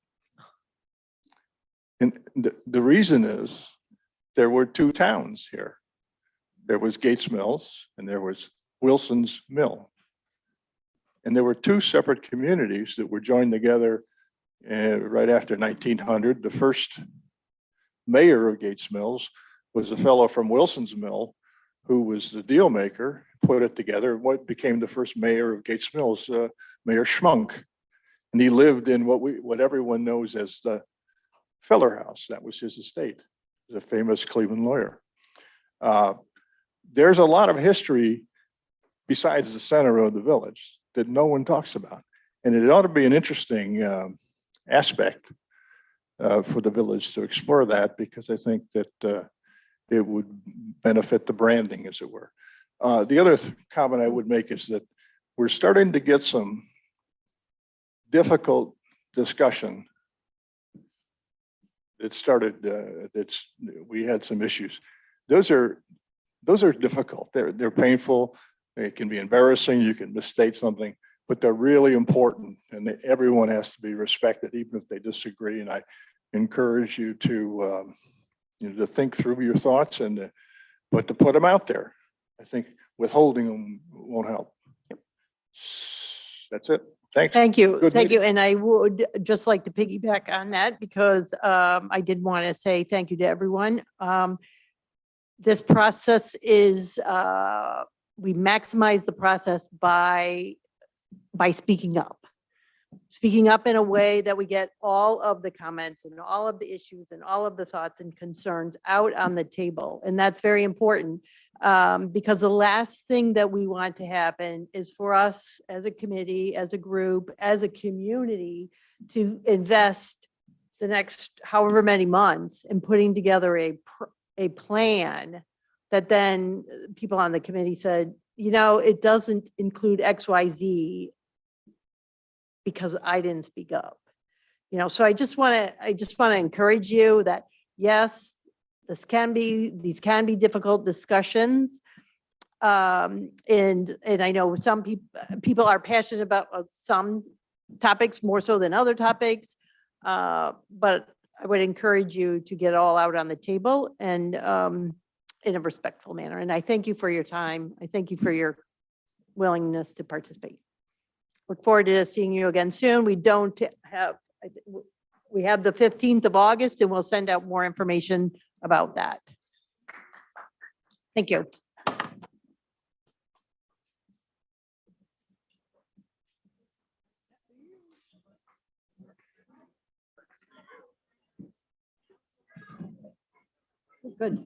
Speaker 9: And the reason is there were two towns here. There was Gates Mills and there was Wilson's Mill. And there were two separate communities that were joined together right after 1900. The first mayor of Gates Mills was a fellow from Wilson's Mill who was the deal maker, put it together. What became the first mayor of Gates Mills, Mayor Schmunk. And he lived in what everyone knows as the Feller House. That was his estate. He was a famous Cleveland lawyer. There's a lot of history besides the center of the village that no one talks about. And it ought to be an interesting aspect for the village to explore that, because I think that it would benefit the branding, as it were. The other comment I would make is that we're starting to get some difficult discussion. It started, we had some issues. Those are difficult. They're painful. It can be embarrassing. You can misstate something, but they're really important, and everyone has to be respected, even if they disagree. And I encourage you to to think through your thoughts but to put them out there. I think withholding them won't help. That's it. Thanks.
Speaker 3: Thank you.
Speaker 9: Good
Speaker 3: Thank you.
Speaker 9: meeting.
Speaker 3: And I would just like to piggyback on that, because I did want to say thank you to everyone. This process is, we maximize the process by speaking up in a way that we get all of the comments and all of the issues and all of the thoughts and concerns out on the table. And that's very important, because the last thing that we want to happen is for us as a committee, as a group, as a community to invest the next however many months in putting together a plan that then people on the committee said, it doesn't include XYZ because I didn't speak up. So I just want to encourage you that, yes, these can be difficult discussions. And I know some people are passionate about some topics more so than other topics. But I would encourage you to get it all out on the table and in a respectful manner. And I thank you for your time. I thank you for your willingness to participate. Look forward to seeing you again soon. We have the 15th of August, and we'll send out more information about that. Thank you. Good.